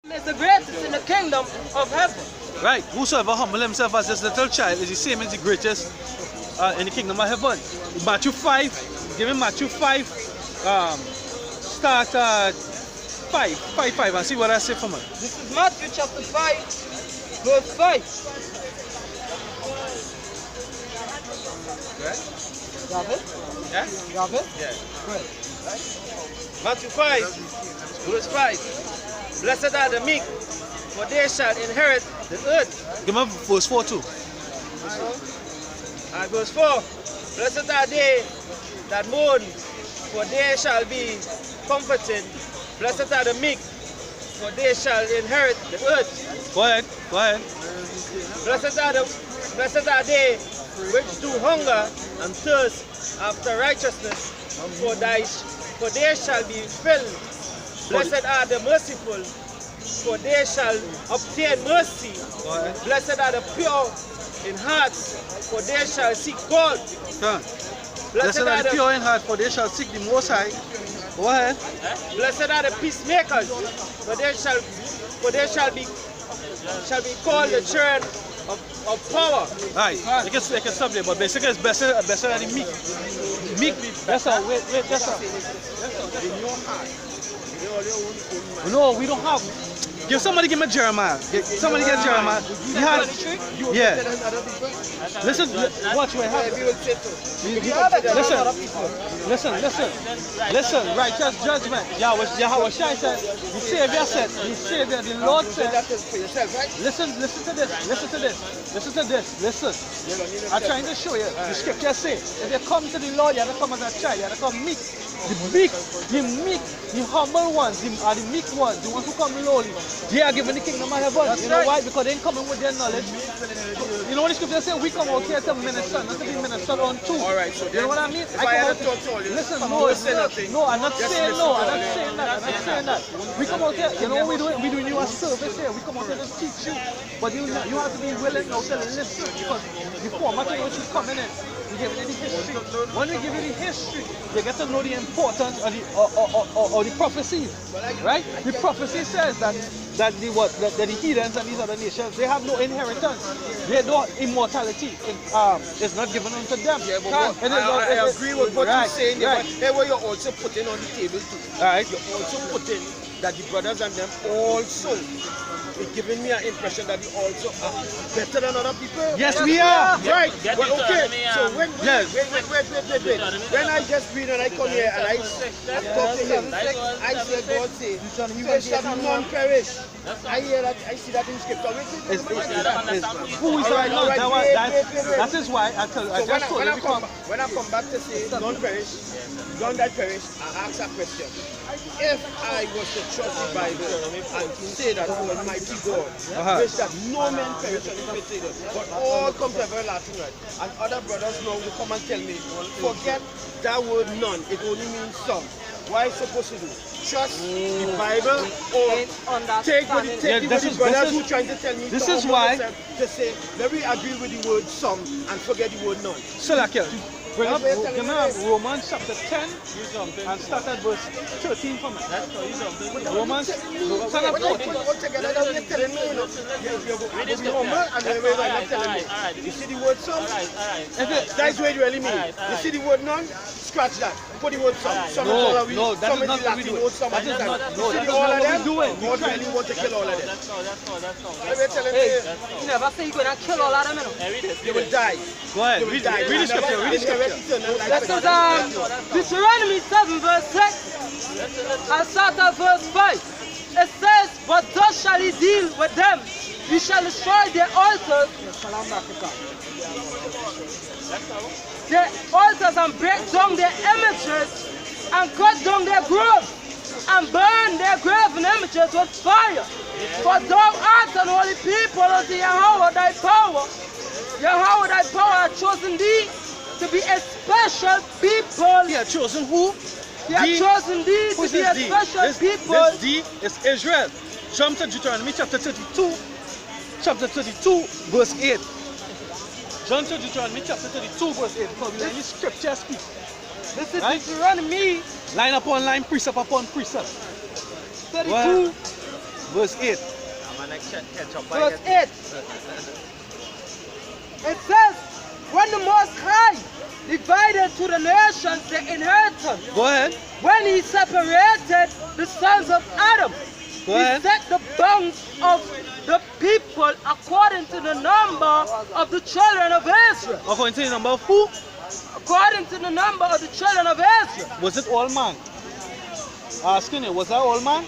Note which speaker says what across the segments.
Speaker 1: is the greatest in the kingdom of heaven.
Speaker 2: Right. Whosoever humble himself as this little child is the same as the greatest in the kingdom of heaven. Matthew 5, give him Matthew 5, start 5 and see what I say from it.
Speaker 1: This is Matthew chapter 5, verse 5.
Speaker 3: Right?
Speaker 1: Got it?
Speaker 3: Yeah?
Speaker 1: Got it?
Speaker 3: Yeah.
Speaker 1: Good.
Speaker 3: Matthew 5, verse 5. Blessed are the meek, for they shall inherit the earth.
Speaker 2: Give him verse 4 too.
Speaker 3: And verse 4. Blessed are they that mourn, for they shall be comforted. Blessed are the meek, for they shall inherit the earth.
Speaker 2: Go ahead. Go ahead.
Speaker 3: Blessed are they which do hunger and thirst after righteousness, for they shall be filled. Blessed are the merciful, for they shall obtain mercy. Blessed are the pure in heart, for they shall seek God.
Speaker 2: Blessed are the pure in heart, for they shall seek the Most High. Go ahead.
Speaker 3: Blessed are the peacemakers, for they shall be called the children of power.
Speaker 2: Right. You can stop there, but basically it's blessed are the meek. Meek. That's all. Wait. That's all. No, we don't have. Give me Jeremiah. Somebody get Jeremiah. Yeah. Listen, watch what happens. Listen. Righteous judgment. Yahweh Shai said, the Savior, the Lord said. Listen to this. I'm trying to show you. The scripture says, if you come to the Lord, you have to come as a child. You have to come meek. The meek, the humble ones, the meek ones, the ones who come lowly, they are given the kingdom of heaven. You know why? Because they ain't coming with their knowledge. You know what the scripture says? We come out here to minister, not to be ministered on too.
Speaker 3: Alright, so
Speaker 2: you know what I mean? Listen, no, I'm not saying that. We come out here, you know what we're doing? We're doing you a service here. We come out here to teach you. But you have to be willing now to listen, because the format in which you're coming in, we give you the history. When we give you the history, you get to know the importance of the prophecies, right? The prophecy says that the heathens and these other nations, they have no inheritance. They don't immortality. It's not given unto them.
Speaker 3: Yeah, but I agree with what you're saying. Right. But here what you're also putting on the table too.
Speaker 2: Right.
Speaker 3: You're also putting that the brothers and them also. It's giving me an impression that we also are better than other people.
Speaker 2: Yes, we are.
Speaker 3: Right. Well, okay. So wait. When I just read and I come here and I talk to him, I say God say, "You shall none perish." I hear that. I see that in scripture.
Speaker 2: Who is that is why I tell you. I just told you.
Speaker 3: When I come back to say none perish, none that perish, I ask a question. If I was to trust the Bible and say that Almighty God wish that no man perish on the face of the but all come to everlasting life, and other brothers now will come and tell me, forget that word none, it only means some. What am I supposed to do? Trust the Bible or take the brothers who trying to tell me
Speaker 2: this is why
Speaker 3: to say, let me agree with the word some and forget the word none.
Speaker 2: So like bring up Romans chapter 10 and start at verse 13 from it. Romans start at 14.
Speaker 3: You see the word some? That's what it really means. You see the word none? Scratch that. Put the word some.
Speaker 2: No, that is not what we do. That is not what we do.
Speaker 3: God really want to kill all of them.
Speaker 1: You never say you're going to kill all of them.
Speaker 3: They will die.
Speaker 2: Go ahead. Read the scripture.
Speaker 1: This is Deuteronomy 7 verse 6 and start at verse 5. It says, but thus shall he deal with them. He shall destroy their altars. Their altars and break down their images and cut down their groves and burn their graven images with fire. For thou art an holy people unto Yahweh thy power. Yahweh thy power hath chosen thee to be a special people.
Speaker 2: He has chosen who?
Speaker 1: He has chosen thee to be a special people.
Speaker 2: This D is Israel. Jump to Deuteronomy chapter 32. Chapter 32 verse 8. Jump to Deuteronomy chapter 32 verse 8. Because we learn the scripture speak.
Speaker 1: This is Deuteronomy.
Speaker 2: Line upon line, precept upon precept.
Speaker 1: 32
Speaker 2: Verse 8.
Speaker 1: Verse 8. It says, when the Most High divided to the nations the inheritance,
Speaker 2: Go ahead.
Speaker 1: when he separated the sons of Adam,
Speaker 2: Go
Speaker 1: he
Speaker 2: ahead.
Speaker 1: set the bounds of the people according to the number of the children of Israel.
Speaker 2: According to the number of who?
Speaker 1: According to the number of the children of Israel.
Speaker 2: Was it all man? Asking you, was that all man?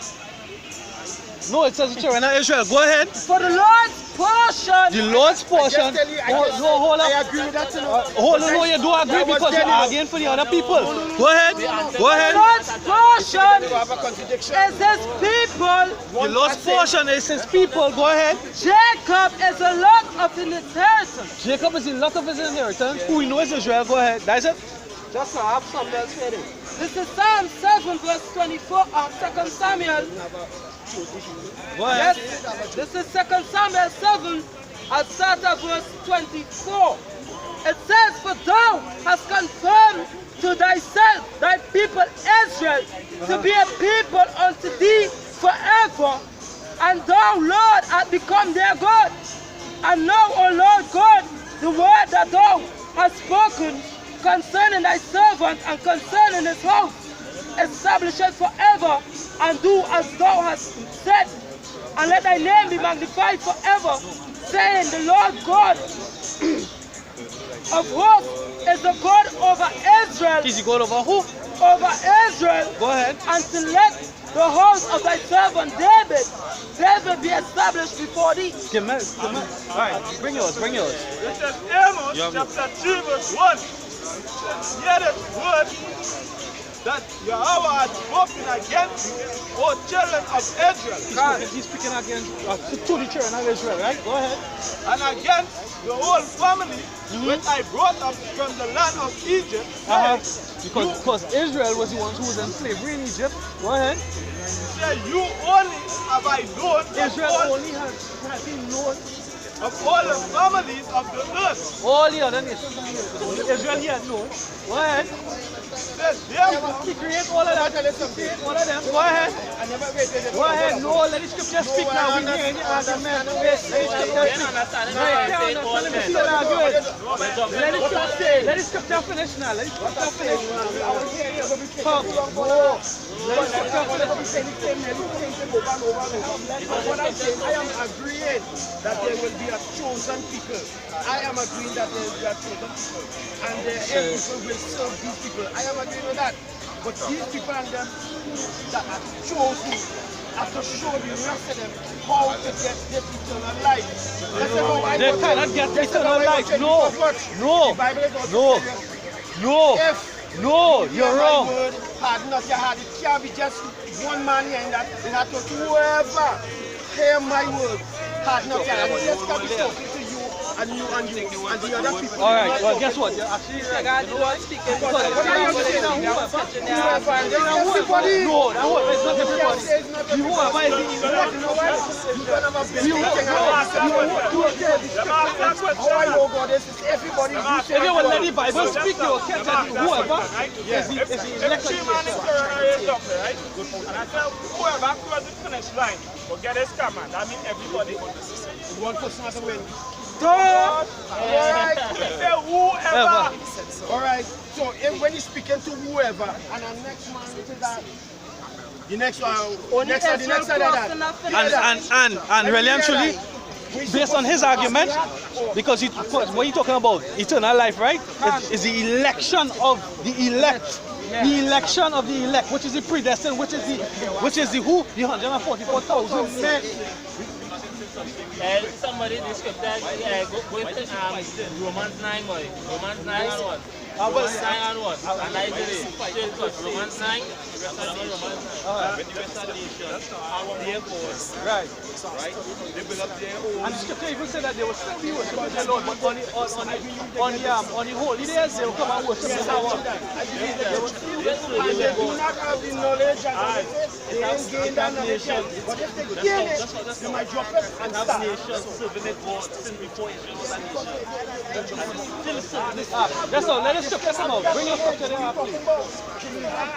Speaker 2: No, it says the children of Israel. Go ahead.
Speaker 1: For the Lord's portion.
Speaker 2: The Lord's portion. Hold
Speaker 3: I
Speaker 2: up.
Speaker 3: agree with that, you know.
Speaker 2: Hold on, no, you don't agree because you're arguing for the other people. Go ahead. Go
Speaker 1: The
Speaker 2: ahead.
Speaker 1: Lord's portion
Speaker 3: You have a contradiction.
Speaker 1: is his people.
Speaker 2: The Lord's portion is his people. Go ahead.
Speaker 1: Jacob is a lot of his inheritance.
Speaker 2: Jacob is the lot of his inheritance. Who we know is Israel. Go ahead. That's it.
Speaker 1: Just now, have something else for it. This is Psalm 7 verse 24 of 2 Samuel.
Speaker 2: Go ahead.
Speaker 1: Yes, this is 2 Samuel 7 and start at verse 24. It says, for thou hast confirmed to thyself thy people Israel to be a people unto thee forever, and thou, Lord, art become their God. And now, O Lord God, the word that thou hast spoken concerning thy servant and concerning his house, establish it forever, and do as thou hast said, and let thy name be magnified forever, saying, the Lord God of hosts is the God over Israel.
Speaker 2: Is he God over who?
Speaker 1: Over Israel.
Speaker 2: Go ahead.
Speaker 1: And to let the house of thy servant David be established before thee.
Speaker 2: Come on. Come on. All right. Bring yours. Bring yours.
Speaker 4: This is Amos chapter 3 verse 1. Hear the word that Yahweh had spoken against you, O children of Israel.
Speaker 2: He's speaking against to the children of Israel, right? Go ahead.
Speaker 4: And against the whole family which I brought up from the land of Egypt.
Speaker 2: Because Israel was the ones who was in slavery in Egypt. Go ahead.
Speaker 4: Say, you only have I known
Speaker 2: Israel only has been known
Speaker 4: of all the families of the earth.
Speaker 2: all the other nations. Only Israel he had known. Go ahead.
Speaker 4: Says, therefore,
Speaker 2: He create all of that. Create all of them. Go ahead. Go ahead. No, let the scripture speak now. We hear the argument. Let the scripture speak. Let the scripture finish now. Let the scripture finish. Talk. Let the scripture finish.
Speaker 3: What I'm saying, I am agreeing that there will be a chosen people. I am agreeing that there will be a chosen people. And people will serve these people. I am agreeing with that. But these people and them that are chosen have to show the rest of them how to get this eternal life.
Speaker 2: They cannot get eternal life. No. No. No. No. You're wrong.
Speaker 3: Had not you had it can't be just one man here in that. It had to whoever hear my word had not you had it. Just can be talking to you and you and the other people.
Speaker 2: All right. Well, guess what? You're actually right.
Speaker 3: Everybody.
Speaker 2: No, that one is not everybody. You whoever is the elect.
Speaker 3: How I know God is everybody.
Speaker 2: If you will let the Bible speak, you will catch that whoever is the elect.
Speaker 4: right? And I tell whoever cross the finish line will get his command. That means everybody.
Speaker 3: One person has to win.
Speaker 4: Alright. Say whoever.
Speaker 3: Alright. So when he's speaking to whoever, and the next man to that. The next one, the next side of that.
Speaker 2: And really and truly, based on his argument, because what you talking about, eternal life, right? Is the election of the elect. The election of the elect, which is the predestined, which is the who? The 144,000 men.
Speaker 5: Somebody described that go into Romans 9, boy. Romans 9 and 1. Romans 9 and 1. And I did it. Straight cut. Romans 9,
Speaker 2: Right. And the scripture even said that they will still be worshiping the Lord, but on the holy days they will come and worship the Lord.
Speaker 3: And they do not have the knowledge and they ain't gained that knowledge yet. But if they gain it, they might drop it and start.
Speaker 2: That's all. Let us scripture come out. Bring your scripture there, please.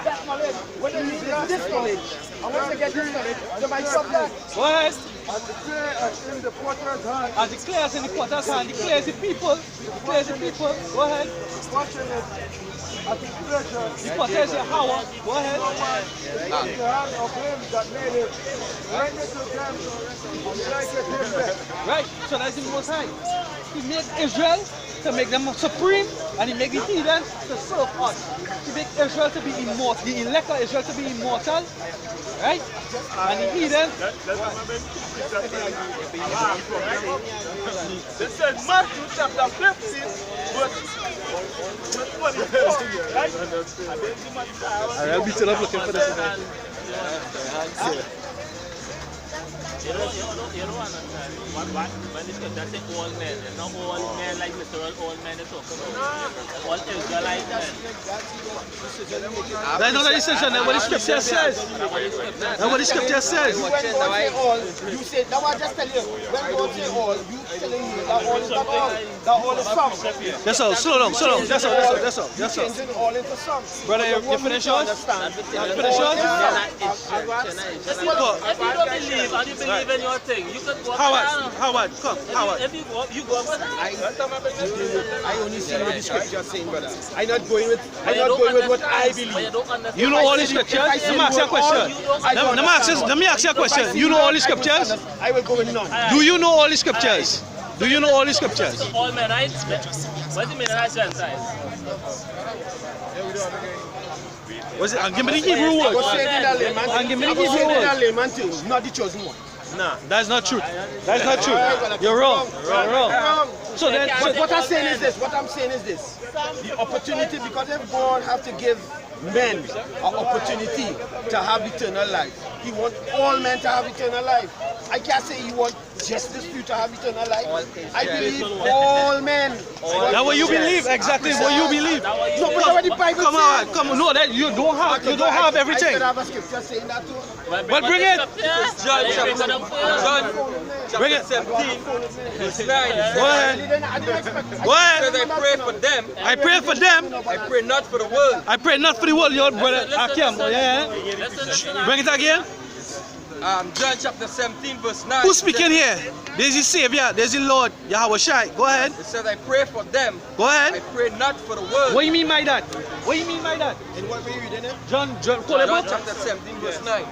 Speaker 3: That knowledge. when they get this knowledge, and once they get this knowledge, they might stop that.
Speaker 2: Go ahead.
Speaker 3: And declare as in the potter's hand.
Speaker 2: And declares in the potter's hand, declares the people. Declares the people. Go ahead.
Speaker 3: Watching it as his pleasure.
Speaker 2: The potter's Yahweh. Go ahead.
Speaker 3: In the hand of him that made it. Render to them and like it him back.
Speaker 2: Right, so that's the Most High. He made Israel to make them supreme, and he made the heathens to serve us. He made Israel to be immortal, the elect of Israel to be immortal, right? And the heathen.
Speaker 4: This said Matthew chapter 15, verse 24, right?
Speaker 2: I'll be still up looking for this.
Speaker 5: You don't understand. When this scripture say all men, it's not all men like literal all men they're talking about. All Israelite men.
Speaker 2: That's not the decision, that's what the scripture says. That's what the scripture says.
Speaker 3: When God say all, you say, now I just tell you, when God say all, you telling me that all is not all, that all is some.
Speaker 2: That's all, slow down, that's all.
Speaker 3: You're changing all into some.
Speaker 2: Brother, you finish yours? You finish yours?
Speaker 5: If you don't believe and you believe in your thing, you could go up
Speaker 2: Howard, come, Howard.
Speaker 5: If you go up
Speaker 3: I only see what the scripture is saying, brother. I'm not going with what I believe.
Speaker 2: You know all the scriptures? Let me ask you a question. Let me ask you a question. You know all the scriptures?
Speaker 3: I will go with none.
Speaker 2: Do you know all the scriptures? Do you know all the scriptures?
Speaker 5: all men, right? What do you mean, right? Gentiles?
Speaker 2: Was it? And give me the Hebrew word. And give me the Hebrew word.
Speaker 3: layman too, not the chosen one.
Speaker 2: Nah, that's not true. That's not true. You're wrong. You're wrong. So then,
Speaker 3: But what I'm saying is this. The opportunity, because if God have to give men an opportunity to have eternal life, He wants all men to have eternal life. I can't say He wants just this few to have eternal life. I believe all men.
Speaker 2: that's what you believe. Exactly what you believe.
Speaker 3: No, but what the Bible
Speaker 2: Come on, come on. No, that you don't have
Speaker 3: I
Speaker 2: everything.
Speaker 3: could have a scripture saying that too.
Speaker 2: But bring it.
Speaker 5: John,
Speaker 2: Bring it.
Speaker 6: 17, verse 9.
Speaker 2: Go ahead. Go ahead.
Speaker 6: Says, I pray for them.
Speaker 2: I pray for them.
Speaker 6: I pray not for the world.
Speaker 2: I pray not for the world, your brother Akim. Yeah. Bring it again.
Speaker 6: John chapter 17, verse 9.
Speaker 2: Who's speaking here? There's the Savior. There's the Lord. Yahweh Shai. Go ahead.
Speaker 6: It says, I pray for them.
Speaker 2: Go
Speaker 6: I
Speaker 2: ahead.
Speaker 6: pray not for the world.
Speaker 2: What do you mean by that? What do you mean by that?
Speaker 3: And what were you reading it?
Speaker 2: John,
Speaker 6: John
Speaker 2: what
Speaker 6: chapter 17, verse 9.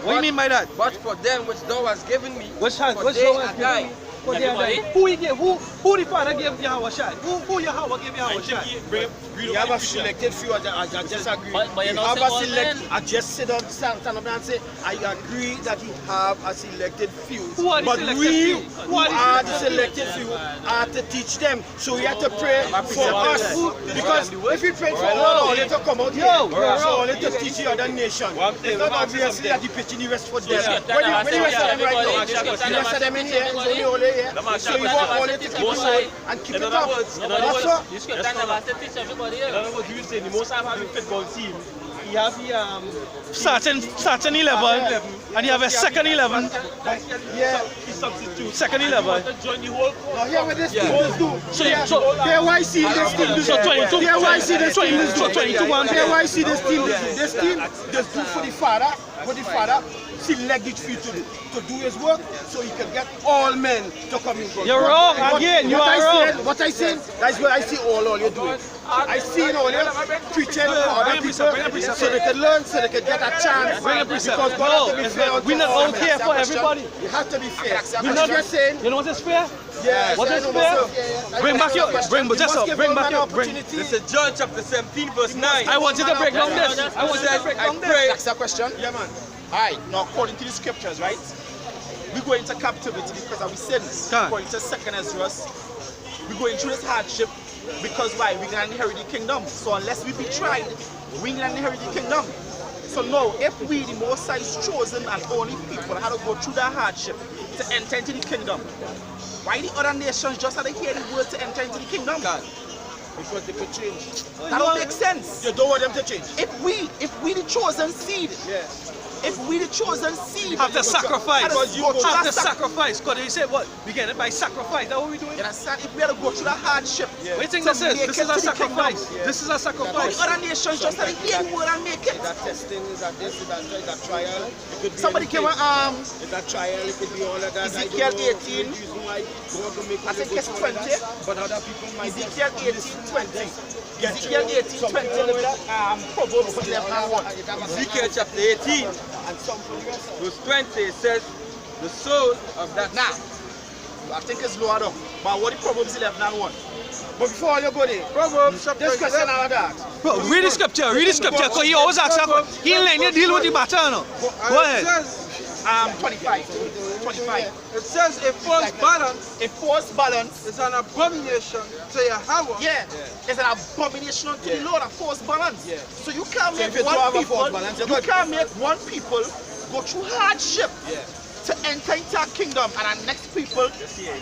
Speaker 2: do you mean by that?
Speaker 6: But for them which thou hast given me,
Speaker 2: Which
Speaker 6: for they
Speaker 2: Lord
Speaker 6: are
Speaker 2: has
Speaker 6: thine.
Speaker 2: given? Who he gave? Who the Father gave Yahweh Shai? Who Yahweh gave Yahweh Shai?
Speaker 3: You have a selected few, I just agree.
Speaker 5: But you
Speaker 3: You
Speaker 5: don't
Speaker 3: have
Speaker 5: say
Speaker 3: a
Speaker 5: all
Speaker 3: select,
Speaker 5: men.
Speaker 3: I just sit up, stand up and say, I agree that you have a selected few.
Speaker 2: Who are the
Speaker 3: But
Speaker 2: selected
Speaker 3: we
Speaker 2: few?
Speaker 3: who are the selected few are to teach them. So we have to pray for us. Because if we pray for all it to come out here, so all it to teach the other nation. It's not obviously that the pitching the rest for them. When you rest of them right now, the rest of them in here, it's only all here. So you want all it to keep it going and keep it up. That's all.
Speaker 5: You scripture never say teach everybody else.
Speaker 4: The most I've had a football team.
Speaker 2: You have the starting 11, and you have a second 11.
Speaker 3: Yeah.
Speaker 2: Second 11.
Speaker 4: Join the whole
Speaker 3: Now here with this team is do.
Speaker 2: So
Speaker 3: Here why see this team do.
Speaker 2: So 22.
Speaker 3: Here why see this team is do.
Speaker 2: So 22 1.
Speaker 3: Here why see this team do. This team just do for the Father. What the Father select each few to do his work, so he can get all men to come in.
Speaker 2: You're wrong again. You are wrong.
Speaker 3: What I say, that's what I see all you're doing. I see all you preaching for other people, so they can learn, so they can get a chance.
Speaker 2: Bring a precept.
Speaker 3: Because God has to be fair.
Speaker 2: We're not all here for everybody.
Speaker 3: You have to be fair.
Speaker 2: We're
Speaker 3: But
Speaker 2: not
Speaker 3: you're saying,
Speaker 2: You know what is fair?
Speaker 3: yeah,
Speaker 2: What
Speaker 3: I
Speaker 2: is
Speaker 3: know
Speaker 2: fair?
Speaker 3: myself.
Speaker 2: Bring back your, bring back your,
Speaker 6: This is John chapter 17, verse 9.
Speaker 2: I want you to break down this. I want you to break down this.
Speaker 6: pray.
Speaker 7: That's the question?
Speaker 3: Yeah, man.
Speaker 7: Alright, now according to the scriptures, right? We go into captivity because of our sins.
Speaker 2: Can.
Speaker 7: According to 2nd Ezra, we're going through this hardship because why? We're going to inherit the kingdom. So unless we be tried, we're going to inherit the kingdom. So now, if we, the Most High's chosen and only people, had to go through that hardship to enter into the kingdom, why the other nations just had to hear the word to enter into the kingdom?
Speaker 3: Because they could change.
Speaker 7: That don't make sense.
Speaker 3: You don't want them to change.
Speaker 7: If we the chosen seed,
Speaker 3: Yeah.
Speaker 7: if we the chosen seed,
Speaker 2: Have to sacrifice. Have to
Speaker 7: sacrifice.
Speaker 2: sacrifice. Because they say what? We get it by sacrifice. That's what we doing.
Speaker 7: You understand? If we had to go through the hardship,
Speaker 2: What do you think
Speaker 7: to
Speaker 2: this is?
Speaker 7: make
Speaker 2: This
Speaker 7: it
Speaker 2: is a
Speaker 7: to the
Speaker 2: sacrifice.
Speaker 7: kingdom.
Speaker 2: This is a
Speaker 7: But
Speaker 2: sacrifice.
Speaker 7: the other nations just like hear the word and make it.
Speaker 3: Is that testing? Is that this? Is that trial? It could be
Speaker 7: Somebody
Speaker 3: anything.
Speaker 7: came and
Speaker 3: Is that trial? It could be all of that.
Speaker 7: Ezekiel
Speaker 3: I don't know
Speaker 7: 18.
Speaker 3: the reason why God will make
Speaker 7: I
Speaker 3: us
Speaker 7: think
Speaker 3: go
Speaker 7: it's
Speaker 3: through all of
Speaker 7: 20.
Speaker 3: that, but other people might
Speaker 7: Ezekiel
Speaker 3: just
Speaker 7: 18:20. Ezekiel 18:20. Proverbs 11:1.
Speaker 6: Ezekiel chapter 18,
Speaker 3: and some for the rest.
Speaker 6: verse 20, it says, the soul of that.
Speaker 7: Now, I think it's lower down. But what the Proverbs 11:1?
Speaker 3: But before you go there, this question out of that.
Speaker 2: Bro, read the scripture. Read the scripture. Because he always asks that. He ain't letting you deal with the matter. No? Go ahead.
Speaker 7: 25. 25.
Speaker 8: It says a false balance
Speaker 7: A false balance.
Speaker 8: is an abomination to Yahweh.
Speaker 7: Yeah, it's an abomination unto the Lord, a false balance.
Speaker 3: Yeah.
Speaker 7: So you can't
Speaker 3: So
Speaker 7: make
Speaker 3: if you
Speaker 7: one
Speaker 3: don't have a
Speaker 7: people,
Speaker 3: false balance, you're
Speaker 7: you
Speaker 3: good.
Speaker 7: can't make one people go through hardship
Speaker 3: Yeah.
Speaker 7: to enter into a kingdom, and our next people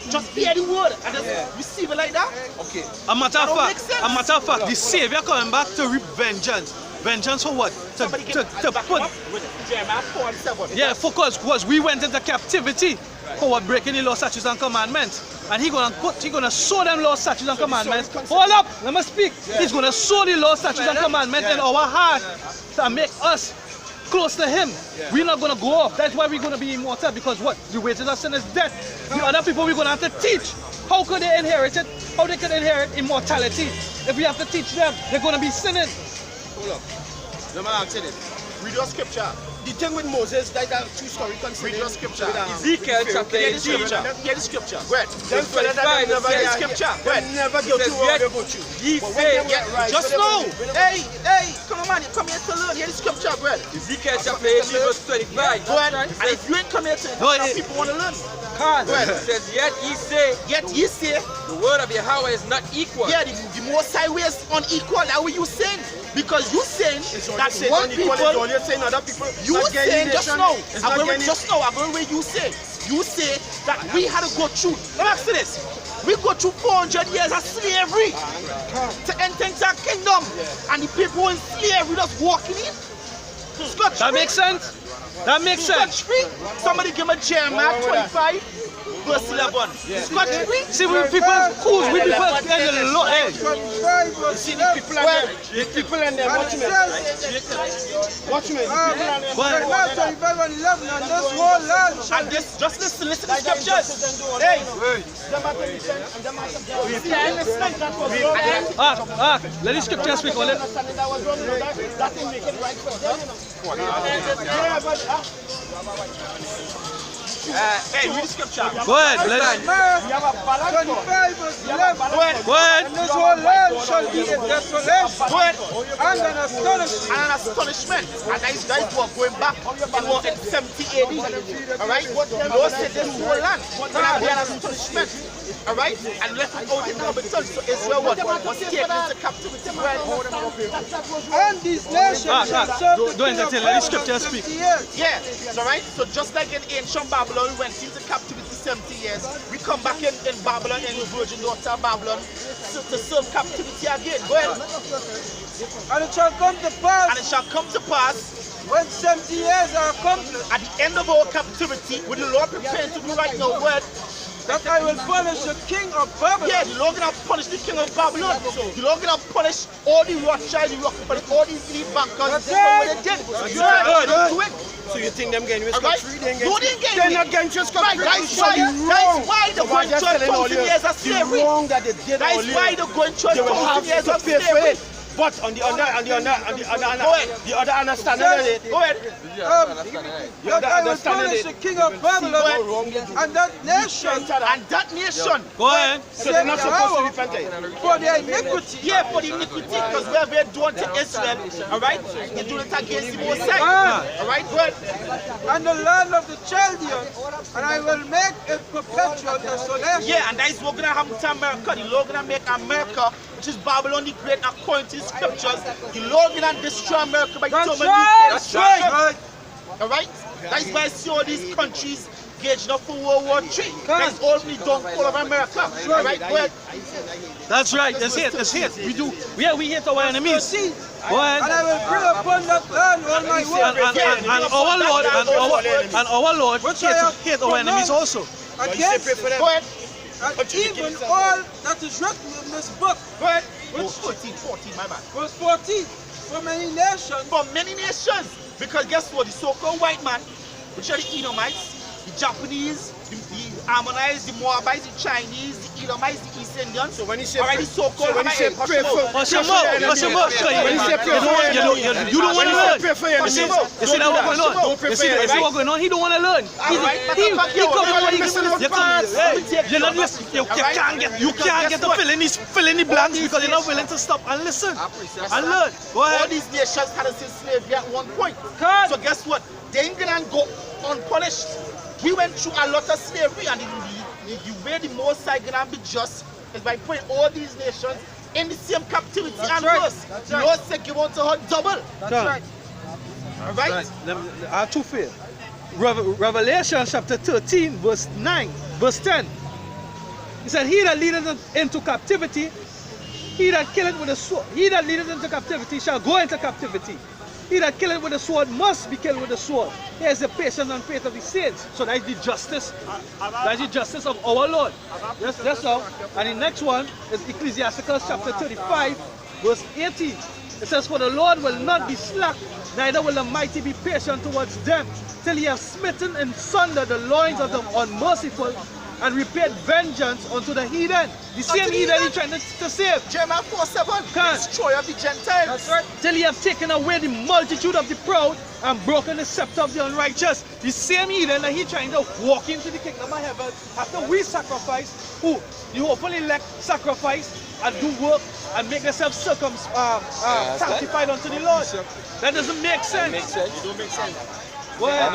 Speaker 7: just hear the word and just receive it like that.
Speaker 3: Okay.
Speaker 2: A matter
Speaker 7: That
Speaker 2: of
Speaker 7: don't
Speaker 2: fact,
Speaker 7: make sense.
Speaker 2: a matter of fact, the Savior coming back to reap vengeance. Vengeance for what? To
Speaker 7: Somebody get back
Speaker 2: put.
Speaker 7: up with Jeremiah 4:7.
Speaker 2: Yeah, focus, because we went into captivity for what breaking the law, statutes, and commandments. And he's gonna sow them law, statutes, and commandments. Hold up, let me speak. He's gonna sow the law, statutes, and commandments in our heart to make us close to him. We're not gonna go off. That's why we're gonna be immortal, because what? The wages of sin is death. The other people we're gonna have to teach. How could they inherit it? How they could inherit immortality? If we have to teach them, they're gonna be sinning.
Speaker 3: Hold up. Let me ask you this.
Speaker 7: Read your scripture.
Speaker 3: The thing with Moses, that true story concerning
Speaker 7: Read your scripture.
Speaker 6: Ezekiel chapter
Speaker 7: Hear the
Speaker 6: 18,
Speaker 7: scripture. Hear the scripture. Go ahead.
Speaker 3: Them fella that
Speaker 6: 25,
Speaker 3: never
Speaker 6: it
Speaker 3: get
Speaker 6: says,
Speaker 7: scripture. Go
Speaker 3: they
Speaker 7: ahead.
Speaker 3: never go
Speaker 6: says,
Speaker 3: through what
Speaker 6: yet
Speaker 3: they go through.
Speaker 6: ye
Speaker 3: But when
Speaker 6: say,
Speaker 3: they get right,
Speaker 7: Just
Speaker 3: so they
Speaker 7: know.
Speaker 3: will-
Speaker 7: Hey, come on, man. You come here to learn. Hear the scripture. Go ahead.
Speaker 6: Ezekiel chapter 18, verse 25.
Speaker 7: Go ahead. And if you ain't come here to
Speaker 2: No,
Speaker 7: learn,
Speaker 2: it-
Speaker 7: people want to learn.
Speaker 2: Go ahead.
Speaker 6: It says, yet ye say,
Speaker 7: Yet ye say,
Speaker 6: the word of Yahweh is not equal.
Speaker 7: yeah, the most high way is unequal. That way you sin. Because you saying that
Speaker 3: Say
Speaker 7: one
Speaker 3: unequal,
Speaker 7: people,
Speaker 3: it's all you're saying other people.
Speaker 7: you
Speaker 3: not getting
Speaker 7: saying just
Speaker 3: nation,
Speaker 7: now.
Speaker 3: it's not getting-
Speaker 7: I'm going where you say. You say that we had to go through. Let me ask you this. We go through 400 years of slavery to enter into a kingdom. And the people in slavery just walking in. Scotch
Speaker 2: That
Speaker 7: free.
Speaker 2: makes sense? That makes sense.
Speaker 7: Scotch free. Somebody give me Jeremiah 25, verse 11. Scotch free.
Speaker 2: See, we people cool, we people get the law. Hey,
Speaker 8: 25 verse
Speaker 3: See the people and them. The people and them.
Speaker 8: And
Speaker 3: Watch
Speaker 8: it
Speaker 3: me.
Speaker 8: says,
Speaker 3: Watch me. The people and them.
Speaker 2: go ahead.
Speaker 8: Jeremiah 25 and 11, and this whole land shall
Speaker 7: And this, just listen to the scriptures. Hey,
Speaker 2: Let the scripture speak on it.
Speaker 7: hey, read the scripture.
Speaker 2: Go ahead.
Speaker 8: Jeremiah 25 verse 11,
Speaker 2: Go ahead.
Speaker 8: and this whole land shall be a desolation
Speaker 7: Go ahead.
Speaker 8: and an astonishment.
Speaker 7: And an astonishment. And these guys were going back in 70 AD. Alright? The Lord said this whole land gonna be an astonishment. Alright? And left out in inhabitants. So Israel was taken into captivity.
Speaker 8: And these nations shall serve the
Speaker 2: Don't
Speaker 8: king of
Speaker 2: entertain, let the
Speaker 8: Babylon
Speaker 2: scripture
Speaker 8: 70
Speaker 2: speak.
Speaker 8: years.
Speaker 7: Yeah, it's alright. So just like in ancient Babylon, we went into captivity 70 years. We come back in Babylon, in the virgin daughter of Babylon, to serve captivity again. Go ahead.
Speaker 8: And it shall come to pass,
Speaker 7: And it shall come to pass
Speaker 8: when 70 years are accomplished,
Speaker 7: at the end of our captivity, with the Lord preparing to do right now, word,
Speaker 8: that I will punish the king of Babylon.
Speaker 7: yeah, the Lord gonna punish the king of Babylon. The Lord gonna punish all the Rothschild, the Rockefeller, all these elite bankers. This is what they did. Yeah, do it.
Speaker 3: So you think them getting
Speaker 7: Alright?
Speaker 3: scot-free? They ain't
Speaker 7: No,
Speaker 3: getting
Speaker 7: they ain't
Speaker 3: They're
Speaker 7: getting
Speaker 3: not getting just
Speaker 7: Right,
Speaker 3: scot-free.
Speaker 7: that's why they're going
Speaker 3: Just
Speaker 7: through
Speaker 3: telling all
Speaker 7: 1,000
Speaker 3: you
Speaker 7: years of
Speaker 3: the
Speaker 7: slavery.
Speaker 3: wrong that they did
Speaker 7: That's
Speaker 3: earlier.
Speaker 7: why they're going through
Speaker 3: They will
Speaker 7: 1,000 years
Speaker 3: have
Speaker 7: of
Speaker 3: to pay for
Speaker 7: slavery.
Speaker 3: it. But on the other the other understanding of it,
Speaker 7: Go ahead.
Speaker 8: That I will punish the king of Babylon and that nation
Speaker 7: And that nation,
Speaker 2: Go ahead.
Speaker 3: so they're not supposed to repent it.
Speaker 8: for their iniquity.
Speaker 7: yeah, for the iniquity, because where we're doing to Israel, alright? They're doing it against the Most
Speaker 8: Ah.
Speaker 7: High. Alright, go ahead.
Speaker 8: And the land of the Chaldeans, and I will make it perpetual desolation.
Speaker 7: Yeah, and that is what's gonna happen to America. The Lord gonna make America, which is Babylon the Great, according to the scriptures. The Lord gonna destroy America by
Speaker 8: That's
Speaker 7: determining
Speaker 8: right.
Speaker 7: That's right. Alright? That's why I see all these countries gauging up for World War III. That's all we done all of America. All right, go ahead.
Speaker 2: That's right. That's it. That's it. We hate our enemies.
Speaker 8: And I will bring upon that land all my word.
Speaker 2: And our Lord hate our enemies also.
Speaker 8: Against
Speaker 7: Go ahead.
Speaker 8: and even all that is written in this book.
Speaker 7: Go ahead. Verse 14, my man.
Speaker 8: Verse 14. For many nations.
Speaker 7: For many nations. Because guess what? The so-called white man, which are the Edomites, the Japanese, the Ammonites, the Moabites, the Chinese, the Edomites, the East Indians.
Speaker 3: So when he say
Speaker 7: already so-called
Speaker 3: pray for
Speaker 2: You don't want to learn. You see that what going on? You see what going on? He don't want to learn. He You can't get to fill in the blanks because you're not willing to stop and listen and learn.
Speaker 7: All these nations had us in slavery at one point. So guess what? They ain't gonna go unpunished. We went through a lot of slavery, and the way the Most High gonna be just is by putting all these nations in the same captivity and worse. The Lord said you want to hurt double.
Speaker 8: That's right.
Speaker 7: All right?
Speaker 2: Are too fair. Revelation chapter 13, verse 9, verse 10. He said, he that leadeth into captivity, he that killeth with a sword, he that leadeth into captivity shall go into captivity. He that killeth with a sword must be killed with a sword. Here's the patience and faith of the saints. So that's the justice. That's the justice of our Lord. Yes, that's how. And the next one is Ecclesiasticus chapter 35, verse 18. It says, for the Lord will not be slack, neither will the mighty be patient towards them, till he have smitten in sunder the loins of the unmerciful, and repaid vengeance unto the heathen. The same heathen he's trying to save.
Speaker 7: Jeremiah 4:7. Destroy of the Gentiles.
Speaker 2: That's right. Till he have taken away the multitude of the proud and broken the scepter of the unrighteous. The same heathen that he's trying to walk into the kingdom of heaven after we sacrifice, who you hopefully elect sacrifice and do work and make themselves sanctified unto the Lord. That doesn't make sense.
Speaker 3: It don't make sense.
Speaker 2: What?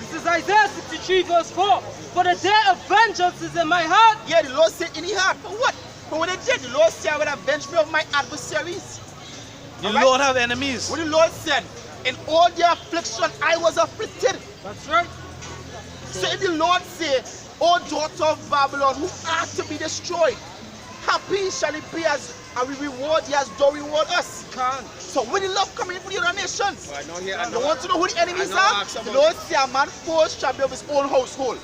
Speaker 1: This is Isaiah 63 verse 4. For the day of vengeance is in my heart.
Speaker 7: Yeah, the Lord said in his heart. For what? For what they did, the Lord said, I will avenge me of my adversaries.
Speaker 2: The Lord have enemies.
Speaker 7: What the Lord said, in all their affliction I was afflicted.
Speaker 1: That's right.
Speaker 7: So if the Lord say, O daughter of Babylon, who are to be destroyed, happy shall it be as and we reward you as though reward us. So when the love coming in for the other nations, you want to know who the enemies are? The Lord said, a man first shall be of his own household.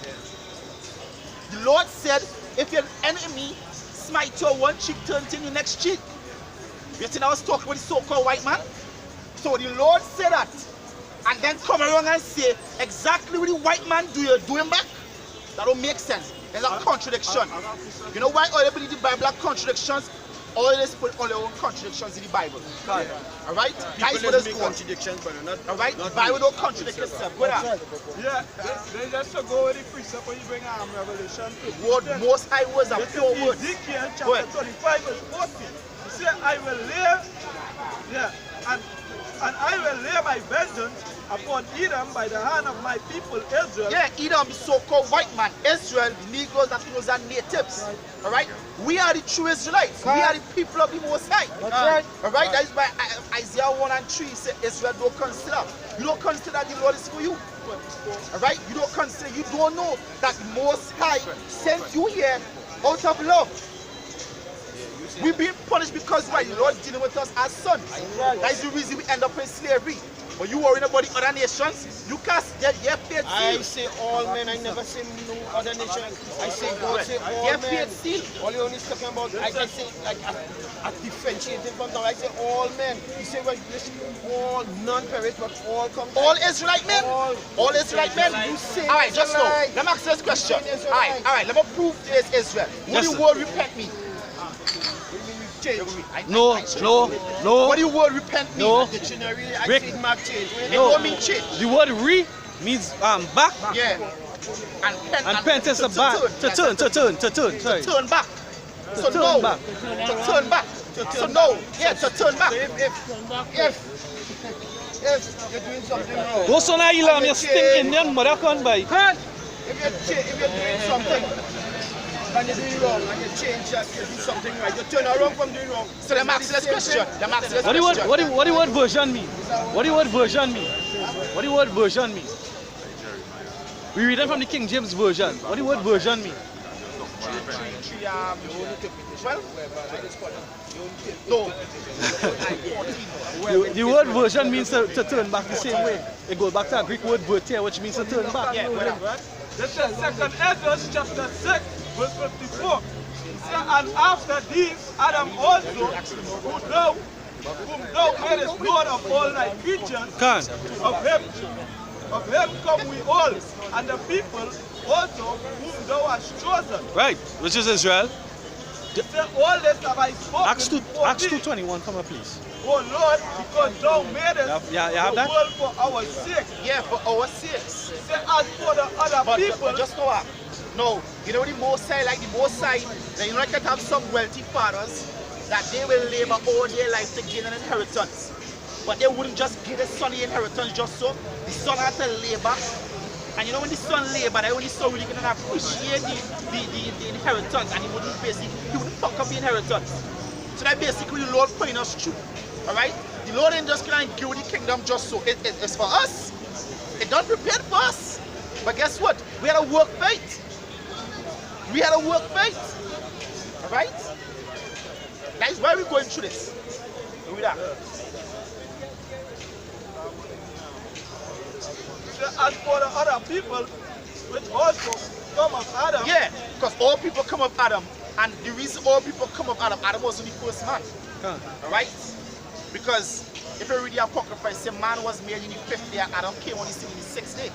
Speaker 7: The Lord said, if your enemy smite your one cheek, turn to your next cheek. You think I was talking with the so-called white man? So the Lord said that, and then come around and say, exactly what the white man do, you do him back? That don't make sense. There's a contradiction. You know why all they believe the Bible are contradictions? All they put all their own contradictions in the Bible. Alright? Guys, what is
Speaker 3: contradictions, but not.
Speaker 7: Alright? The Bible don't contradict itself. Go ahead.
Speaker 4: Yeah, they just to go with the precept when you bring Revelation.
Speaker 7: Word most high words are pure words.
Speaker 4: Ezekiel chapter 35 verse 14. He said, I will lay, and I will lay my vengeance upon Edom by the hand of my people Israel.
Speaker 7: Yeah, Edom is so-called white man. Israel, Negroes, and those are natives. Alright? We are the true Israelites. We are the people of the Most High.
Speaker 8: That's right.
Speaker 7: Alright? That is why Isaiah 1 and 3 said Israel don't consider. You don't consider that the Lord is for you. Alright? You don't consider, you don't know that the Most High sent you here out of love. We've been punished because why? The Lord dealing with us as sons. That is the reason we end up in slavery. But you worrying about the other nations, you can't get faith seal.
Speaker 3: I say all men, I never say no other nation. I say God say all men. All you only talking about, I can say like a differentiating from now. I say all men. You say well, listen, all none perish, but all come.
Speaker 7: All Israelite men? All Israelite men? Alright, just know. Let me ask you this question. Alright, let me prove this Israel. What do the word repent mean?
Speaker 2: No.
Speaker 7: What do the word repent mean?
Speaker 2: No.
Speaker 3: Dictionary, I say mark change.
Speaker 7: It don't mean change.
Speaker 2: The word re means back.
Speaker 7: Yeah.
Speaker 2: And pent is a back. To turn. Sorry.
Speaker 7: Turn back. So
Speaker 2: turn
Speaker 7: no.
Speaker 2: back.
Speaker 7: To turn back. So no. Yeah, to turn back.
Speaker 3: If you're doing something wrong.
Speaker 2: Go son Ilam, you stink Indian mother con by.
Speaker 3: If you're doing something and you're doing wrong and you change that, you do something right, you turn around from doing wrong.
Speaker 7: So the max this question.
Speaker 2: What do you word version mean? What do you word version mean? What do the word version mean? We read it from the King James Version. What do the word version mean? The word version means to turn back the same way. It goes back to a Greek word verter, which means to turn back.
Speaker 4: This is 2nd Esdras chapter 6, verse 54. And after these, Adam also, whom thou madest Lord of all thy creatures, of him come we all, and the people also whom thou hast chosen.
Speaker 2: Right, which is Israel.
Speaker 4: All this have I spoken
Speaker 2: Acts 2:21, come up please.
Speaker 4: Oh Lord, because thou made us
Speaker 2: you have
Speaker 4: the
Speaker 2: that?
Speaker 4: world for our sake.
Speaker 7: Yeah, for our sakes.
Speaker 4: Say, as for the other people.
Speaker 7: But just know what? No, you know the Most High, like the Most High, then you know, can have some wealthy fathers that they will labor all their life to gain an inheritance. But they wouldn't just give the son the inheritance just so. The son had to labor. And you know when the son labor, then when the son really can appreciate the inheritance, and he wouldn't fuck up the inheritance. So that basically the Lord putting us through. Alright? The Lord ain't just gonna give the kingdom just so. It's for us. It don't prepare for us. But guess what? We had to work faith. We had to work faith. Alright? That is why we're going through this. Read that.
Speaker 4: As for the other people, which also come of Adam.
Speaker 7: Yeah, because all people come of Adam. And the reason all people come of Adam, Adam wasn't the first man. Alright? Because if you read the Apocrypha, it says man was made in the 5th day, Adam came on the scene in the 6th day.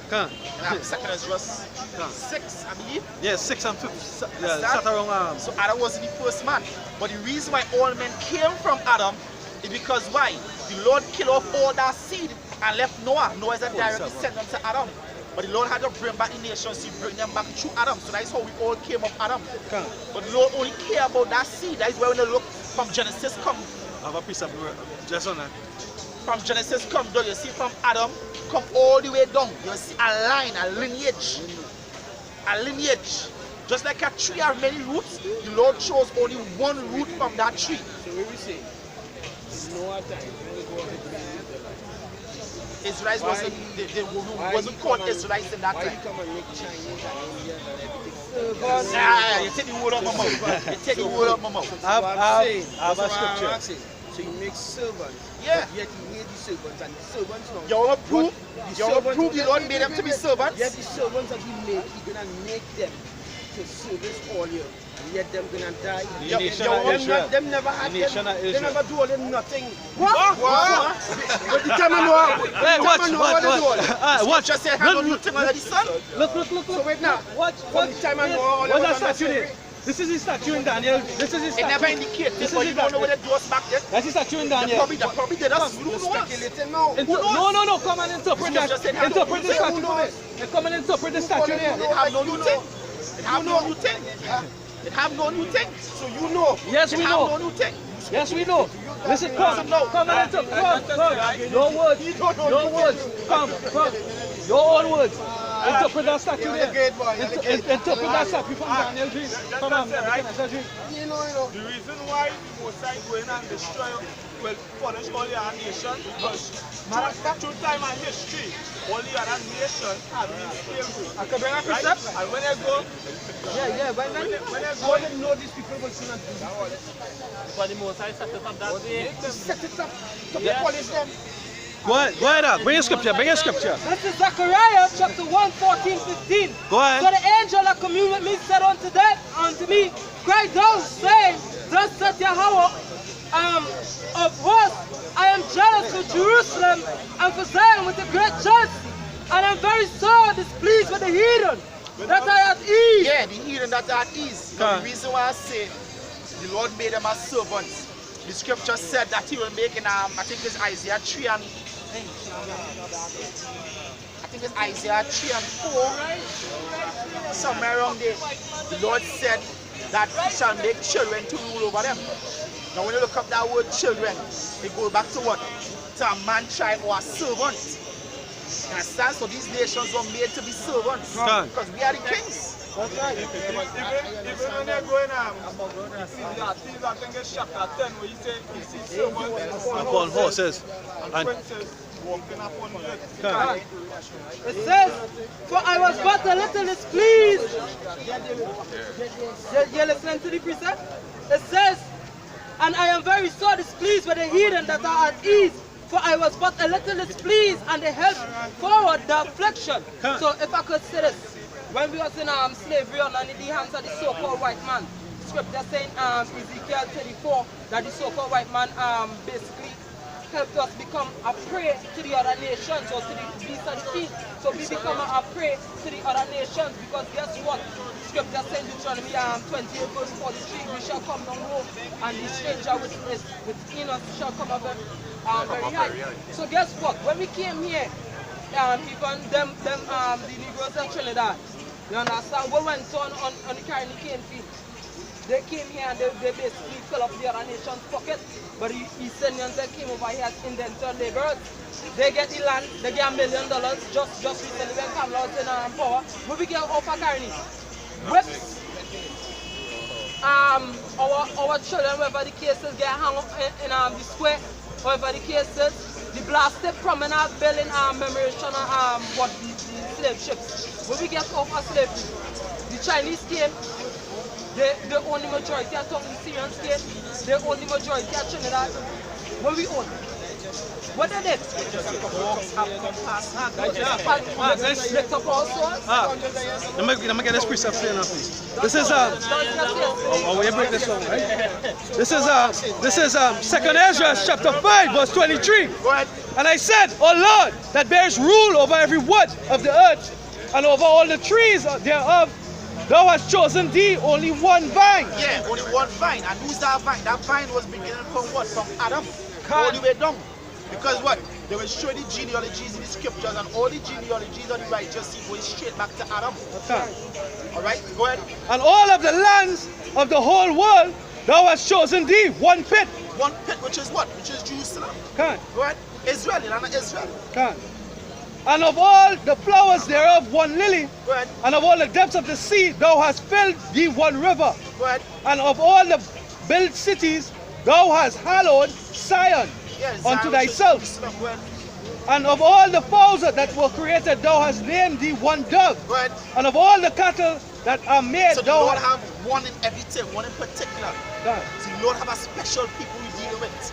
Speaker 7: And second Esdras 6, I believe.
Speaker 2: Yeah, 6 and 5. Sat around.
Speaker 7: So Adam wasn't the first man. But the reason why all men came from Adam is because why? The Lord killed off all that seed and left Noah. Noah is a direct descendant to Adam. But the Lord had to bring back the nations, to bring them back through Adam. So that's how we all came of Adam. But the Lord only care about that seed. That is why when you look from Genesis come.
Speaker 2: I have a piece of just on that.
Speaker 7: From Genesis come down, you see from Adam come all the way down. You see a line, a lineage. A lineage. Just like a tree has many roots, the Lord chose only one root from that tree.
Speaker 3: So what we say? Noah time.
Speaker 7: Israelites wasn't called Israelites in that
Speaker 3: Why
Speaker 7: time.
Speaker 3: you come and make Chinese and Indians and everything?
Speaker 7: Nah, you take the word out of my mouth. You take the word out of my mouth.
Speaker 2: I have a scripture.
Speaker 3: So you make servants,
Speaker 7: Yeah.
Speaker 3: yet you hate the servants, and the servants now.
Speaker 7: You want to prove? You want to prove the Lord made them to be servants?
Speaker 3: Yet the servants that he made, he's gonna make them to service all year. And yet them gonna die.
Speaker 2: The nation of Israel.
Speaker 3: Them never had
Speaker 2: The nation of
Speaker 3: them. They
Speaker 2: Israel.
Speaker 3: never do all them nothing.
Speaker 7: What?
Speaker 3: But the time I know.
Speaker 2: Hey, watch.
Speaker 7: Just say, hang on, you think under the sun?
Speaker 2: Look.
Speaker 3: So wait now.
Speaker 2: Watch.
Speaker 3: From the time I know all
Speaker 2: What's
Speaker 3: them
Speaker 2: that statue there? This is his statue in Daniel. This is his
Speaker 7: It never
Speaker 2: statue.
Speaker 7: indicates
Speaker 2: This
Speaker 7: this, but
Speaker 2: is
Speaker 7: you don't know where they do us back then.
Speaker 2: That's his statue in
Speaker 7: They
Speaker 2: Daniel.
Speaker 7: probably did us. We don't know us.
Speaker 3: Speculating now.
Speaker 2: No, come and interpret that. Interpret the statue for me. Come and interpret the statue there.
Speaker 7: It have no new thing. It have no new thing. It have no new thing.
Speaker 3: So you know.
Speaker 2: Yes,
Speaker 7: It
Speaker 2: we
Speaker 7: have no
Speaker 2: know.
Speaker 7: new thing.
Speaker 2: Yes, we know. Listen, come and interpret. Come. Your words. Come. Your own words. Interpret that statue there. Interpret that statue from Daniel dream. Come on, dream.
Speaker 3: You know.
Speaker 4: The reason why the Most High go in and destroy, will punish all the other nations, because through time and history, all the other nations have been slavery.
Speaker 3: I can bring a
Speaker 4: Right?
Speaker 3: precept.
Speaker 4: And when they go,
Speaker 3: When I go and know these people will not do that.
Speaker 5: But the Most High set it up that way.
Speaker 3: Set it up to punish them.
Speaker 2: Go ahead, bring a scripture.
Speaker 1: This is Zechariah chapter 1, 14, 15.
Speaker 2: Go ahead.
Speaker 1: So the angel that communed with me said unto me, cry down, saying, thus saith Yahweh of hosts, I am jealous for Jerusalem and for Zion with a great jealousy, and I'm very sore displeased with the heathen that I have eased.
Speaker 7: Yeah, the heathen that are at ease. Now, the reason why I say the Lord made them as servants, the scripture said that he will make in, I think it's Isaiah 3 and I think it's Isaiah 3 and 4, somewhere around there. The Lord said that he shall make children to rule over them. Now when you look up that word children, it goes back to what? To a man, child, or a servant. You understand? So these nations were made to be servants. Because we are the kings.
Speaker 2: That's right.
Speaker 4: Even when they're going Ecclesiastes, I think it's chapter 10, where he says he sees servants
Speaker 2: Upon horses.
Speaker 4: and princes walking upon the earth.
Speaker 2: Correct.
Speaker 1: It says, for I was but a little displeased. You're listening to the precept? It says, and I am very sore displeased with the heathen that are at ease, for I was but a little displeased, and they helped forward the affliction. So if I could say this, when we was in slavery under the hands of the so-called white man, scripture saying Ezekiel 34 that the so-called white man basically helped us become a prey to the other nations or to the beasts of the field. So we become a prey to the other nations, because guess what? Scripture saying Deuteronomy 28 verse 43, we shall come down low, and the stranger which is within us shall come up very high. So guess what? When we came here, even them the Negroes in Trinidad, you understand, what went on the Caribbean cane field? They came here and they basically fill up the other nation's pocket. But the East Indians that came over here as indentured laborers, they get the land, they get $1 million just recently when Kamala was in power. What we get off of Caribbean? Whips. Our children, wherever the cases, get hung up in the square, wherever the cases. The blasted promenade bill in commemoration of what the slave ships. When we get off of slavery, the Chinese came, they own the majority of the Syrians came, they own the majority of Trinidad. What we own? What they did?
Speaker 2: Let me get this precept straight now, please. This is we break this down, right? This is 2nd Ezra chapter 5 verse 23. And I said, O Lord, that bears rule over every wood of the earth, and over all the trees thereof, thou hast chosen thee only one vine.
Speaker 7: Yeah, only one vine. And who's that vine? That vine was beginning from what? From Adam all the way down. Because what? They will show the genealogies in the scriptures, and all the genealogies of the righteous seed going straight back to Adam.
Speaker 2: Okay.
Speaker 7: Alright, go ahead.
Speaker 2: And all of the lands of the whole world, thou hast chosen thee one pit.
Speaker 7: One pit, which is what? Which is Jerusalem.
Speaker 2: Okay.
Speaker 7: Go ahead. Israel, the land of Israel.
Speaker 2: Okay. And of all the flowers thereof one lily,
Speaker 7: go ahead.
Speaker 2: And of all the depths of the sea, thou hast filled thee one river.
Speaker 7: Go ahead.
Speaker 2: And of all the built cities, thou hast hallowed Zion.
Speaker 7: Yes,
Speaker 2: unto thyself. And of all the fowls that were created, thou hast named thee one dove.
Speaker 7: Right.
Speaker 2: And of all the cattle that are made,
Speaker 7: so the Lord have one in everything, one in particular.
Speaker 2: Right.
Speaker 7: So the Lord have a special people we deal with.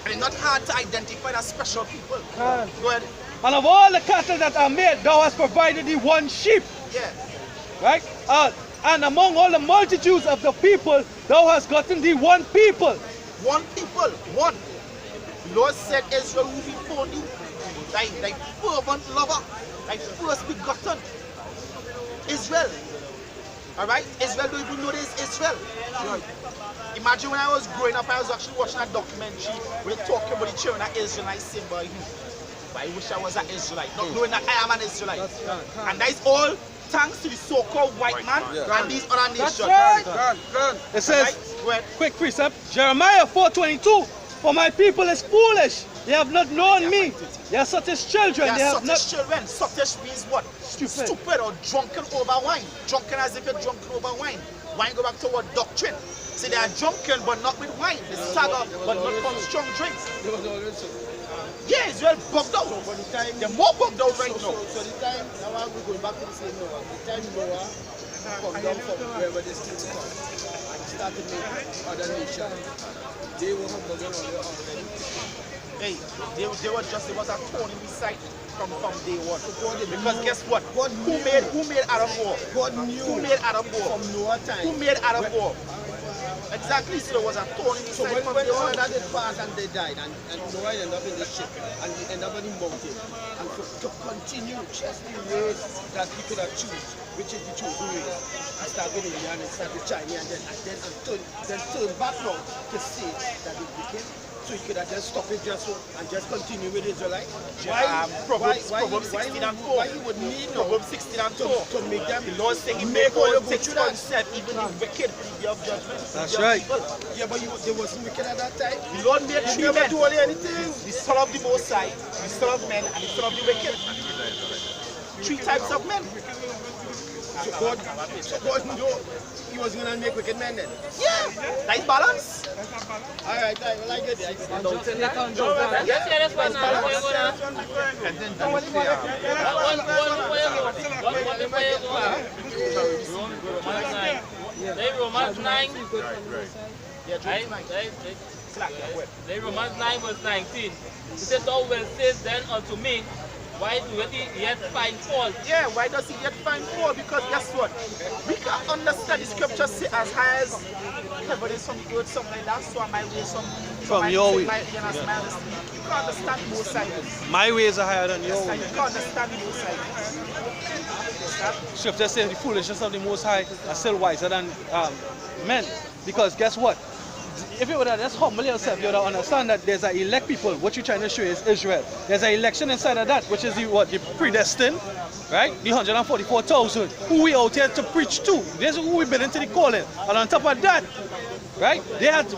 Speaker 7: And it's not hard to identify that special people.
Speaker 2: Right.
Speaker 7: Go ahead.
Speaker 2: And of all the cattle that are made, thou hast provided thee one sheep.
Speaker 7: Yeah.
Speaker 2: Right? And among all the multitudes of the people, thou hast gotten thee one people.
Speaker 7: One people, one. The Lord said, Israel will be born you, thy fervent lover, thy first begotten. Israel. Alright? Israel don't even know this Israel. Right. Imagine when I was growing up, I was actually watching a documentary where they talking about the children of Israelite symbol. But I wish I was an Israelite, not knowing that I am an Israelite. And that is all thanks to the so-called white man and these other nations.
Speaker 2: That's right. It says, quick precept, Jeremiah 4:22. For my people is foolish. They have not known me. They are such as children.
Speaker 7: They are such as children. Such means what? Stupid or drunken over wine. Drunken as if you're drunken over wine. Wine go back to what? Doctrine. See, they are drunken but not with wine. They stagger but not from strong drinks. Yeah, it's well bugged out. They're more bugged out right now.
Speaker 3: So the time, now we're going back to the same Noah. The time Noah come down from wherever they still come and started making other nations. They were bugging on their own.
Speaker 7: Hey, they was a thorn in the side from day one. Because guess what? Who made Adam war?
Speaker 3: God knew.
Speaker 7: Who made Adam war?
Speaker 3: From Noah time.
Speaker 7: Who made Adam war? Exactly, so there was a thorn in the side from day one.
Speaker 3: When all that did pass and they died, and Noah ended up in the ship, and he ended up in the mountain. And to continue just the race that he could have chosen, which is the chosen race, he started with Indian and started with Chinese, and then turn back now to say that it became. So he could have just stopped it just so and just continue with Israelite.
Speaker 7: Proverbs 16 and 4.
Speaker 3: Why you would need
Speaker 7: Proverbs 16 and 4
Speaker 3: to make them?
Speaker 7: The Lord saying he make all things concept, even the wicked for the day of judgment.
Speaker 2: That's right.
Speaker 3: Yeah, but they wasn't wicked at that time.
Speaker 7: The Lord made three men.
Speaker 3: Do anything.
Speaker 7: The son of the Most High, the son of men, and the son of the wicked. Three types of men.
Speaker 3: So God knew he was going to make wicked men then.
Speaker 7: Yeah, that is balance.
Speaker 3: Alright, well I get it.
Speaker 5: Yes, that's one now. Where you go now?
Speaker 2: And then
Speaker 5: One before you go. Romans 9. They Romans 9. They Romans 9 verse 19. It says, thou wilt say then unto me, why do he yet find fault?
Speaker 7: Yeah, why does he yet find fault? Because guess what? We can understand the scripture say as high as heaven is some good, something like that, so am my way some
Speaker 2: From your way.
Speaker 7: You can understand both sides.
Speaker 2: My ways are higher than your
Speaker 7: And
Speaker 2: ways.
Speaker 7: you can understand both sides.
Speaker 2: Scripture says the foolishness of the Most High are still wiser than men. Because guess what? If you would have just humble yourself, you would have understand that there's an elect people. What you're trying to show is Israel. There's an election inside of that, which is the predestined, right? The 144,000 who we out here to preach to. This is who we've been into the calling. And on top of that, right?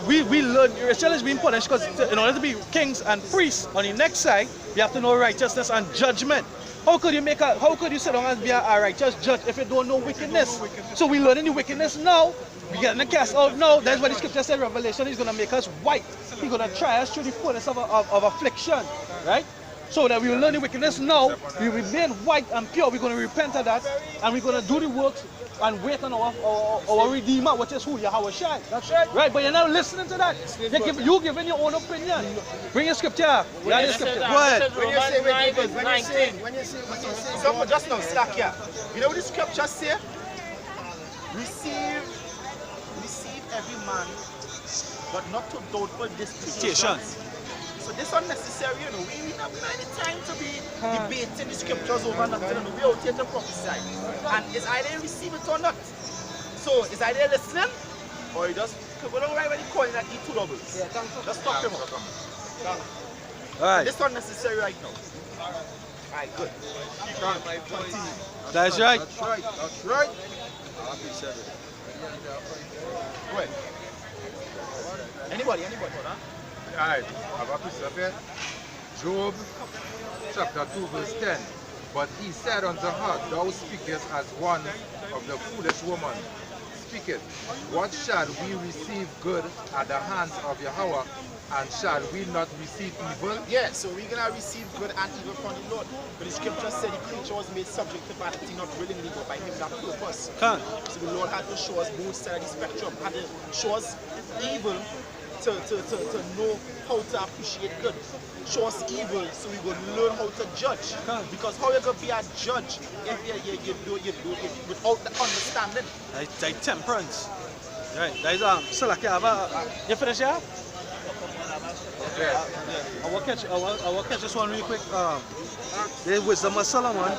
Speaker 2: We learn Israel is being punished because in order to be kings and priests on the next side, you have to know righteousness and judgment. How could you sit down and be a righteous judge if you don't know wickedness? So we learning the wickedness now. We getting the cast out now. That's what the scripture said. Revelation is going to make us white. He's going to try us through the furnace of affliction, right? So that we will learn the wickedness now. We remain white and pure. We're going to repent of that, and we're going to do the works and wait on our Redeemer, which is who? Yahweh Shai. That's right. Right, but you're not listening to that. You giving your own opinion. Bring your scripture. Go ahead.
Speaker 7: When you say, so just now, slack here. You know what the scripture say? Receive every man, but not to doubtful disputations. So this unnecessary, you know, we have many time to be debating the scriptures over nothing, and we out here to prophesy. And it's either you receive it or not. So it's either listening, or you just go down right when you call in and eat two doubles. Yeah, just stop him up.
Speaker 2: Alright.
Speaker 7: This is unnecessary right now. Alright, good.
Speaker 2: That's right.
Speaker 3: That's right.
Speaker 7: Go ahead. Anybody?
Speaker 9: Alright, Job chapter 2 verse 10. But he said unto her, thou speakest as one of the foolish woman. Speaketh, what shall we receive good at the hands of Yahweh, and shall we not receive evil?
Speaker 7: Yeah, so we're going to receive good and evil from the Lord. But the scripture said the creature was made subject to vanity, not willingly, but by him that purpose. So the Lord had to show us both sides of the spectrum, had to show us evil to know how to appreciate good. Show us evil so we will learn how to judge. Because how you going to be a judge if you do it without the understanding?
Speaker 2: That's temperance. Right, that is you finish here? I will catch this one real quick. There's Wisdom of Solomon.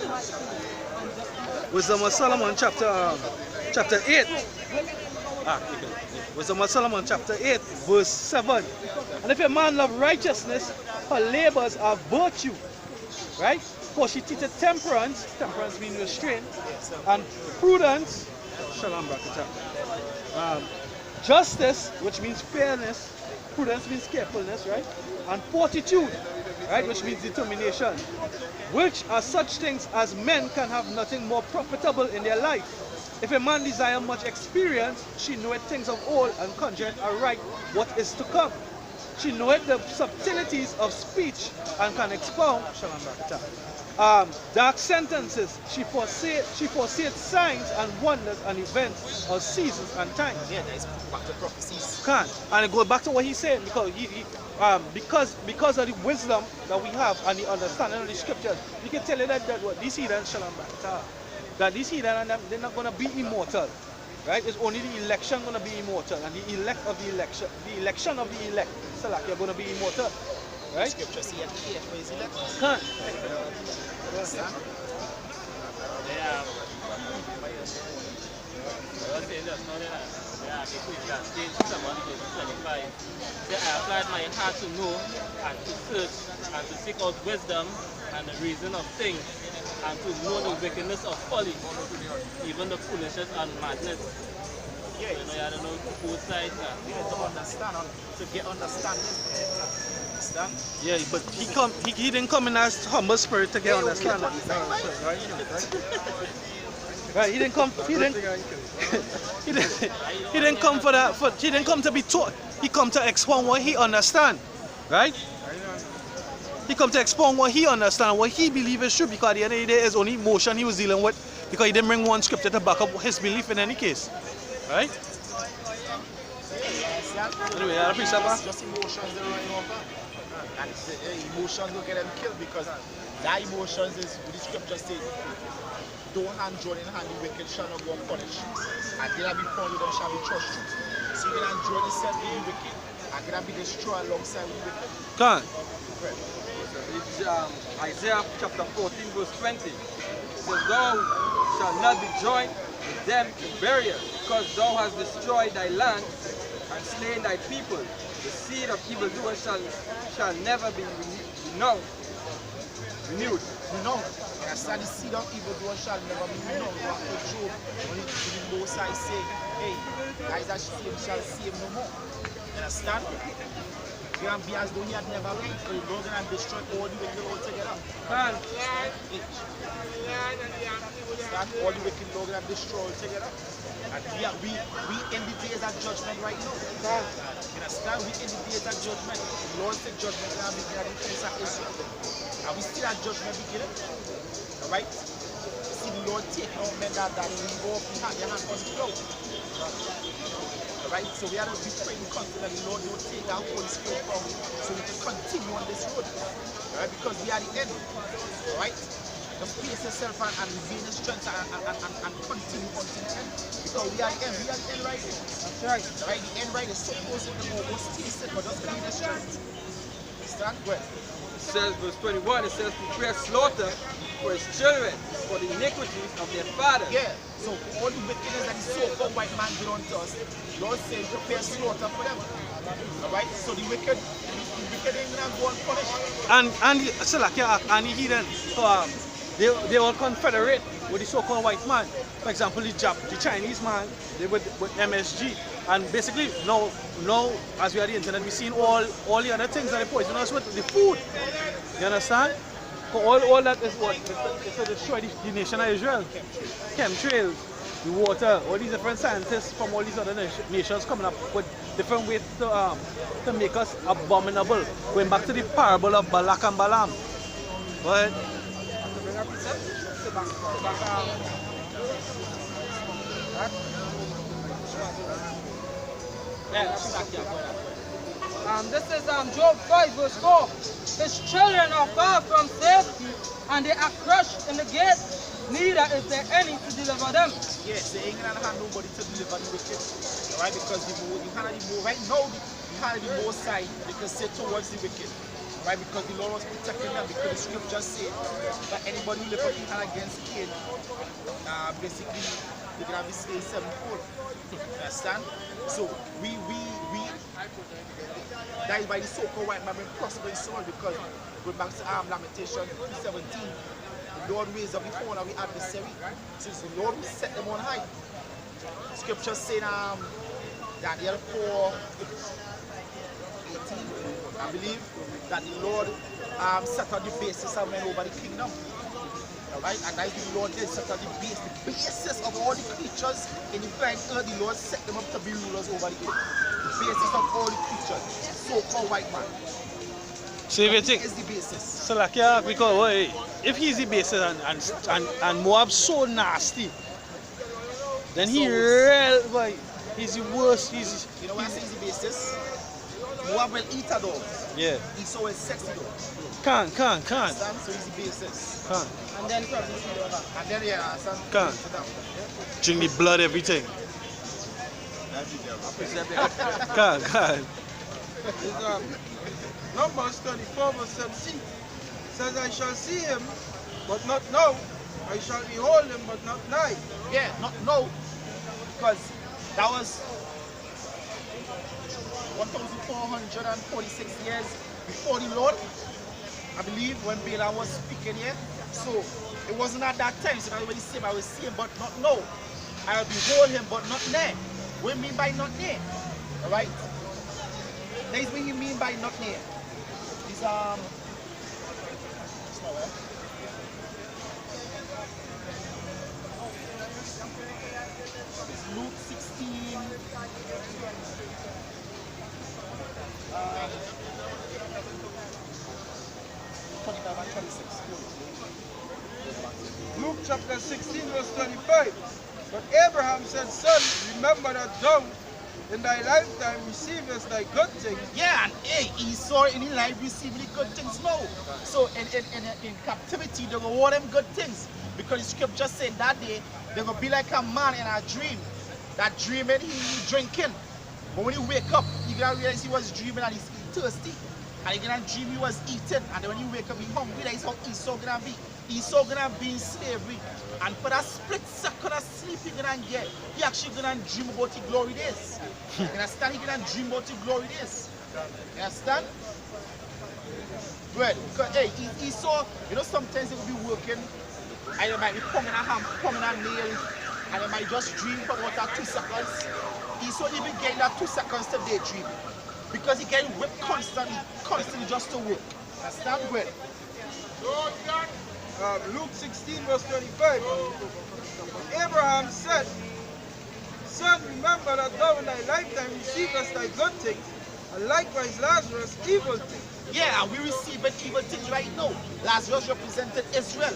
Speaker 2: Wisdom of Solomon chapter 8. Wisdom of Solomon chapter 8 verse 7. And if a man love righteousness, her labors are virtue. Right? For she teacheth temperance means restraint, and prudence, justice, which means fairness, prudence means carefulness, right? And fortitude, right, which means determination, which are such things as men can have nothing more profitable in their life. If a man desire much experience, she knoweth things of old and conjureth aright what is to come. She knoweth the subtleties of speech and can expound dark sentences. She foreseeth signs and wonders and events of seasons and times.
Speaker 7: Yeah, that is back to prophecies.
Speaker 2: And it goes back to what he's saying, because of the wisdom that we have and the understanding of the scriptures, we can tell you that what these heathens shall that these heathens they're not going to be immortal. Right? It's only the election going to be immortal, and the elect of the election of the elect, are going to be immortal. Right?
Speaker 7: Scripture say you care for his elect.
Speaker 5: I applied my heart to know and to search and to seek out wisdom and the reason of things, and to know the wickedness of folly, even the foolishness and madness.
Speaker 7: Yeah,
Speaker 5: you know, you don't know both sides.
Speaker 7: You need to understand, to get understanding. Understand?
Speaker 2: Yeah, but he didn't come in as humble spirit to get understanding. Right, he didn't come. He didn't. He didn't come for that. He didn't come to be taught. He come to expound what he understand, right? He come to expound what he understand, what he believe is true. Because at the end of the day, is only emotion he was dealing with. Because he didn't bring one scripture to back up his belief in any case, right? Anyway, I appreciate that.
Speaker 7: Just emotions they're running over. And emotions will get them killed because that emotions is what the scripture says. Don't hand join in hand the wicked shall not go unpunished. And they that be found with them shall be trusted. So you can join yourself with the wicked and can be destroyed alongside with the wicked.
Speaker 2: Come on.
Speaker 6: It's Isaiah chapter 14 verse 20. It says, thou shalt not be joined with them in burial, because thou hast destroyed thy land and slain thy people. The seed of evildoers shall never be renewed.
Speaker 7: Understand, the seed of evildoers shall never be renewed. What the Job, when the Most High say, hey, guys that save shall save no more. Understand? You can be as though he had never been, so the Lord going to destroy all the wicked altogether. Understand? All the wicked Lord going to destroy altogether. And we in the days of judgment right now. You understand? We in the days of judgment. The Lord said judgment is going to begin at the place of Israel. And we still have judgment beginning. Alright? See the Lord taking out men that will go off the hand, their hand was closed. Alright? So we have to be praying constantly that the Lord will take our Holy Spirit from us so we can continue on this road. Alright? Because we are the end. Alright? Just pace yourself and regain your strength and continue until the end. Because we are the end. We are the end right here. That's right. Alright? The end right is so close to the most tasted, but just gain your strength. Stand well.
Speaker 6: It says, verse 21, it says, prepare slaughter for his children, for the iniquities of their fathers.
Speaker 7: Yeah, so all the wickedness that the so-called white man did unto us, Lord said, prepare slaughter for them. Alright, so the wicked ain't gonna go unpunished.
Speaker 2: And so like and the heathen, they all confederate with the so-called white man. For example, the Chinese man, they with MSG. And basically now as we are the internet, we've seen all the other things that they poison us with, the food. You understand? All that is what? It's to destroy the nation of Israel. Chemtrails, the water, all these different scientists from all these other nations coming up with different ways to make us abominable. Going back to the parable of Balak and Balaam. Go ahead.
Speaker 1: This is Job 5 verse 4. His children are far from safety, and they are crushed in the gate. Neither is there any to deliver them.
Speaker 7: Yes, they ain't gonna have nobody to deliver the wicked. Alright, because right now the hand of the Most High, they can say towards the wicked. Right, because the Lord was protecting them, because the scripture says that anybody who lift up his hand against Cain, basically they're gonna be slain sevenfold. Understand? So we that is by the so-called white man being prospering soul, because going back to Lamentation 17, the Lord raised up the horn of the adversary. Since the Lord will set them on high. Scripture saying Daniel 4:18, I believe that the Lord set on the basis of men over the kingdom. Alright, and that is the Lord did set on the basis of all the creatures in the planet earth. The Lord set them up to be rulers over the earth. The basis of all the creatures, so-called white man.
Speaker 2: So if you think
Speaker 7: is the basis.
Speaker 2: So like yeah, because if he's the basis and Moab's so nasty, then he's the worst.
Speaker 7: You know what I say is the basis? Moab will eat a dog.
Speaker 2: Yeah.
Speaker 7: Esau is sexy dog.
Speaker 2: Can't.
Speaker 7: So he's the basis.
Speaker 2: Can't.
Speaker 7: And then probably and then yeah, son.
Speaker 2: Can't. Drink the blood, everything. Can't.
Speaker 8: Numbers 24 verse 17 says, I shall see him, but not now. I shall behold him, but not nigh.
Speaker 7: Yeah, not now. Because that was 1,446 years before the Lord, I believe, when Balaam was speaking here. So it wasn't at that time. So everybody say, I will see him, but not now. I will behold him, but not near. What do you mean by not near? Alright? That is what you mean by not near. It's
Speaker 8: chapter 16, verse 25. But Abraham said, Son, remember that thou in thy lifetime receivest thy good things.
Speaker 7: Yeah, and hey, Esau in his life receiving the good things now. So in captivity, they reward them good things. Because the scripture said that day, they will be like a man in a dream. That dreaming, he drinking. But when he wake up, he gonna realize he was dreaming and he's thirsty. And he gonna dream he was eating. And then when he wake up, he hungry. That is how Esau gonna be. Esau gonna be in slavery. And for that split second of sleep he gonna get, he actually gonna dream about the glory days. You understand? He gonna dream about the glory days. You understand? Good. Because hey, Esau, you know, sometimes he will be working, and he might be pounding a hammer, pounding a nail, and he might just dream for about that 2 seconds. Esau even getting that 2 seconds to daydream. Because he getting whipped constantly just to work. Understand? Good.
Speaker 8: Luke 16, verse 25. Abraham said, Son, remember that thou in thy lifetime receivest thy good things, and likewise Lazarus evil things.
Speaker 7: Yeah, and we receive evil things right now. Lazarus represented Israel.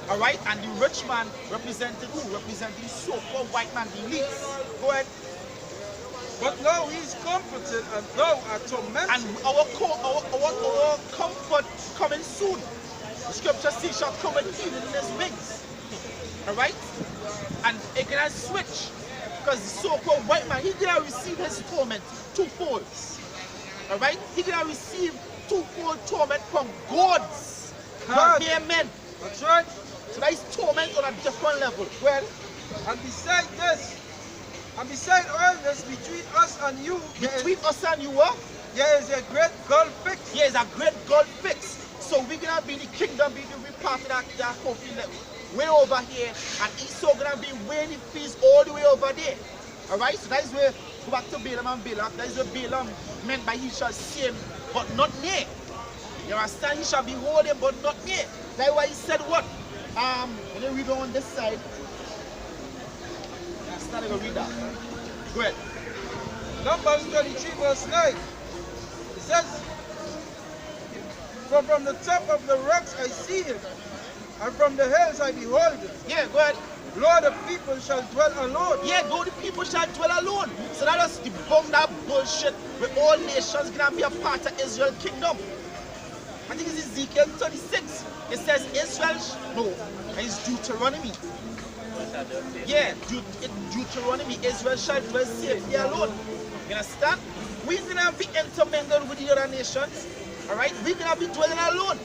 Speaker 7: Alright? And the rich man represented who? Representing so-called white man, the elites. Go ahead.
Speaker 8: But now he is comforted, and thou art tormented.
Speaker 7: And our comfort coming soon. The scripture says shall come and healing in his wings. Alright? And it can switch. Because the so-called white man, he gonna receive his torment twofold. Alright? He gonna receive twofold torment from gods. Not mere men.
Speaker 8: That's right.
Speaker 7: So that is torment on a different level. Well,
Speaker 8: and beside this, and beside all this, between us and you,
Speaker 7: between us and you, what?
Speaker 8: There is a great gulf fixed.
Speaker 7: There is a great gulf fixed. So we're gonna be the kingdom, be part of that whole thing that way over here, and Esau gonna be weighing the fees all the way over there. Alright, so that is where go back to Balaam and Balak. That is where Balaam meant by he shall see him, but not near. You understand? He shall behold him, but not near. That's why he said what? When you read on this side, I'm not gonna read that. Go ahead.
Speaker 8: Numbers 23 verse 9. It says, For from the top of the rocks I see him, and from the hills I behold him.
Speaker 7: Yeah, go ahead.
Speaker 8: Lord, the people shall dwell alone.
Speaker 7: Yeah, go, the people shall dwell alone. So that is debunk that bullshit with all nations gonna be a part of Israel's kingdom. I think it's Ezekiel 36. It says Israel, no, it's Deuteronomy. Yeah, Deuteronomy, Israel shall dwell safely alone. You understand? We're gonna be intermingled with the other nations. Alright? We're gonna be dwelling alone.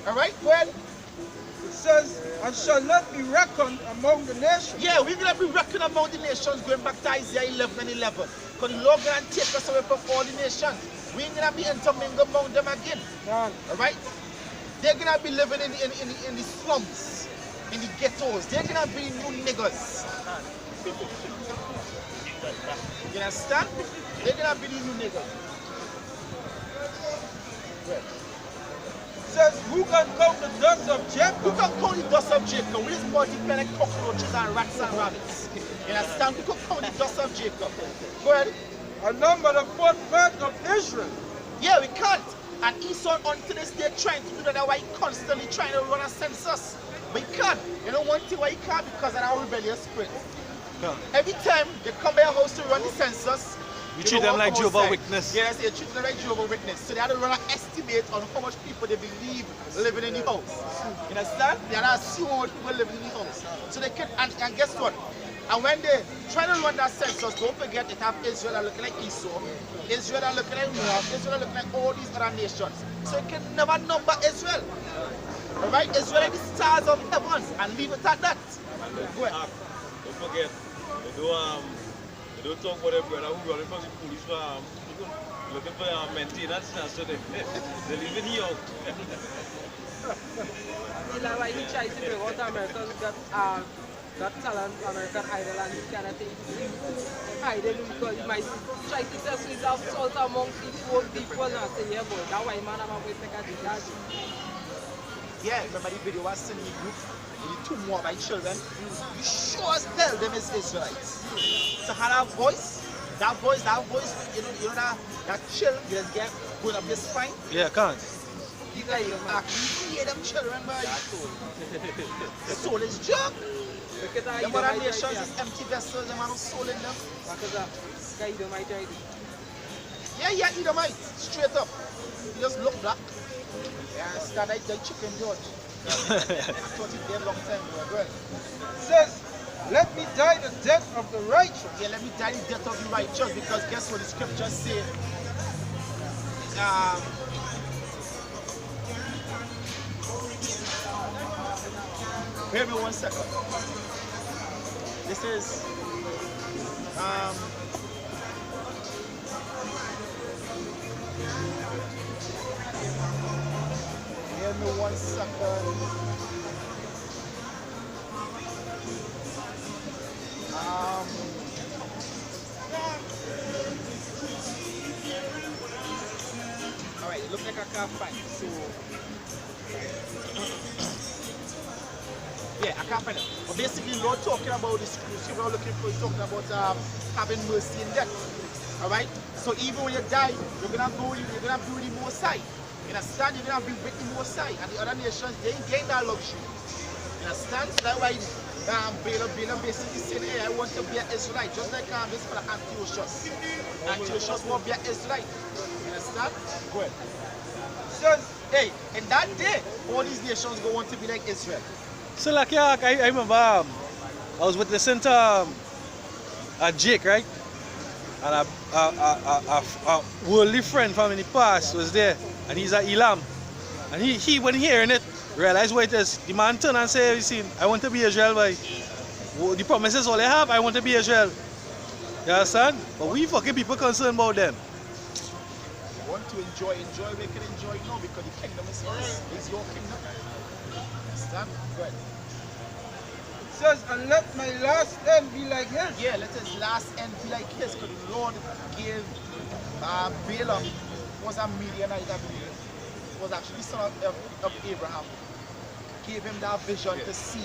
Speaker 7: Alright? Well,
Speaker 8: it says, and shall not be reckoned among the nations.
Speaker 7: Yeah, we're going to be reckoned among the nations, going back to Isaiah 11 and 11. Because the Lord going to take us away from all the nations. We ain't going to be intermingled among them again. Alright? They're going to be living in the slums, in the ghettos. They're going to be new niggers. You understand? They're going to be the new niggers. Right.
Speaker 8: Says, who can count the dust of Jacob?
Speaker 7: Who can count the dust of Jacob? We just multiply like cockroaches and rats and rabbits. You understand? Who can count the dust of Jacob? Go ahead.
Speaker 8: A number the fourth part of Israel.
Speaker 7: Yeah, we can't. And Esau unto this day trying to do that. That's why he constantly trying to run a census. But he can't. You know one thing why he can't? Because of our rebellious spirit. Every time they come by your house to run the census,
Speaker 2: you treat them like Jehovah's Witness.
Speaker 7: Yes, they treat them like Jehovah's Witness. So they had to run an estimate on how much people they believe living in the house. You understand? They had to assume how much people living in the house. So they can, and guess what? And when they try to run that census, don't forget they have Israel looking like Esau, Israel looking like Moab, Israel looking like all these other nations. So you can never number Israel. Alright? Israel are the stars of heaven, and leave it at that. Go ahead.
Speaker 10: Don't forget, they don't talk about their brother who running from the police looking for maintenance, so they live in here.
Speaker 11: That's why he tries to bring out Americans got talent, American Idol, and he cannot take Idol because he might try to test his assault amongst the poor people and say, yeah, boy, that's why man I'm going to take a judge.
Speaker 7: Yeah, remember the video I sent in the group? The two more my children, you sure as hell them is Israelites. So how that voice, you know that chill, you just get going up your spine.
Speaker 2: Yeah, can't.
Speaker 11: These are Edomites.
Speaker 7: You hear them children, boy? The soul is junk.
Speaker 11: Because
Speaker 7: The modern nations is empty vessels, them have no soul in them.
Speaker 11: Because Edomite right there.
Speaker 7: Yeah, Edomite, straight up. You just look black. Yeah, start like the chicken George. I thought it there a long time ago. Go ahead.
Speaker 8: Says, let me die the death of the righteous.
Speaker 7: Yeah, let me die the death of the righteous, because guess what the scriptures say? Hear me 1 second. This is hear me 1 second. Alright, it looks like I can't find it, so yeah, I can't find it. But basically, Lord talking about this scripture we're looking for, talking about having mercy in death. Alright? So even when you die, you're gonna be with the Most High. You understand? You're gonna be with the Most High. And the other nations, they ain't gain that luxury. You understand? So that's why Balaam basically said, hey, I want to be an Israelite, just like this for Antiochus. Antiochus won't be an Israelite. You understand? Go ahead. So, hey, in that day, all these nations go want to be like Israel.
Speaker 2: So like yeah, I remember I was listening to Jake, right? And a worldly friend from in the past was there, and he's at Elam. And he when hearing it, realized what it is. The man turned and said, you see, I want to be Israel, boy. The promises all they have, I want to be Israel. You understand? But we fucking people concerned about them.
Speaker 7: You want to enjoy, we can enjoy now, because the kingdom is yours. It's your kingdom. Understand? Good.
Speaker 8: It says, and let my last end be like his.
Speaker 7: Yeah, let his last end be like his, because the Lord gave Balaam, was a Midianite, I believe. Was actually son of Abraham. Gave him that vision to see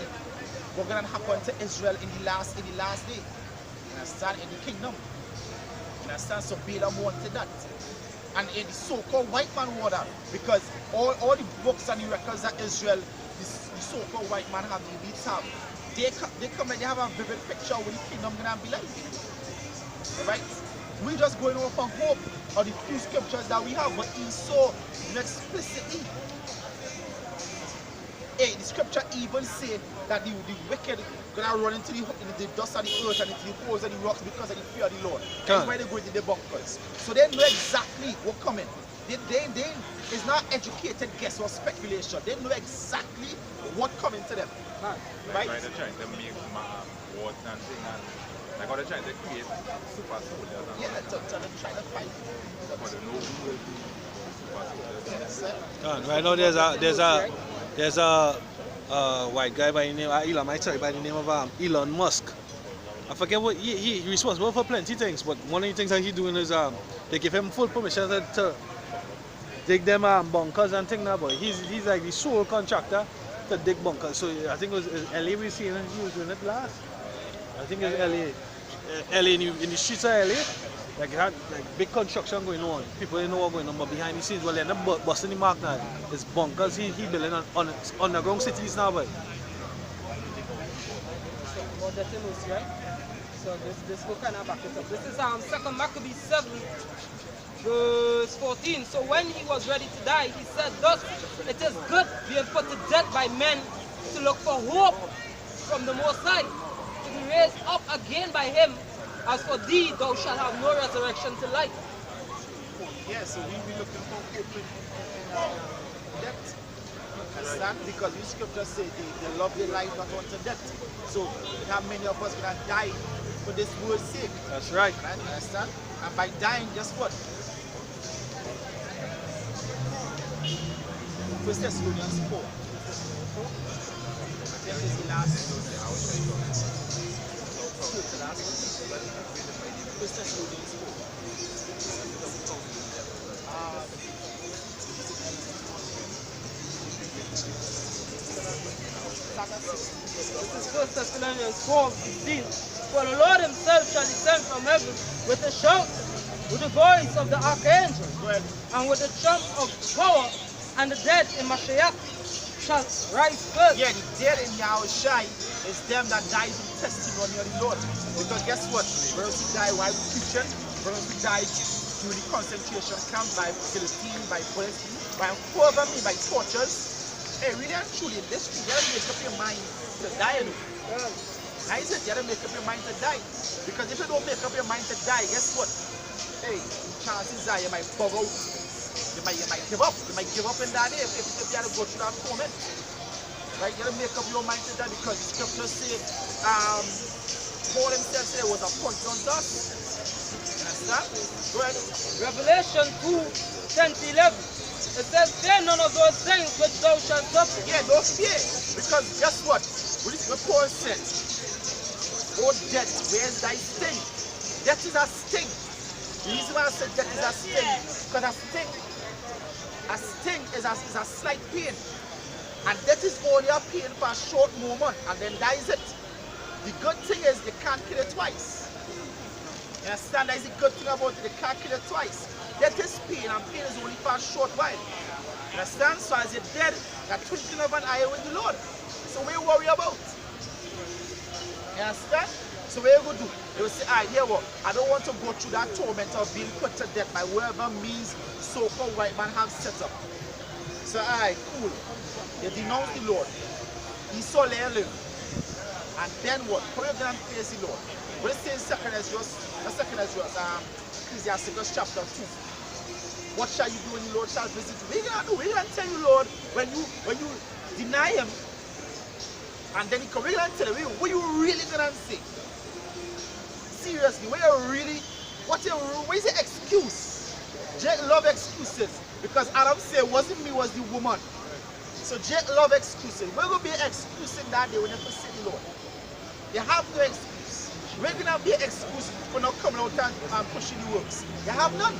Speaker 7: what's going to happen to Israel in the last day. You understand? In the kingdom. You understand? So Balaam wanted that. And the so-called white man wanted that, because all the books and the records that Israel, the so-called white man have, the elites have, they come and they have a vivid picture of what the kingdom going to be like. Right? We're just going off on hope of the few scriptures that we have, but he saw explicitly. Hey, the scripture even say that the wicked gonna run into the dust of the earth and into the holes of the rocks because of the fear of the Lord. That's why they go into the bunkers. So they know exactly what's coming. They it's not educated guess or speculation. They know exactly what's coming to them. Right?
Speaker 9: They're trying to make wars and things, and they're going to try to create super soldiers.
Speaker 7: Yeah, they're trying to fight.
Speaker 9: But they know who will be super soldiers.
Speaker 2: Right now there's a white guy by the name by the name of Elon Musk. I forget what he's responsible for plenty of things, but one of the things that he's doing is they give him full permission to dig them bunkers and things now, but he's like the sole contractor to dig bunkers. So I think it was LA we seen he was doing it last. I think it's LA in the streets of LA. Like it had big construction going on. People didn't know what's going on, but behind the scenes, well, they end up busting the mark now. It's bunkers he building on underground cities now, but.
Speaker 11: Well, that's in right? So this will kind of back it up. This is 2 Maccabees 7, verse 14. So when he was ready to die, he said, thus it is good being put to death by men to look for hope from the Most High, to be raised up again by him. As for thee, thou shalt have no resurrection to life.
Speaker 7: Yeah, so we be looking for hope in death. Understand? Because the scriptures say they love their life not unto death. So we have many of us gonna die for this world's sake.
Speaker 2: That's right.
Speaker 7: Understand? And by dying, guess what? 1 Thessalonians 4. This is the last.
Speaker 11: This is 1 Thessalonians 4:15. For the Lord himself shall descend from heaven with a shout, with the voice of the archangel, and with the trump of power,
Speaker 1: and the dead in Mashiach shall rise first.
Speaker 7: Yeah, the dead in Yahushai is them that died in testimony of the Lord. Because guess what? Brothers who died while preaching, brothers who died during the concentration camp by guillotine, by bullets, by whoever me, by tortures. Hey, really and truly, this you gotta make up your mind to die. I said you gotta make up your mind to die. Because if you don't make up your mind to die, guess what? Hey, chances are you might bug out. You might give up. You might give up in that day if you have to go through that torment. Right? You gotta make up your mind to that because the scriptures say, Paul himself said it was appointed unto us. Understand? Go ahead.
Speaker 1: Revelation 2:10-11. It says, fear none of those things which thou shalt suffer.
Speaker 7: Yeah, don't fear. Because guess what? What Paul said, oh death, where's thy sting? Death is a sting. The reason why I said death is a sting, because a sting is a slight pain. And death is only a pain for a short moment, and then dies it. The good thing is you can't kill it twice. You understand? That is the good thing about it, you can't kill it twice. Death is pain, and pain is only for a short while. You understand? So as you're dead, you're twinkling of an eye with the Lord. So what you worry about? You understand? So what you going to do? You will say, alright, here what? I don't want to go through that torment of being put to death by whatever means so-called white man have set up. So alright, cool. You denounce the Lord. He saw live. And then what? How you going to face the Lord? What it says in 2 Ezra, Ecclesiasticus chapter 2. What shall you do when the Lord shall visit you? We're going to do. We're going to tell you, Lord, when you deny him, and then he come, we're going to tell you, what you really going to say? Seriously, what is the excuse? Jake love excuses. Because Adam said, wasn't me, was the woman. So Jake love excuses. We're going to be excusing that day when you forsake the Lord. You have no excuse. We're going to be an excuse for not coming out and pushing the works. You have none.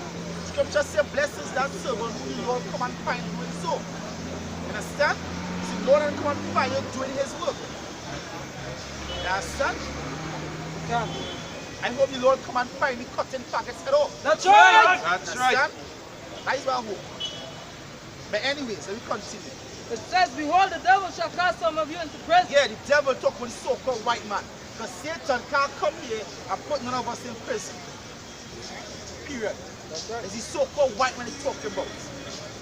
Speaker 7: Scripture says, blessed is that servant who the Lord come and find doing so. You understand? So the Lord will come and find you doing his work. You understand? Yeah. I hope the Lord come and find me cutting packets at all.
Speaker 1: That's right!
Speaker 7: That's right. That is my hope. But anyways, let me continue.
Speaker 1: It says, behold, the devil shall cast some of you into prison.
Speaker 7: Yeah, the devil talk with the so-called white man. Because Satan can't come here and put none of us in prison. Period. That's right. It's the so-called white man he's talking about.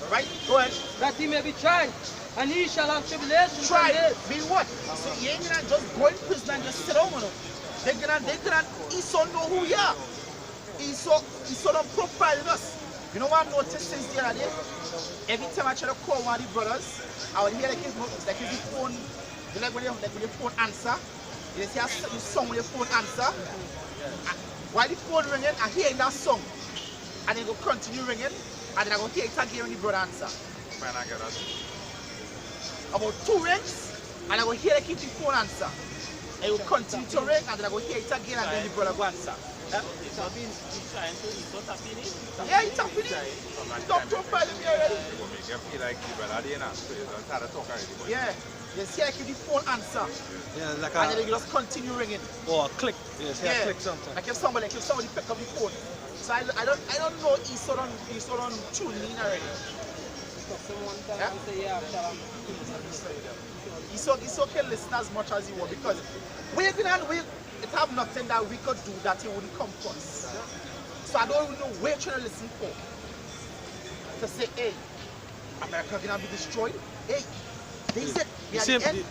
Speaker 7: Alright? Go ahead.
Speaker 1: That he may be tried, and he shall have tribulation.
Speaker 7: Tried? Mean what? So you ain't gonna just go in prison and just sit down on him. They're gonna, Esau know who you are. Esau don't profile us. You know what I've noticed since the other day? Every time I try to call one of the brothers, I would hear like his phone, like when your phone answer. You hear the song when your phone answer. While the phone ringing, I hear that song. And then go continue ringing, and then I go hear it again when the brother answer.
Speaker 9: Man, I get that.
Speaker 7: About 2 rings, and I go hear like the phone answer. I will continue to ring, and then I go hear it again, and then the brother go answer.
Speaker 5: Yeah, he's trying to, he's not tapping it.
Speaker 7: Yeah, he's tapping it. Stop profiling me already.
Speaker 9: Make you feel like the brother didn't answer, so you start to talk already.
Speaker 7: Yeah, you see like the phone answer.
Speaker 2: Yeah, like
Speaker 7: and then you just continue ringing.
Speaker 2: Or a click. Yes, yeah, click something.
Speaker 7: Like if somebody pick up the phone. So I don't know Esau don't tune in already. Yeah? Esau can listen as much as he wants because it have nothing that we could do that he wouldn't come for us. So I don't even know where you're trying to listen for. To say, hey, America gonna be destroyed. Hey, they said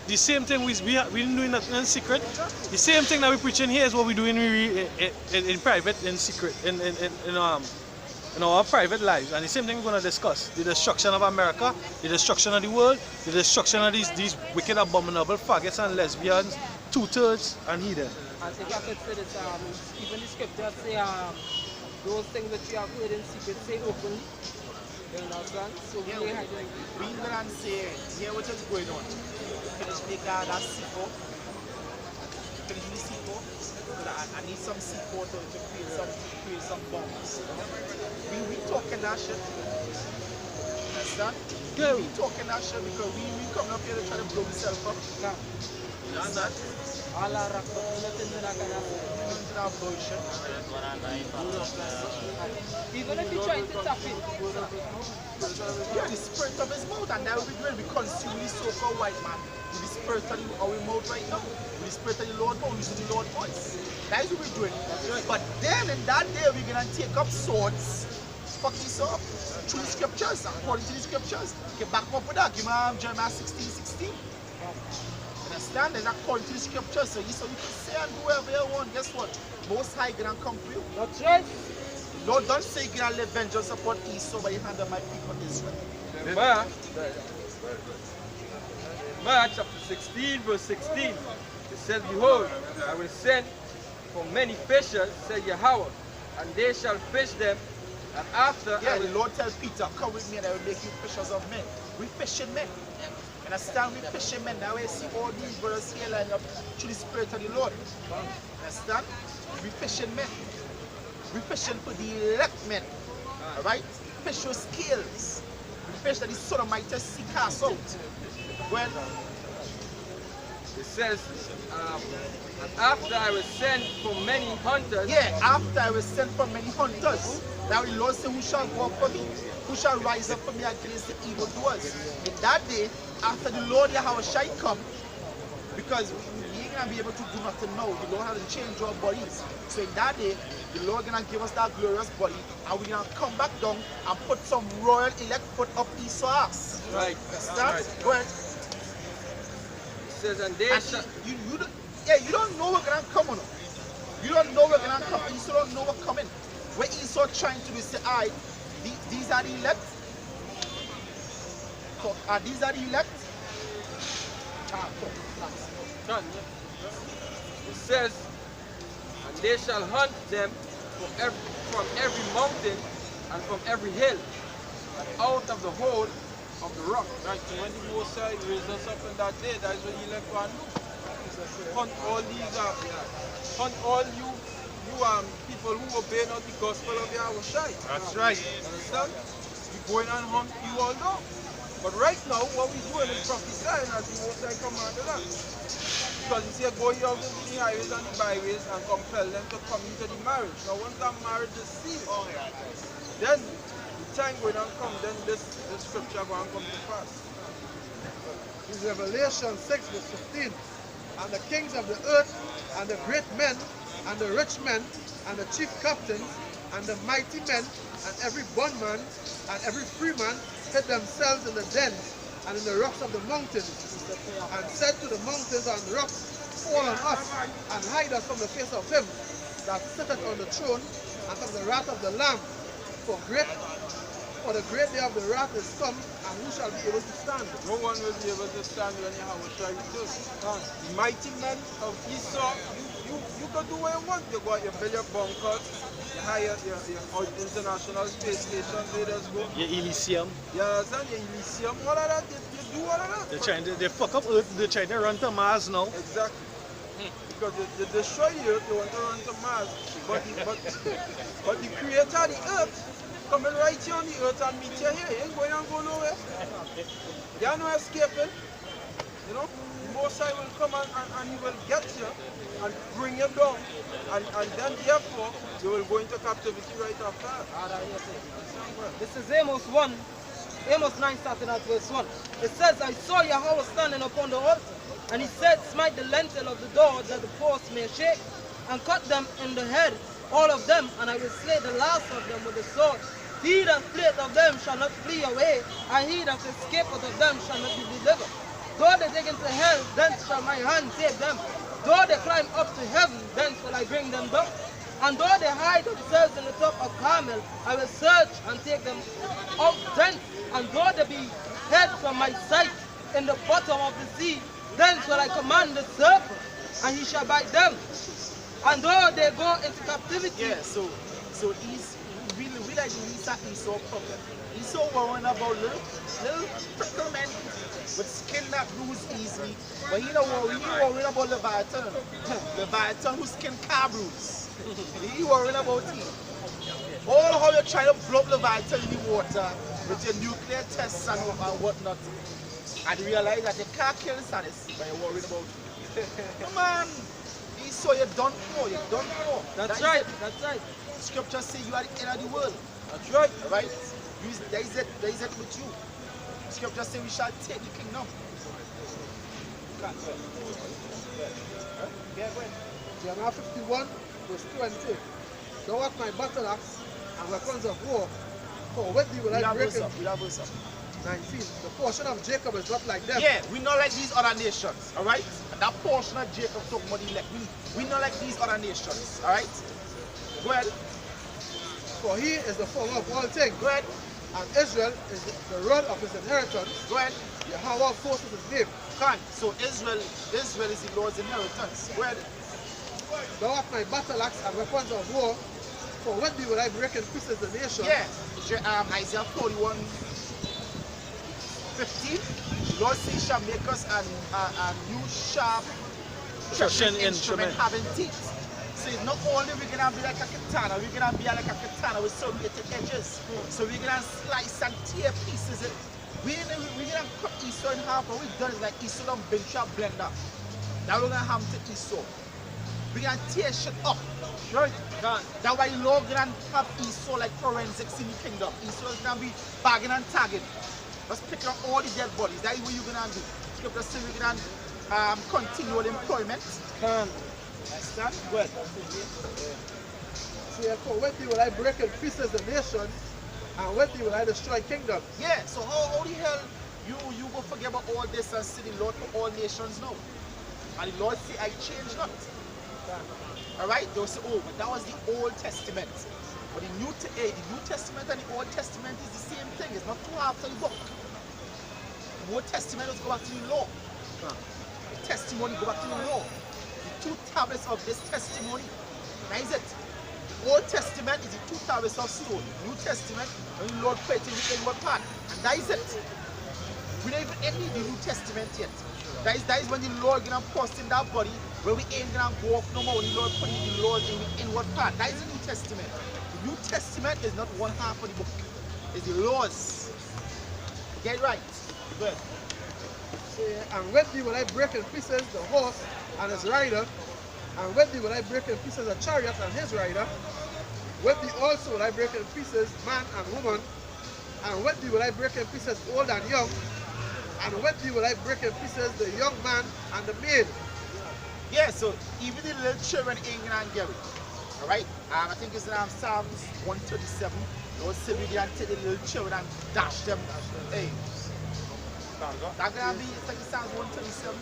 Speaker 2: the same thing we didn't do in secret. The same thing that we preaching here is what we do in private, in secret, in our private lives. And the same thing we're gonna discuss: the destruction of America, the destruction of the world, the destruction of these wicked, abominable faggots and lesbians, two-thirds and heathen.
Speaker 11: And if I could say this, even the scripture say those things that you have heard in secret, say openly. You understand? So
Speaker 7: yeah, we can say, here what is going on. Finish make that C4. Finish the C4. I need some C4 to create some bombs. We talking that shit. Understand? Yeah. We talking that shit because we coming up here to try to blow ourselves up. You understand?
Speaker 3: abortion.
Speaker 11: Even if you try to tap it.
Speaker 7: Yeah, the spirit of his mouth, and that will be when we consume the so-called white man with the spirit of our mouth right now. With the spirit of the Lord mouth, using the Lord voice. That is what we're doing. But then in that day we're gonna take up swords, fuck this up through the scriptures, according to the scriptures. Get back up with that. Give me Jeremiah 16:16. Understand? And according to the scriptures, so you can say and do whatever you want. Guess what? Most High gonna come for you.
Speaker 11: That's right.
Speaker 7: Lord, don't say you're gonna let vengeance upon Esau by the hand of my people Israel.
Speaker 6: Mark chapter 16, verse 16. It says, Behold, I will send for many fishers, said Yahweh, and they shall fish them, and after
Speaker 7: yeah, the Lord tells Peter, come with me and I will make you fishers of men. We fishing men. Understand? We fishing men. Now we see all these brothers here lined up through the Spirit of the Lord. Understand? We fishing men. We fishing for the elect men. Alright? Fish with scales. We fish that the son of mighty sea cast out. Well,
Speaker 6: it says, and after I will send for many hunters.
Speaker 7: Yeah, after I will send for many hunters. Now the Lord said, who shall walk for me? Who shall rise up for me against the evildoers? In that day, after the Lord Yahweh shall come, because we ain't gonna be able to do nothing now. The Lord hasn't changed our bodies. So in that day, the Lord gonna give us that glorious body, and we're gonna come back down and put some royal elect foot up Esau's ass.
Speaker 6: Right.
Speaker 7: Understand?
Speaker 6: Right.
Speaker 7: Go ahead.
Speaker 6: It says, and they shall.
Speaker 7: You don't know what's gonna come on. You don't know what's gonna come. Esau don't know what's coming. What Esau trying to do is say, alright, these are the elect. So, these are the elect.
Speaker 6: It says, and they shall hunt them from every mountain and from every hill, and out of the hole of the rock.
Speaker 8: Right, so when the Most High raised us up in that day, that is when he left one. Hunt all these, hunt all you people who obey not the gospel of Yahweh Shai.
Speaker 3: That's right.
Speaker 8: Understand? We going and hunt you all now. But right now, what we doing is prophesying as the Most High commanded us. Because he said, go ye out into the highways and the byways and compel them to come into the marriage. Now once that marriage is sealed, then the time going to come, then this scripture going to come to pass.
Speaker 2: In Revelation 6 verse 15, and the kings of the earth, and the great men, and the rich men, and the chief captains, and the mighty men, and every bondman, and every freeman hid themselves in the dens, and in the rocks of the mountains, and said to the mountains and rocks, fall on us, and hide us from the face of him that sitteth on the throne, and from the wrath of the Lamb. For the great day of the wrath is come, and who shall be able to stand?
Speaker 8: No one will be able to stand when Yahweh Shai returns. The mighty men of Esau, you can do what you want. You go out, you build your bunkers, you hire your international space station, where just go.
Speaker 3: Your Elysium.
Speaker 8: You understand? Your Elysium, all of that, you do all of that.
Speaker 3: They fuck up Earth, they're trying to run to Mars now.
Speaker 8: Exactly. Because they destroy the earth, they want to run to Mars. But the creator of the earth, coming right here on the earth and meet you here. You ain't going and go nowhere. There are no escaping. You know, the Most High will come and he will get you and bring you down. And then therefore, you will go into captivity right after that.
Speaker 11: This is Amos 1. Amos 9 starting at verse 1. It says, I saw Yahweh standing upon the altar, and he said, smite the lintel of the door that the posts may shake, and cut them in the head, all of them, and I will slay the last of them with the sword. He that fleeth of them shall not flee away, and he that escapeth of them shall not be delivered. Though they dig into hell, thence shall my hand save them. Though they climb up to heaven, thence will I bring them down. And though they hide themselves in the top of Carmel, I will search and take them out thence. And though they be hid from my sight in the bottom of the sea, thence will I command the serpent, and he shall bite them. And though they go into captivity.
Speaker 7: Yeah, so he's really like Esau problem. Esau worrying about little prickle men with skin that bruise easily. But he don't worry, he worrying about Leviathan. Leviathan whose skin can't bruise. He worrying about him. All how you're trying to blow up Leviathan in the water with your nuclear tests and whatnot. And realize that you can't kill Sadis, but you're worried about him. Come on. Esau, you don't know, you don't know.
Speaker 8: That's right, that's right.
Speaker 7: Scripture say you are the end of the world.
Speaker 8: That's right.
Speaker 7: Alright? There is it with you. Scripture say we shall take the kingdom.
Speaker 2: Jeremiah 51, verse 20. Thou art my battle axe and weapons of war. For with thee will I break it. 19. The portion of Jacob is not like them.
Speaker 7: Yeah, we not like these other nations. Alright? And that portion of Jacob talking about the elect. We not like these other nations. Alright? Go ahead.
Speaker 2: For he is the former of all things.
Speaker 7: Go ahead.
Speaker 2: And Israel is the rod of his inheritance.
Speaker 7: Go ahead.
Speaker 2: Yahweh forces his name.
Speaker 7: Can't. So Israel is the Lord's inheritance. Go ahead.
Speaker 2: Thou art my battle axe and weapons of war. For with thee will I break in pieces the nation.
Speaker 7: Yeah. Isaiah 41, 15. The Lord says, shall make us a new sharp instrument having teeth. So it's not only we're going to be like a katana, we're going to be like a katana with serrated edges. So we're going to slice and tear pieces. We're going to cut Esau in half. What we've done is like Esau done been to a blender. Now we're going to ham to Esau. We're going to tear shit up. Right? That's why the Lord going to have Esau like forensics in the kingdom. Esau is going to be bagging and tagging. Let's pick up all the dead bodies. That is what you're going to do. Scripture says we're going to continual employment. Understand? Go ahead.
Speaker 2: See, for with thee will I break in pieces the nation, and with thee will I destroy kingdoms.
Speaker 7: Yeah, so how the hell you go forget about all this and see the Lord for all nations now? And the Lord say, I change not. Alright? They'll say, oh, but that was the Old Testament. But the New Testament and the Old Testament is the same thing. It's not two halves of the book. The Old Testament is go back to the law. The testimony go back to the law. The 2 tablets of this testimony. That is it. The Old Testament is the 2 tablets of stone. The New Testament, when the Lord put it in the inward part. And that is it. We don't even need the New Testament yet. That is when the Lord gonna post in that body where we ain't gonna go off no more. The Lord put the Lord in the inward part. That is the New Testament. The New Testament is not one half of the book. It's the laws. Get it right. Good.
Speaker 2: And with thee will I break in pieces the horse and his rider, and with thee will I break in pieces the chariot and his rider. With thee also will I break in pieces man and woman, and with thee will I break in pieces old and young, and with thee will I break in pieces the young man and the maid.
Speaker 7: Yeah, so even the little children ain't gonna get it. Alright? I think it's in Psalms 137. Lord said we can take the little children and dash them. Hey. That's gonna be, it's like Psalms 137.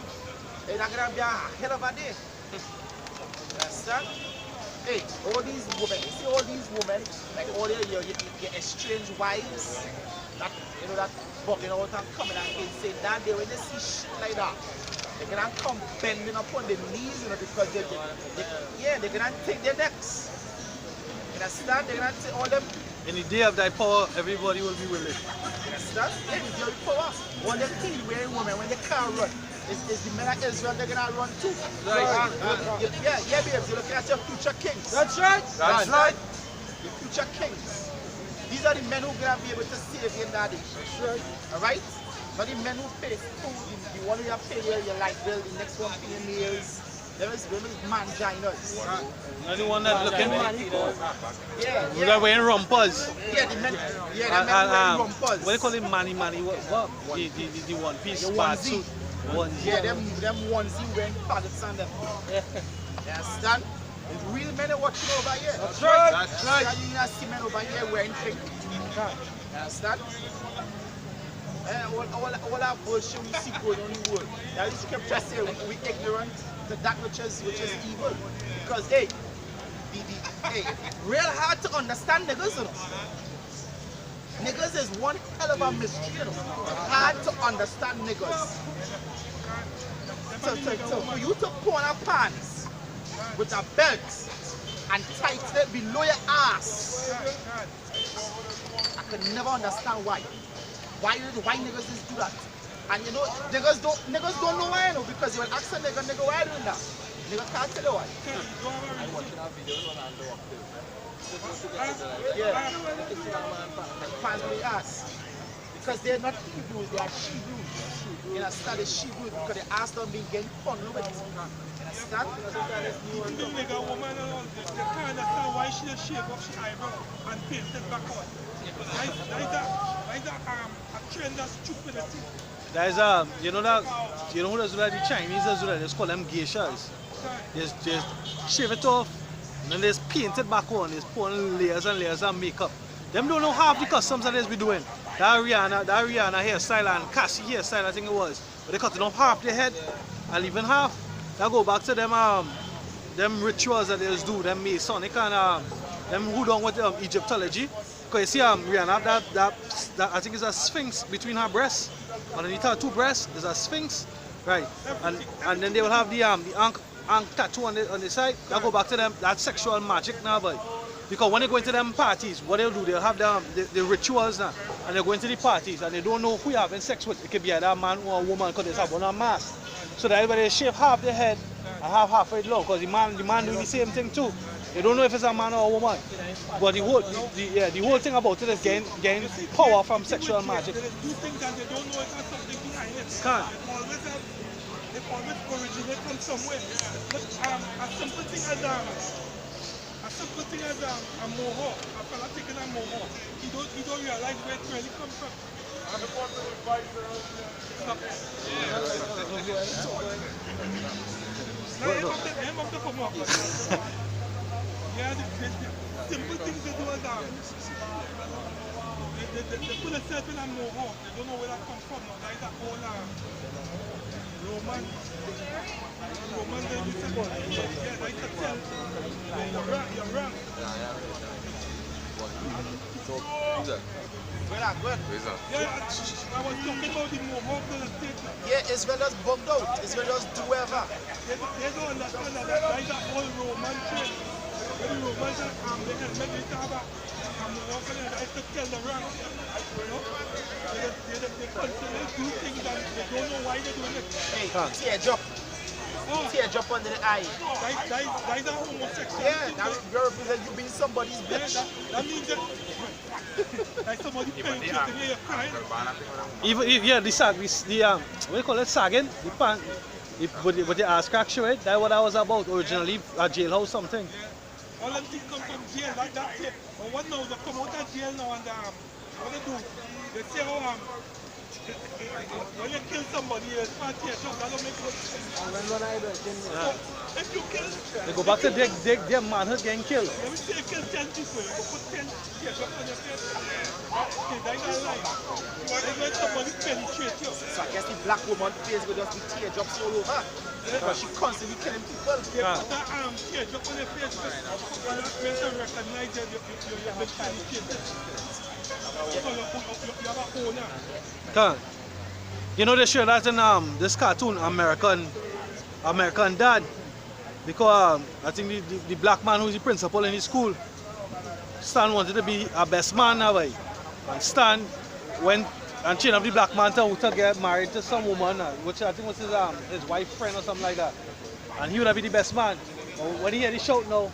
Speaker 7: Hey, that's gonna be a hell of a day. You understand? Hey, all these women, you see all these women, like all your estranged wives, that, you know, that bugging out and coming and say that day when they see shit like that, they're gonna come bending upon their knees, you know, because they're gonna take their necks. You understand? They're gonna take all them.
Speaker 8: In the day of thy power, everybody will be willing.
Speaker 7: You understand? Yeah, the day of power. All them clean wearing women, when they can't run, is the men of Israel, they're gonna run too.
Speaker 8: Right.
Speaker 7: Yeah, babes, you're looking at your future kings.
Speaker 8: That's right. That's right.
Speaker 7: Your future kings. These are the men who are gonna be able to save you in that day. That's right. Alright? Not the men who pay food, the one who have paid your light bill, the next one paying meals. There is manginas.
Speaker 8: Anyone that looking
Speaker 7: yeah.
Speaker 8: They're wearing rumpers.
Speaker 7: Yeah, the men wearing rumpers.
Speaker 8: What do you call it? Money. What? The one piece onesie.
Speaker 7: Yeah, them onesie wearing pallets on them. You understand? There's real men are watching over here.
Speaker 8: That's right. That's right.
Speaker 7: You see men over here wearing pink. You understand? All our bullshit we see going on in the world. Now the scripture say we ignorant to that which is evil. Because hey, real hard to understand niggas, you know. Niggas is one hell of a mystery, you know. Hard to understand niggas. So for you to put on a pants with a belt and tighten it below your ass, I could never understand why. Why niggas just do that? And you know, niggas don't know why, you know, because you will ask a nigga why doing that. Nigga can't tell you why.
Speaker 6: I'm watching a video on the
Speaker 7: Yeah. Pants with the ass. Because they're not Hebrews, they are Shebrews. You understand? They're Shebrews because they asked them being getting fun with. Understand?
Speaker 8: Even the nigga woman and all, they can't understand why she just shave off her eyebrow and paint it back on. That's a trend that's stupidity.
Speaker 2: There's you know who does that? The Chinese does that. They call them geishas. They shave it off and then they paint it back on. They put on layers and layers of makeup. Them don't know half the customs that they be doing. That Rihanna hairstyle and Cassie hairstyle, I think it was. But they cutting off half their head and leaving half. That go back to them rituals that they just do, them Masonic and them who done with Egyptology. Because you see Rihanna have that I think it's a sphinx between her breasts. Underneath her two breasts there's a sphinx. Right. And then they will have the ankh tattoo on the side. That go back to them that sexual magic now, boy. Because when they go into them parties, what they'll do, they'll have the rituals now. And they go into the parties and they don't know who you're having sex with. It could be either a man or a woman because they have one on mask. So that everybody shave half their head and have half of it long. Because the man doing the same thing too. They don't know if it's a man or a woman. But the whole thing about it is getting power from sexual magic.
Speaker 8: They do things that they don't know if there's something behind it.
Speaker 2: Can't.
Speaker 8: They always originate from somewhere. But a simple thing as a mohawk, a fella taking a mohawk, he don't realize where it really comes from. Yeah, the simple things they do is they put themselves in a mohawk. They don't know where that comes from. Now, that is a whole Roman they used to yeah, like to tell you're wrong.
Speaker 7: Good.
Speaker 8: Yeah, I was talking about the mohawk that is taken.
Speaker 7: Yeah, Israel just bugged out. Israel just do whatever.
Speaker 8: They don't understand that is a whole Roman trend. When the Romans they have a mohawk and they have to tell the wrong. You know? They constantly do things and they don't know why they're doing it.
Speaker 7: Hey, teardrop. Teardrop under the eye.
Speaker 8: That is a homosexual.
Speaker 7: Yeah, that represents you being somebody's bitch.
Speaker 8: That means that like somebody penetrating you, you're crying.
Speaker 2: Even the sag, what do you call it, sagging? The pant, but the ass crack show it. That's what I was about originally, a jailhouse something.
Speaker 8: Yeah. All them things come from jail, that's it. But what now, they come out of jail now and what they do? They say, when you kill somebody, it's not teardrop, that don't make good sense. So, if you kill...
Speaker 2: They go back to their manhood getting killed.
Speaker 8: Let me say you kill 10 people, you go put 10 teardrops on your face. Okay, that's not right. That's when somebody penetrate you.
Speaker 7: So I guess the black woman face will just be teardrops all over. Because she constantly killing people.
Speaker 8: Yeah, put that teardrop on your face, when they recognize that you're being penetrated. So you have a owner.
Speaker 2: You know they show that in this cartoon American Dad, because I think the black man who's the principal in his school, Stan wanted to be a best man now, and Stan went and changed up the black man to get married to some woman, which I think was his wife friend or something like that, and he would have been the best man. But when he had the shout now,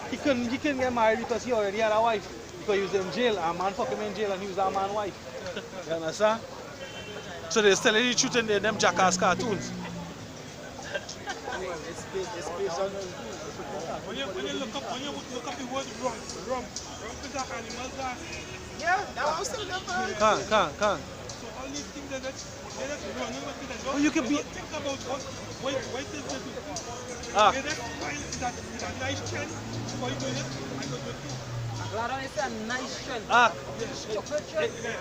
Speaker 2: he couldn't get married because he already had a wife. Because he was in jail, a man fucked him in jail and he was a man's wife. You understand? So they're telling the truth in them jackass cartoons.
Speaker 8: It's based on when you look up the word rump is an animal that...
Speaker 7: Yeah, that was still there.
Speaker 2: Can't.
Speaker 8: So all these things they're just running with it.
Speaker 2: Well, you can be...
Speaker 8: Think about what is this? They just find that it's a nice trend for you doing it. I go do it too.
Speaker 11: It's a nice trend.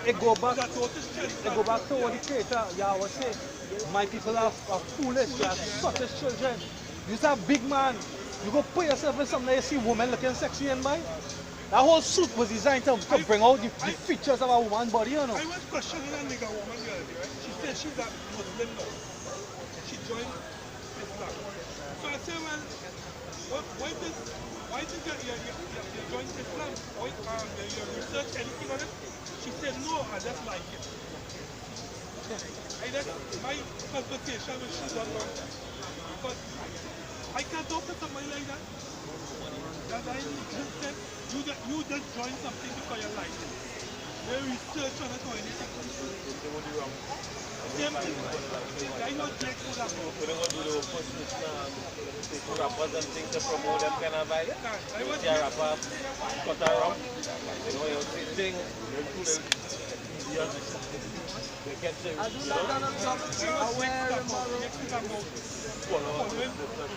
Speaker 2: It go back to what the creator Yahweh said. My people are foolish, they are such as children. You're a big man. You go put yourself in something that you see women looking sexy in mind. That whole suit was designed to bring out the features of a woman's body, you know.
Speaker 8: I was questioning a nigga woman the other day, right? She said she's a Muslim now. She joined Islam. So I said, well, why did you join Islam? You research anything on it? She said, no, I just like it. My conversation with she's on long time. Because I can't talk to somebody like that. That I just said, you just join something because you like it. They research on it or anything. Same thing. I know Jake would have known.
Speaker 10: We don't go do the first take rappers and things to promote them kind of vibe. You see a rapper cut around, you know, you see thing, they get the,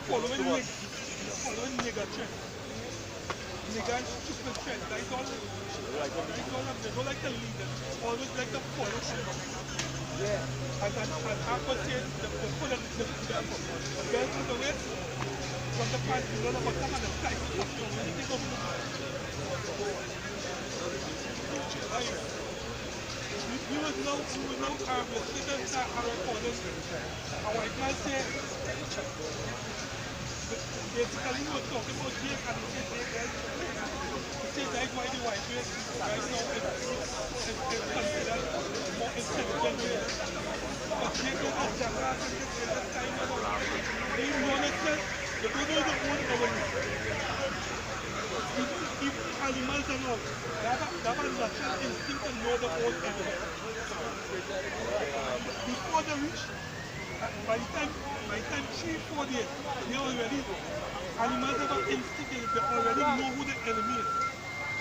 Speaker 8: following nigger trend. Nigger and stupid trend. That's all. They don't like the leader. Always like the follow. Yeah. And after saying the full of the girl to the west, from the past, you know about some of the side. You would know, the students that are recording, and what I can say, basically he was talking about Jake and he said he said that's why the white race right now is considered more intelligent race. But Jake is out there and this time about they know themselves, they don't know their own element. If animals and all, they have a natural instinct to know their own element. Before they reach, by the time 3-4 days, they already, animals have an instinct, they already know who the enemy is.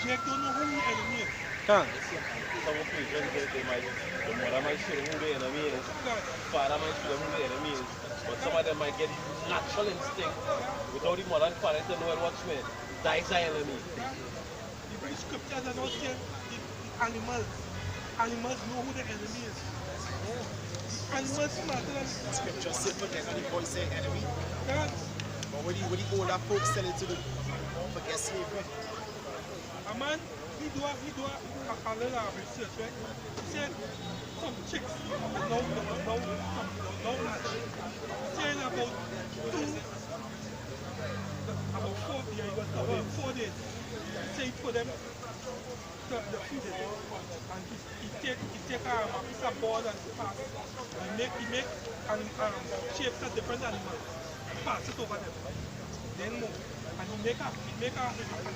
Speaker 8: Jake don't know who the enemy is.
Speaker 10: Some occasions the mother might show them who the enemy is, father might show them who the enemy is, but some of them might get natural instinct without the mother and father to know what's meant. That is the enemy.
Speaker 8: The scriptures are not saying the animals know who the enemy is. Animals smarter than
Speaker 3: scripture simple, there's only boy say enemy. But when the older folks tell it to them, forget slavery.
Speaker 8: A man, he do a little research, right? He said some chicks, no match. Saying about 4 days. He say for them the food and he take a piece of ball and pass. He make shapes of different animals and pass it over them. Then move. And he make a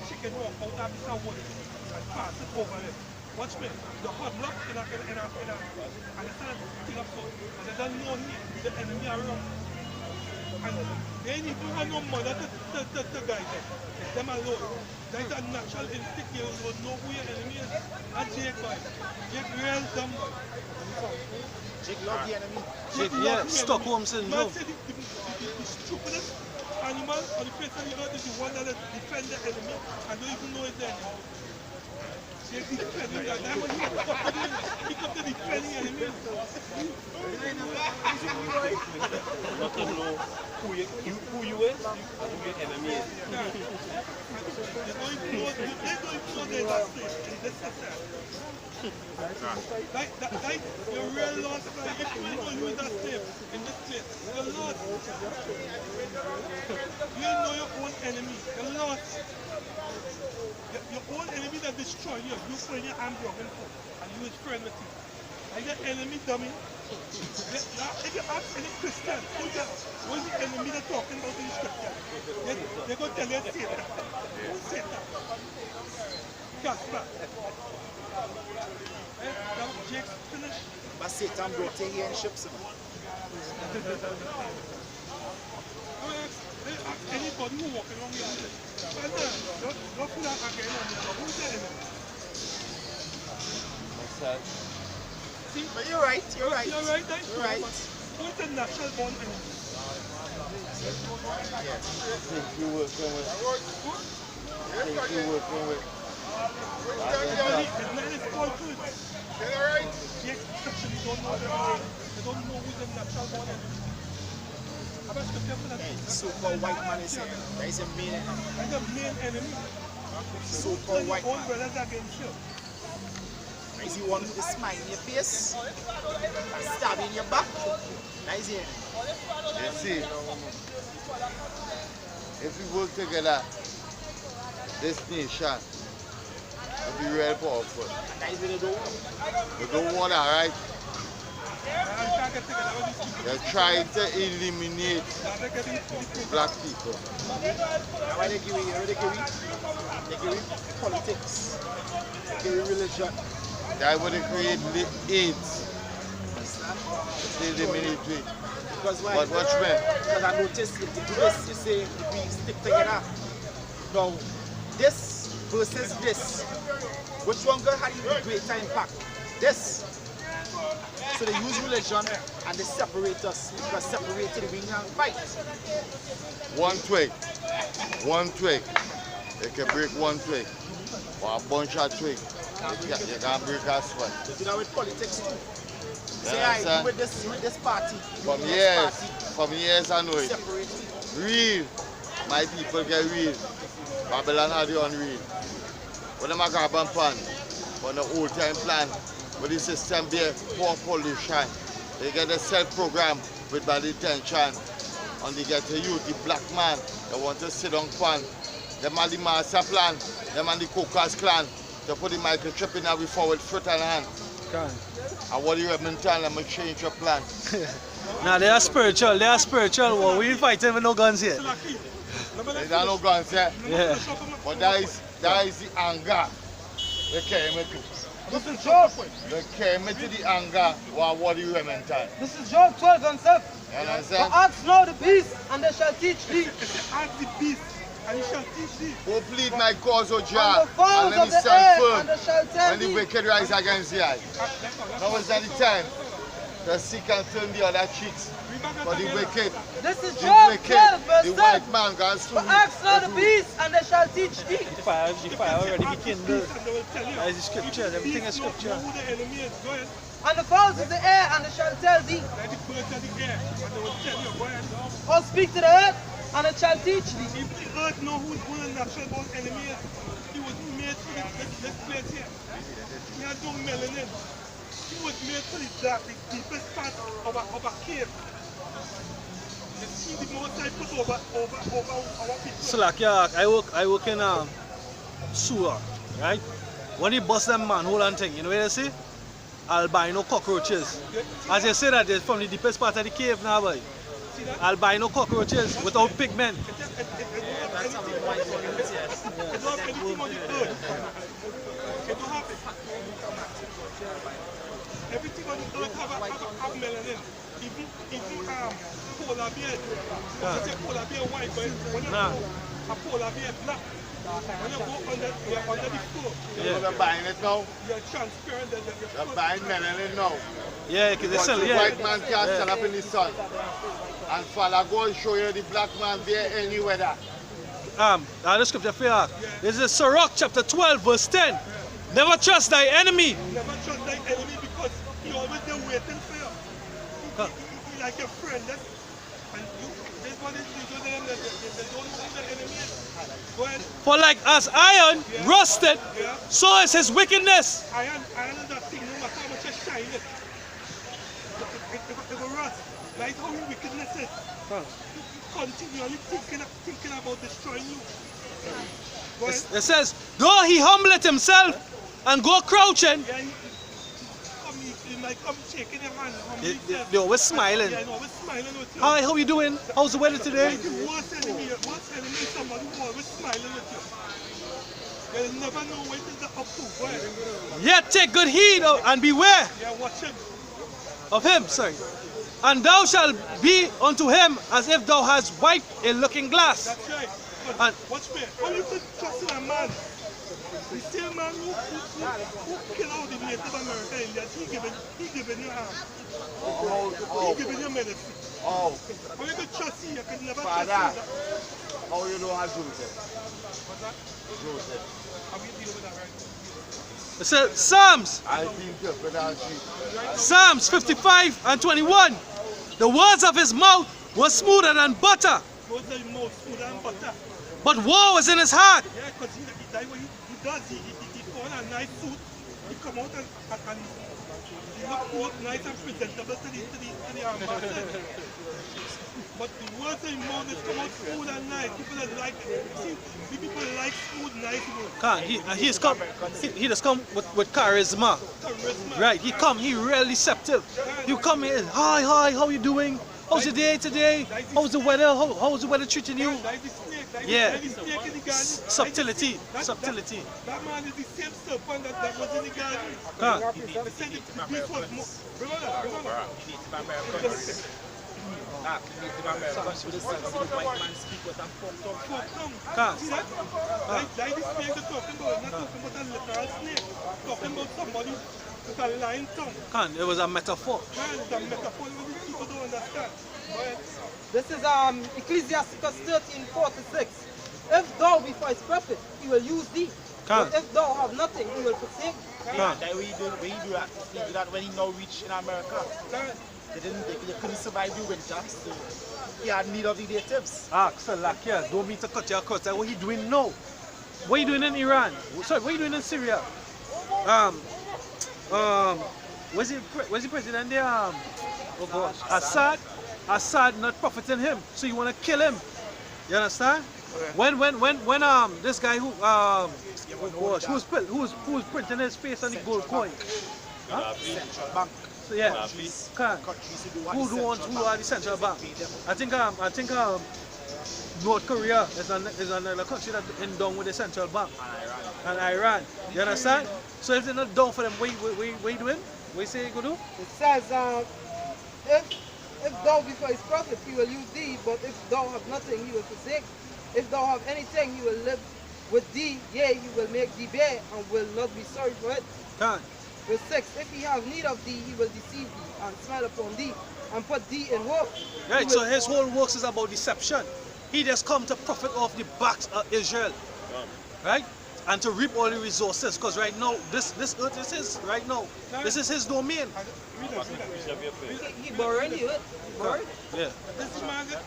Speaker 8: chicken walk out of a piece of wood and pass it over them. Watch me. The hot block in a and it's a thing of food. And they don't know the enemy around. And they need to have no mother to guide them. It's them alone. That is a natural instinct. You don't know who your enemy is. And Jake boy. Jake real dumb boy.
Speaker 3: Jake love the enemy.
Speaker 8: Jake Stockholm syndrome. The stupidest animal on the face of the earth is the one that defend the enemy and don't even know it's the enemy. Jake defending that. That's what he come to defend the enemy.
Speaker 10: Not to know who you is and who your enemy is.
Speaker 8: They don't even know they're that safe. Like you're real lost. If you know you is that safe in this place, you're lost. You don't know your own enemy. You're lost. Your own enemy that destroy you, you put your arm broken for, and you is friend with you. Like the enemy dummy. If you ask any Christian, who's the enemy they're talking about in the scripture? They're going to tell you Satan. Who's Satan? Casper. Now Jake's finished.
Speaker 3: But Satan brought you here in ships.
Speaker 8: Anybody who walking around here, but don't put that again on there. Who's the enemy? See?
Speaker 3: But you're right.
Speaker 8: You're right, right?
Speaker 3: You're right.
Speaker 8: Who's the natural born enemy?
Speaker 10: You working with? You working with?
Speaker 8: It's all good. Jake actually don't know the enemy. They don't know who's the natural born enemy.
Speaker 3: So-called white man is that is a main enemy.
Speaker 8: That's the main enemy.
Speaker 3: So-called white man.
Speaker 8: Brothers against you.
Speaker 3: That is the one with the smile in your face and stab in your back. That is the enemy.
Speaker 12: You see, if we work together, this nation will be real powerful.
Speaker 3: That is what they don't want.
Speaker 12: They don't want that, right? They're trying to eliminate black people.
Speaker 3: Now why they give it? They give it politics. They give it religion.
Speaker 12: That would create the AIDS. The military.
Speaker 7: Because why?
Speaker 12: But watch me.
Speaker 7: Because I noticed if the grace you say we stick together. Now, this versus this. Which one going to have the greater impact? This. So they use religion and they separate us because separated we can fight.
Speaker 12: One twig. They can break one twig. Or a bunch of twigs. You can't break a sweat.
Speaker 7: They do that with politics too.
Speaker 12: You
Speaker 7: Say I with this party.
Speaker 12: From years I know it. Real. My people get real. Babylon had the unreal. When them a carbon pan, on the old time plan, with the system there, poor pollution. They get a self-program with bad intention. And they get the youth, the black man, they want to sit on pan. Them are the master plan, them and the Cocos clan. They put the microchip in every forward foot and hand. And what do you have been telling them to change your plan?
Speaker 2: Nah, they are spiritual, Well, we ain't fighting with no guns here.
Speaker 12: There are no guns here.
Speaker 2: Yeah.
Speaker 12: But that is the anger they came to.
Speaker 1: This is Job.
Speaker 12: They came to the anger what do you mental?
Speaker 1: This is Job 12 and 7.
Speaker 12: You understand?
Speaker 1: For ask now the beast, and they shall teach thee.
Speaker 4: Ask the beast, and he shall teach thee.
Speaker 12: Go plead my cause, O Jah,
Speaker 1: And the fowls
Speaker 12: and let me
Speaker 1: of the
Speaker 12: stand
Speaker 1: air,
Speaker 12: firm
Speaker 1: and they shall tell
Speaker 12: when the
Speaker 1: thee.
Speaker 12: wicked rise against the eye. Now is not the time to seek and turn the other cheeks. For the wicked,
Speaker 1: This is
Speaker 12: the
Speaker 1: Job
Speaker 12: wicked,
Speaker 1: 12 verse
Speaker 12: the
Speaker 1: 7.
Speaker 12: white man can
Speaker 1: For ask now the beast, and they shall teach thee.
Speaker 2: The fire already became the. That is the scripture, everything is scripture.
Speaker 4: Who the enemy is going.
Speaker 1: And the fowls of the air, and they shall tell thee.
Speaker 4: Let the birds of the air, and they will tell you, go ahead.
Speaker 1: Or speak to the earth, and it shall teach thee.
Speaker 4: If the earth know who the natural born enemy is, he was made for this place here. He had no melanin. He was made for the deepest part of a cave. You see the most I put over our people.
Speaker 2: So like, yeah, I work in sewer, right? When you bust them manhole and thing, you know what they say? Albino cockroaches. As you say that, they're from the deepest part of the cave now, boy. Albino cockroaches without pigment.
Speaker 4: It don't have anything on the earth. It don't have it. Everything on the earth have melanin. Even polar bear. When you say polar bear white, but when you go a polar bear black, when you go under the floor,
Speaker 12: You're buying it now.
Speaker 4: you're transparent.
Speaker 12: You're buying melanin now.
Speaker 2: Yeah, because they
Speaker 12: But
Speaker 2: sell,
Speaker 12: the
Speaker 2: yeah.
Speaker 12: white man can't stand up in the sun. And Father God show you the black man there any weather.
Speaker 2: The scripture for you. This is Sirach chapter 12 verse 10. Never trust thy enemy.
Speaker 4: Never trust thy enemy because he always there waiting for you. He like your friend. And this one is they don't know who the enemy is. Go ahead.
Speaker 2: For like as iron rusted, so is his wickedness.
Speaker 4: Iron is that thing, no matter how much you shine it. It will rust. That's how your wickedness is. Continually thinking about destroying you. Go ahead.
Speaker 2: It says, though he humbleth himself and go crouching,
Speaker 4: Yeah, he might come shaking your hand.
Speaker 2: they're always smiling.
Speaker 4: Yeah, always smiling with you.
Speaker 2: Hi, how you doing? How's the weather today?
Speaker 4: Like the worst enemy is somebody who always smiling with you. You'll never know what is the up to. Go ahead.
Speaker 2: Yet take good heed and beware
Speaker 4: Yeah, watch him.
Speaker 2: of him, sorry. And thou shalt be unto him as if thou hast wiped a looking glass.
Speaker 4: That's right. But
Speaker 2: And
Speaker 4: watch me. How you could trust in a man? The same man who killed out the Native American Indians, he giving you he giving you medicine.
Speaker 12: Oh,
Speaker 4: How you could trust him? You can never
Speaker 12: Father,
Speaker 4: trust him.
Speaker 12: how you know how Joseph?
Speaker 4: What's that?
Speaker 12: Joseph.
Speaker 4: How you deal with that right?
Speaker 2: it says Psalms,
Speaker 12: I think you're better than she.
Speaker 2: Psalms 55 and 21. The words of his mouth were smoother than butter,
Speaker 4: Those are the most food and butter.
Speaker 2: but woe is in his heart.
Speaker 4: Yeah, because that's what he does. He put on a nice suit. He come out and he look nice and presentable to the ambassador. But the words of his mouth is come out smooth and nice. People that like it. See, people like smooth, nice words.
Speaker 2: He just come with charisma.
Speaker 4: Charisma.
Speaker 2: Right, he really receptive. You come in, hi, how you doing? How's your day today? How's the weather? How's the weather treating you?
Speaker 4: Like the snake,
Speaker 2: Yeah.
Speaker 4: Like the snake in the garden.
Speaker 2: Subtlety. Subtlety.
Speaker 4: That man is the same serpent that was in the garden.
Speaker 2: Huh.
Speaker 4: He said the beast was more. Remember?
Speaker 7: Native Americans. Native Americans with the sense of the white man speak with a folk tongue.
Speaker 4: See that? Like the snake they're talking about, not talking about a literal snake. Talking about somebody with a lying tongue.
Speaker 2: It was a metaphor.
Speaker 4: Man, it's a metaphor that people don't understand.
Speaker 11: This is Ecclesiasticus 13:4-6. If thou be for his prophet, he will use thee. But if thou have nothing, he will forsake thee.
Speaker 7: Yeah, that way he do that. He do that when he now reach in America. They couldn't survive the winter, so he had need of the natives.
Speaker 2: Salakia, don't mean to cut your cut. What he doing now? What you doing in Iran? Sorry, what you doing in Syria? Where's the president there? Oh gosh, Assad not profiting him, so you want to kill him. You understand? When this guy who was printing his face on the gold coin? Huh?
Speaker 7: Central bank.
Speaker 2: So yeah, who are the central bank? I think North Korea is another country that in down with the central bank. And Iran. You understand? So if they're not down for them, what you doing? What you say you go do?
Speaker 11: It says, if thou be for his prophet, he will use thee, but if thou have nothing, he will forsake. If thou have anything, he will live with thee, yea, he will make thee bear, and will not be sorry for it. Verse 6, if he have need of thee, he will deceive thee, and smile upon thee, and put thee in hope.
Speaker 2: Right, so his whole works is about deception. He just come to profit off the backs of Israel. Right? And to reap all the resources, because right now, this earth is his, right now. This is his domain.
Speaker 11: He borrowed the earth. Borrowed?
Speaker 2: Yeah.
Speaker 4: This is man that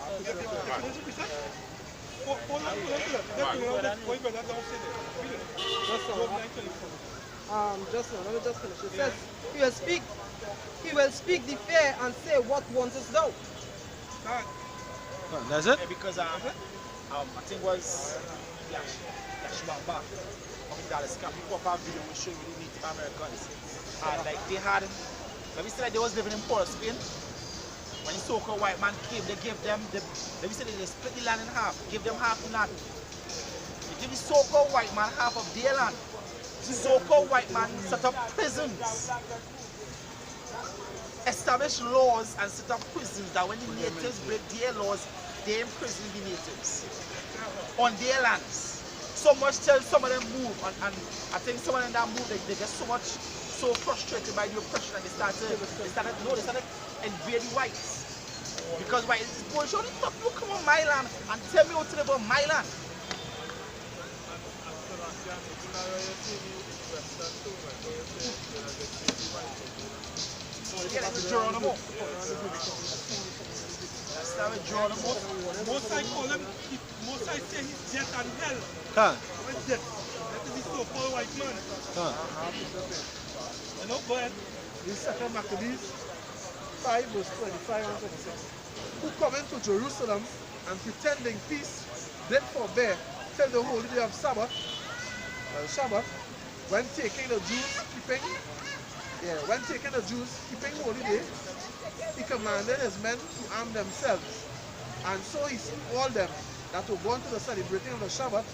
Speaker 11: just now, let me just finish. It says, he will speak the fair and say, what wantest thou?
Speaker 2: That's it?
Speaker 7: Yeah, because I think it was Yashubamba of Dallas Camp. We pop a video we show you the Native Americans. And like they had, let me say like they was living in Port of Spain. When the so-called white man came, they gave them, let me say they split the land in half, give them half the land. They give the so-called white man half of their land. The so-called white man set up prisons, establish laws and set up prisons that when the natives break their laws, they imprison the natives on their lands. So much till some of them move, and I think some of them that move, they get so frustrated by the oppression that they started invade the whites. Because whites is bullshit. Fuck you come on my land and tell me how to live on my land. Yeah, that's a Geronimo. That's not a Geronimo.
Speaker 4: Most I call him, most I say he's death and hell. What's death? That is the so-called white man. You know, go ahead.
Speaker 3: In 2 Maccabees 5 verse 25 and 26. Who come into Jerusalem and pretending peace, did forbear till the holy day of Sabbath, when taking the Jews keeping holy day, he commanded his men to arm themselves. And so he slew all them that were gone to the celebrating of the Shabbat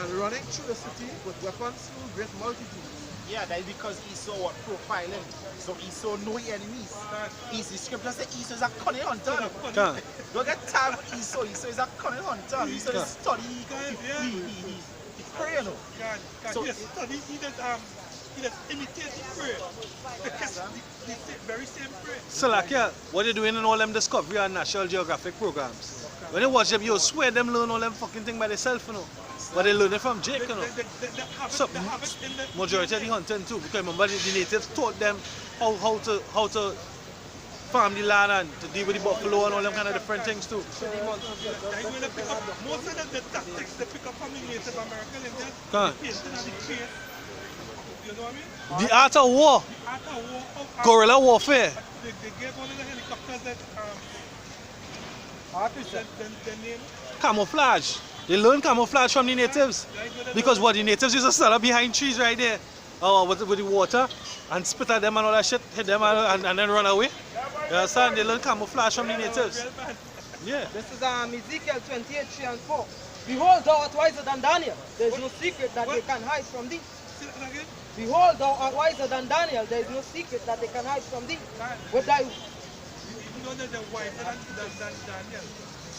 Speaker 3: and running through the city with weapons through great multitudes.
Speaker 7: Yeah, that is because Esau was profiling. So Esau know his enemies. The scripture says Esau is a cunning hunter. Don't get tired with Esau. Esau is a cunning hunter. Esau is study. He pray, you know.
Speaker 4: So he just imitate the prayer. The very same prayer.
Speaker 2: So like, yeah, what they doing in all them Discovery and National Geographic programs. When you watch them, you swear them learn all them fucking thing by themselves, you know. But they learn it from Jake, you know. So majority of the hunting too, because remember the natives taught them how to farm the land and to deal with the buffalo and all them kind of different things too.
Speaker 4: Most of the tactics they pick up from the Native American Indians, you know what I mean?
Speaker 2: The art of war.
Speaker 4: The art of war.
Speaker 2: Guerrilla warfare.
Speaker 4: They gave one of the helicopters that name.
Speaker 2: Camouflage. They learn camouflage from the natives. Because what the natives used to set up behind trees right there. With the water and spit at them and all that shit, hit them and then run away. You understand? They learn camouflage from the natives. Yeah.
Speaker 11: This is Ezekiel 28:3 and 4. Behold, thou art wiser than Daniel. There is no secret that they can hide from thee. Behold, thou art wiser than Daniel. There is no secret that they can hide from thee. With thy...
Speaker 8: You know that they're wiser than Daniel.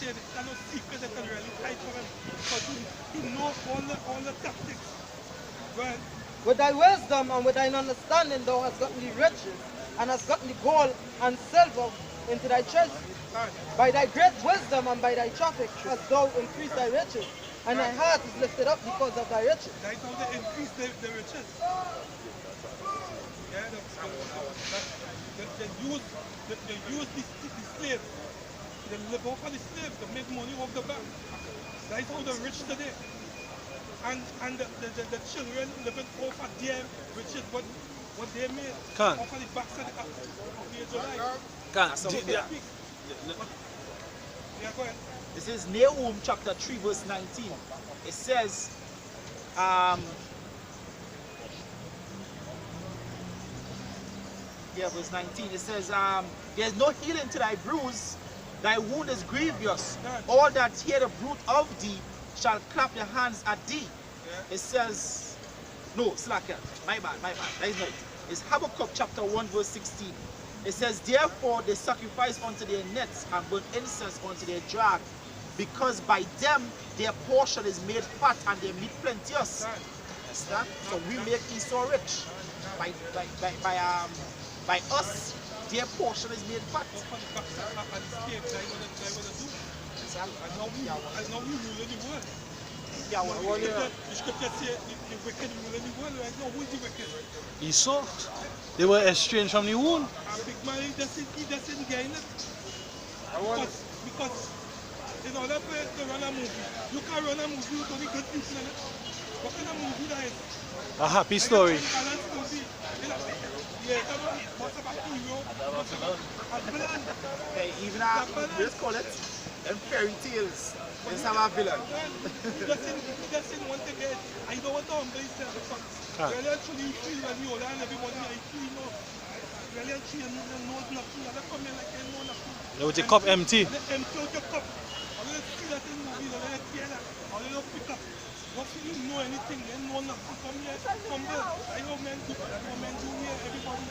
Speaker 8: There's no secret that can really hide from him. Because he knows all the tactics. Well,
Speaker 11: with thy wisdom and with thine understanding thou hast gotten the riches, and hast gotten the gold and silver into thy treasury. By thy great wisdom and by thy traffic hast thou increased thy riches, and thy heart is lifted up because of thy riches.
Speaker 8: That's how they increase the riches. Yeah, they use the slaves. They live off of the slaves to make money off the back. That's how they're rich today. And the children living off of their riches, what they made off of the backs of the Israelites. Yeah, go ahead.
Speaker 7: This is Nahum chapter 3 verse 19. It says, verse 19, it says, there's no healing to thy bruise, thy wound is grievous. All that hear the bruit of thee shall clap their hands at thee. It says, no, slacker, my bad, that is not it. It's Habakkuk chapter 1 verse 16. It says, therefore they sacrifice unto their nets and burn incense unto their drag, because by them their portion is made fat and their meat plenteous. Understand? So we make Esau rich. By us, their portion is made fat.
Speaker 8: And now we rule the world. The scripture says the wicked rule the world right now. Who is the wicked?
Speaker 2: Esau. They were estranged from the womb.
Speaker 8: And Big Man, he doesn't gain it. Because in order for it to run a movie, you can run a movie with only good people in it. What kind of movie that is?
Speaker 2: A happy story.
Speaker 8: What's about hero? What's about a villain?
Speaker 7: Even let's call it in fairy tales. Let's have a villain.
Speaker 8: He doesn't want to get, I don't want to humble himself because really actually you feel when you're older and everybody I feel, you know, really actually you know nothing, and they come in like they know nothing.
Speaker 2: They would take cup empty.
Speaker 8: They empty out your cup. I don't see that in movies, I don't hear that. I don't pick up. What if you know anything, they know nothing. Come here, come there. I know men do here, everybody.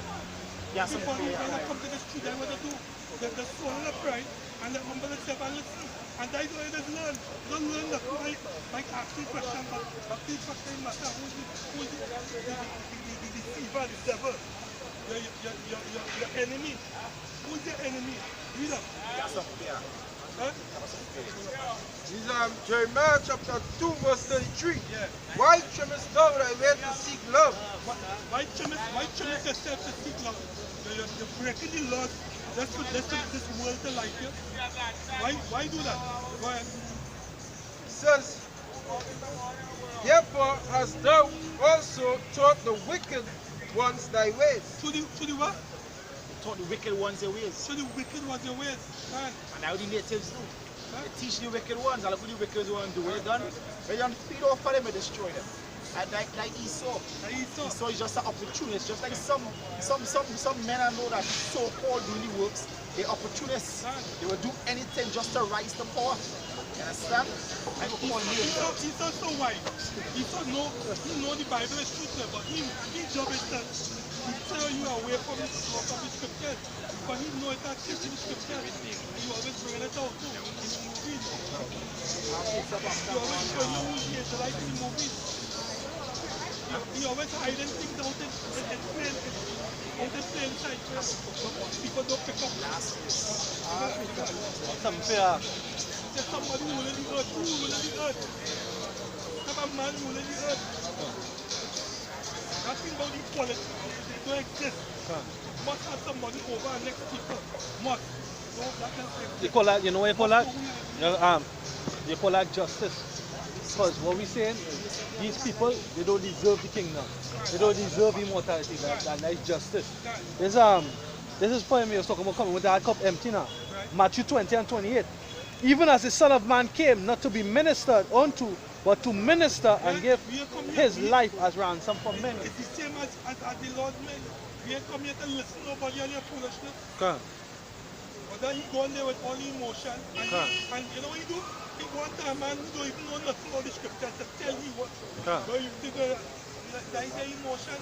Speaker 8: Everybody when they come to the street, they what they do. They swallow the pride and they humble themselves and listen. And that's why they learn. They don't learn that by asking questions, but these questions matter. Who is the deceiver, the devil? Your enemy. Who is your enemy? Read up. Huh?
Speaker 6: This is Jeremiah chapter 2 verse 33. Yeah. Why trimmest thou thy way to seek love?
Speaker 8: Why trimmest yourself to seek love? You're breaking the laws. Let's put this world to like you. Why do that? Go ahead.
Speaker 6: It says, therefore hast thou also taught the wicked ones thy ways.
Speaker 8: To the what?
Speaker 7: Taught the wicked ones their ways.
Speaker 8: To the wicked ones their ways. Man.
Speaker 7: And how the natives do. They teach the wicked ones, and look what the wicked ones do. What they done? They don't feed off of them and destroy them. And like Esau. Esau is just an opportunist, just like some men I know that so-called doing the works, they're opportunists. They will do anything just to rise to power. You understand?
Speaker 8: Esau so wise. Esau know the Bible is truth, but his job is to tear you away from the scriptures. But he knows that teaching the scriptures, he always bring it out too in the movies. He always show you who he is like in the movies. He always hiding things out in plain sight. People don't pick up. There's somebody ruling the earth. Who ruling the earth? Have a man ruling the earth. Nothing about equality. They don't exist. Must have somebody over and next people. Must. No, that can say.
Speaker 2: You call that, you know what you call that? You call that justice. Because what we're saying, these people, they don't deserve the kingdom. They don't deserve immortality. That is justice. This is poem he was talking about coming with that cup empty now. Matthew 20 and 28. Even as the Son of Man came, not to be ministered unto, but to minister and give his life as ransom for many.
Speaker 8: It's the same as the Lord's men. We ain't come here to listen to nobody and your foolishness.
Speaker 2: Come.
Speaker 13: But then he go on there with all the emotion. And you know what he do? He go on to a man who don't even know nothing about the scripture to tell me what. So you think that is the emotion.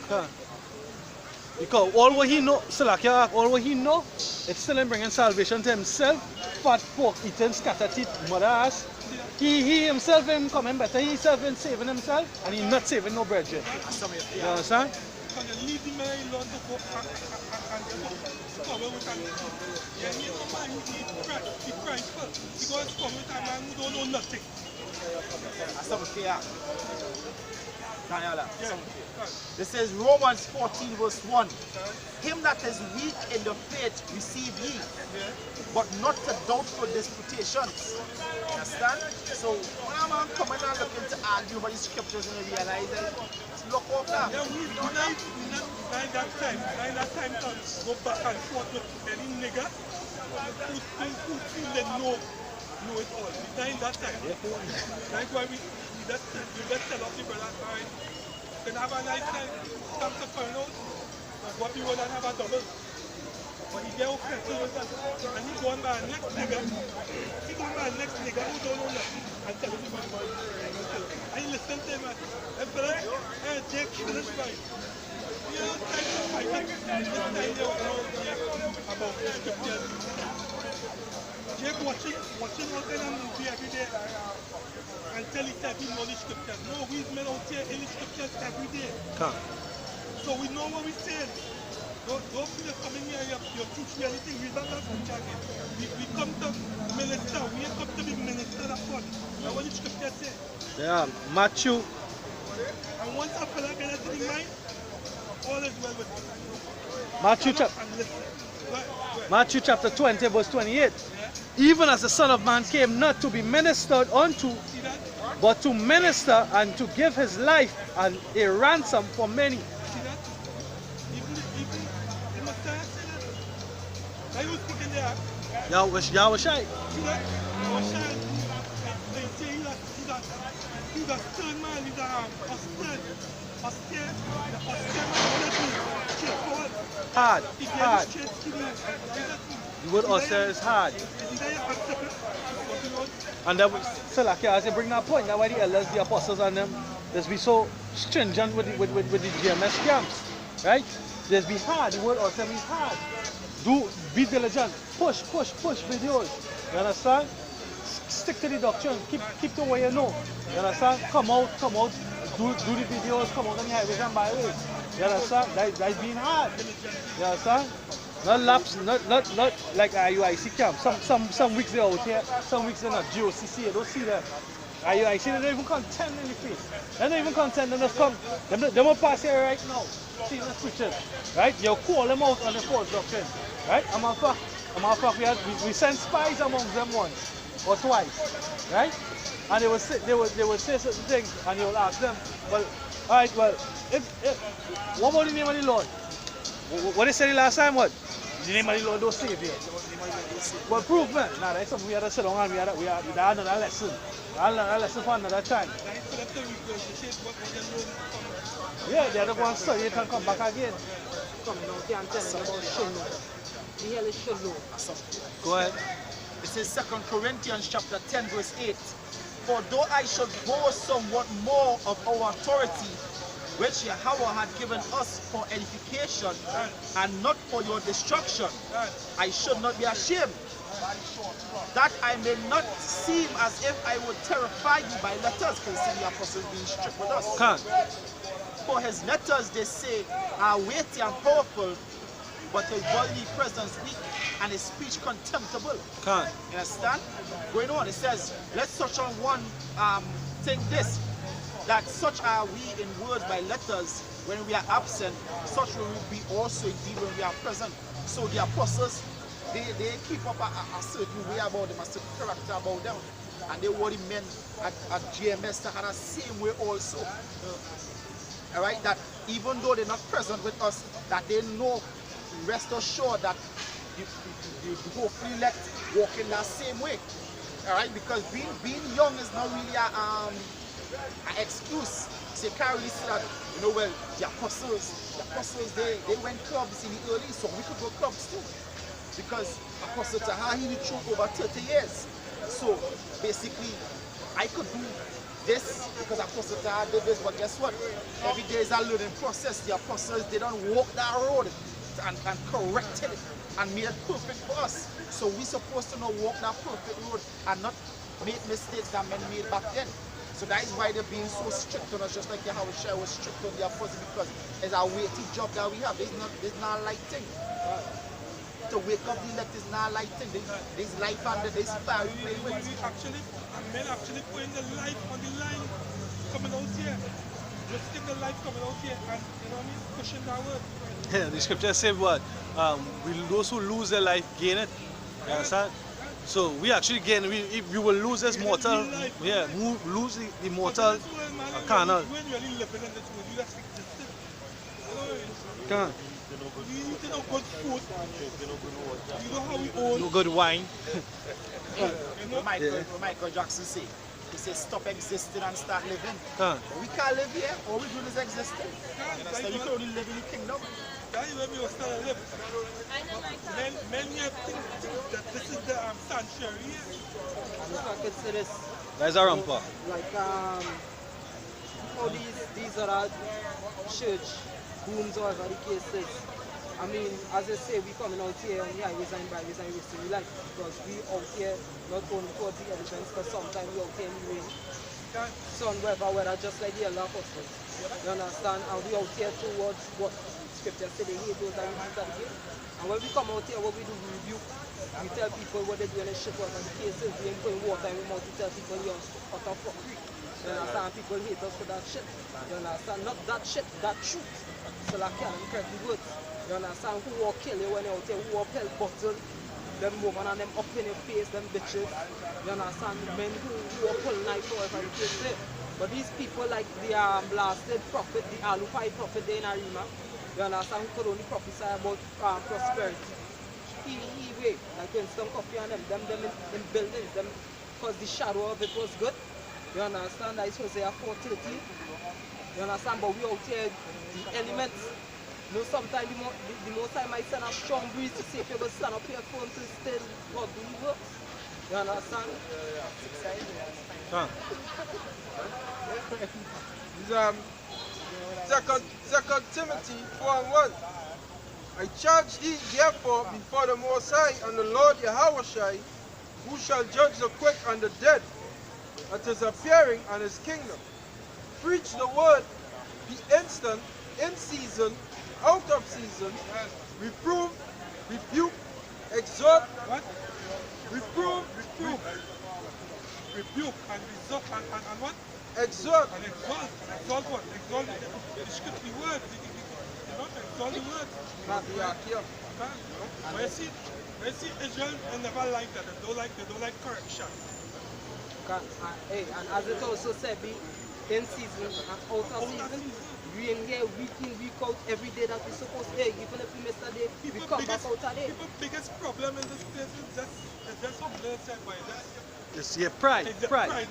Speaker 2: Because all what he know, Salakia, all what he know, it's still him bringing salvation to himself. Fat pork eating, scatter teeth, mother ass. He himself him coming better, he himself been saving himself, and he not saving no brethren. You understand?
Speaker 13: Because you leave the man alone to go and cover with an yeah, you know man, he prideful. He goes cover with a man who don't know nothing.
Speaker 7: That's something here. This is Romans 14 verse 1. Him that is weak in the faith receive ye, but not to doubtful disputations. Understand? So when a man coming and looking to argue about the scriptures and realize that it's look off now.
Speaker 13: Yeah, we not that time to go back and forth with any nigger who feel they know it all. We not in that time. That's why we just tell off the brother, alright, can have a nice time, come to find out, what we want to have a double. But he get offensive with us, and he go on by the next nigga, who don't know nothing, and tell him about it. And he listen to him, and brother, hey, Jake, finish right. You know, time to fight him, this time they don't know about the scriptures. Jake watching what kind of movie every day, until he said he know the scriptures. No, we men out here in the scriptures every day. So we know what we're saying. Don't feel coming here, you teach me anything. We don't have scripture again. We come to minister. We ain't come to be minister of God. That's what the scripture says.
Speaker 2: Yeah, Matthew.
Speaker 13: And once a fella get into the mind, all is well with him.
Speaker 2: Matthew chapter 20 verse 28. Even as the Son of Man came not to be ministered unto, but to minister and to give his life and a ransom for many.
Speaker 13: See that? Even the Messiah said that. I was thinking there.
Speaker 2: Yahweh Shai.
Speaker 13: See that? Yahweh Shai. They say he's a stern man. He's a stern. Austere man. That means straightforward.
Speaker 2: Hard. Hard.
Speaker 13: Straight skinny.
Speaker 2: The word austere is hard. And then, so like as you bring that point, that's why the elders, the apostles and them, there's be so stringent with the GMS camps, right? There's be hard, the word austere means hard. Be diligent, push videos, you understand? Stick to the doctrine, keep to what you know, you understand? Come out, do the videos, come out on the highways and byways, you understand? That's being hard, you understand? Not laps, not like IUIC camp. Some weeks they're out here, some weeks they're not. GOCC, I don't see them. IUIC, they don't even contend in the face. They don't even contend, they just come. They won't pass here right now. See the preaching, right? You call them out on the false doctrine, right? I'm a fact, we send spies among them once or twice, right? And they will say certain things, and you will ask them, well, all right, well, what about the name of the Lord? What they said the last time, what? The name of the Lord don't save you. Well, proof, man. Nah, that's something we had to sit down and we had another lesson. I'll learn a lesson for another time. Yeah, they had to go and study it and come back again.
Speaker 11: Come now, can't tell them about Shiloh. The hell is Shiloh?
Speaker 2: Go ahead.
Speaker 7: This is 2 Corinthians chapter 10 verse 8. For though I should boast somewhat more of our authority, which Yahweh had given us for edification and not for your destruction, I should not be ashamed, that I may not seem as if I would terrify you by letters, because the apostles being strict with us. For his letters, they say, are weighty and powerful, but his bodily presence weak and his speech contemptible. You understand? Going on, it says, let such an one think this, that such are we in words by letters when we are absent, such will we be also indeed when we are present. So the apostles, they keep up a certain way about them, a certain character about them. And they were the men at GMS that had the same way also. Alright, that even though they're not present with us, that they know, rest assured that the hopefully elect walk in that same way. Alright, because being young is not really an excuse. So you can't really say that, you know, well, the apostles, they went clubs in the early, so we could go clubs too. because Apostle Taha, he did church over 30 years. So basically, I could do this because Apostle Taha did this, but guess what? Every day is a learning process. The apostles, they don't walk that road and corrected it and made it perfect for us. So we're supposed to now walk that perfect road and not make mistakes that men made back then. So that is why they're being so strict on us, just like Yahweh Shai was strict on the apostles, because it's a weighty job that we have. It's not a light thing. To wake up the elect is not a light thing. There's life under this fire we play with.
Speaker 13: Men actually putting the life on the line coming out here. Risking the life coming out here and, you know what I mean, pushing that word.
Speaker 2: Yeah, the scripture says what? Those who lose their life gain it. You understand? So we actually gain, if we will lose this mortal, yeah, lose the mortal carnal.
Speaker 13: When you're really living in this world, you just existed. You know,
Speaker 2: Can't.
Speaker 13: you eat no good food. You know how we own.
Speaker 2: No good wine.
Speaker 7: Michael Jackson say, he says stop existing and start living.
Speaker 2: Can't.
Speaker 7: But we can't live here. All we do is existing. So you can only live in the kingdom.
Speaker 13: That's where we will start to live. Men here think that this is the sanctuary here.
Speaker 11: If I could say this.
Speaker 2: There's a rampa.
Speaker 11: Like all these are church rooms or whatever the case is. I mean, as I say, we coming out here on the highways and byways and risking we like, because we out here not only towards the elephants, but sometimes we out here in the rain, sun, weather, just like the other apostles. You understand? And we out here towards what scripture say they hate those that we do. And when we come out here, what we do, we rebuke. We tell people what they do in the shit, whatever the case is. We ain't putting water in the mouth to tell people you're utter fuckery. You understand? People hate us for that shit. You understand? Not that shit, that truth. So like, yeah, correct the words. You understand? Who will kill you when you're out there? Who will pelt bottle? Them women and them up in your face, them bitches. You understand? Men who will pull knife or whatever the case is. But these people like the blasted prophet, the Alufai prophet there in Arima, you understand, who could only prophesy about prosperity. He wait, like Winston Coffee and them buildings, them, because the shadow of it was good. You understand? That is Hosea 4:13. You understand? But we out here, the elements. You know, sometimes the most time I send a strong breeze to see if you're going to stand up here phone to still God do the works. You understand?
Speaker 8: Second Timothy 4:1. I charge thee therefore before the Most High and the Lord Yahweh Shai, who shall judge the quick and the dead, at his appearing and his kingdom. Preach the word, be instant, in season, out of season, reprove, rebuke, exhort, reprove,
Speaker 13: rebuke and exhort and what?
Speaker 8: Exhort.
Speaker 13: And exalt what? Exalt the script, the word. Exalt the word.
Speaker 8: Not the Akia.
Speaker 13: But you see, Israel never like that. They don't like correction.
Speaker 11: And as it also said, be in season and out of season. We in here week in, week out, every day that we're supposed to be. Even if we miss a day, we come back out a day.
Speaker 13: People's biggest problem in this place is just what Blair said, boy.
Speaker 2: It's your pride.
Speaker 13: The pride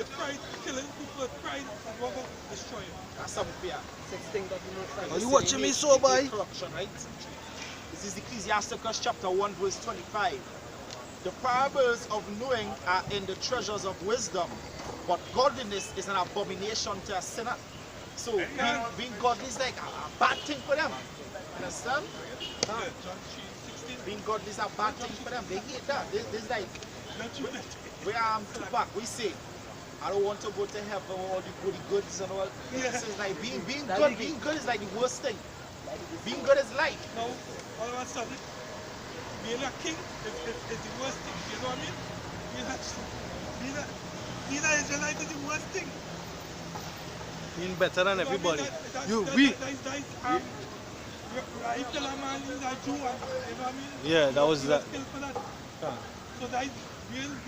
Speaker 13: killing people. Pride is what will destroy you.
Speaker 7: That's something fear.
Speaker 11: Six things that we know.
Speaker 2: Are you watching me so, boy?
Speaker 7: Corruption, right? This is Ecclesiasticus chapter 1 verse 25. The parables of knowing are in the treasures of wisdom, but godliness is an abomination to a sinner. So being godly is like a bad thing for them. Understand? Being godly is a bad thing for them. They hate that. This is like Tupac, we say, I don't want to go to heaven with all the goody goods and all. This is like being good is like the worst thing. Being good is life.
Speaker 13: No, all of a sudden, being a king is the worst thing. You know what I mean? Being an Israelite is the worst thing.
Speaker 2: Being better than everybody. Yeah, that was that.
Speaker 13: So that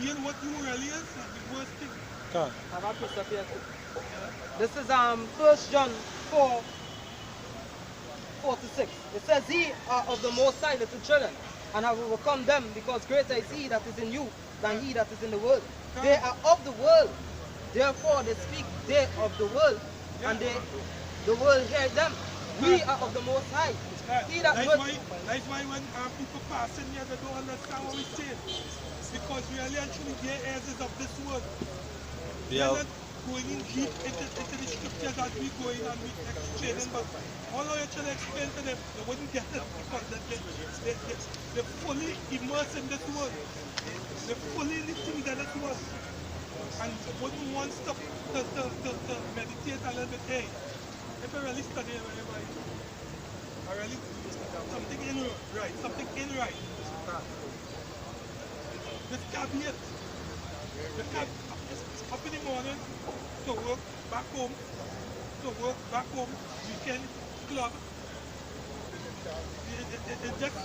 Speaker 13: being what you really is the worst thing.
Speaker 11: This is 1 John 4:4-6. It says, "Ye are of the Most High, little children, and have overcome them, because greater is he that is in you than he that is in the world. They are of the world, therefore they speak they of the world, and the world hear them. We are of the Most High. He that
Speaker 13: That's why when people passing here, they don't understand what we're saying. Because really and truly, their heirs is of this world.
Speaker 2: Yeah.
Speaker 13: We're not going in deep into the scriptures as we go in and we explaining, but all I try to explain to them, they wouldn't get it because they're fully immersed in this world. They're fully in the things of this world. And wouldn't want stuff to meditate a little bit. Hey, if I really study everybody, I really something in right, something in right. This caveat, up in the morning, to work, back home, weekend, club. It just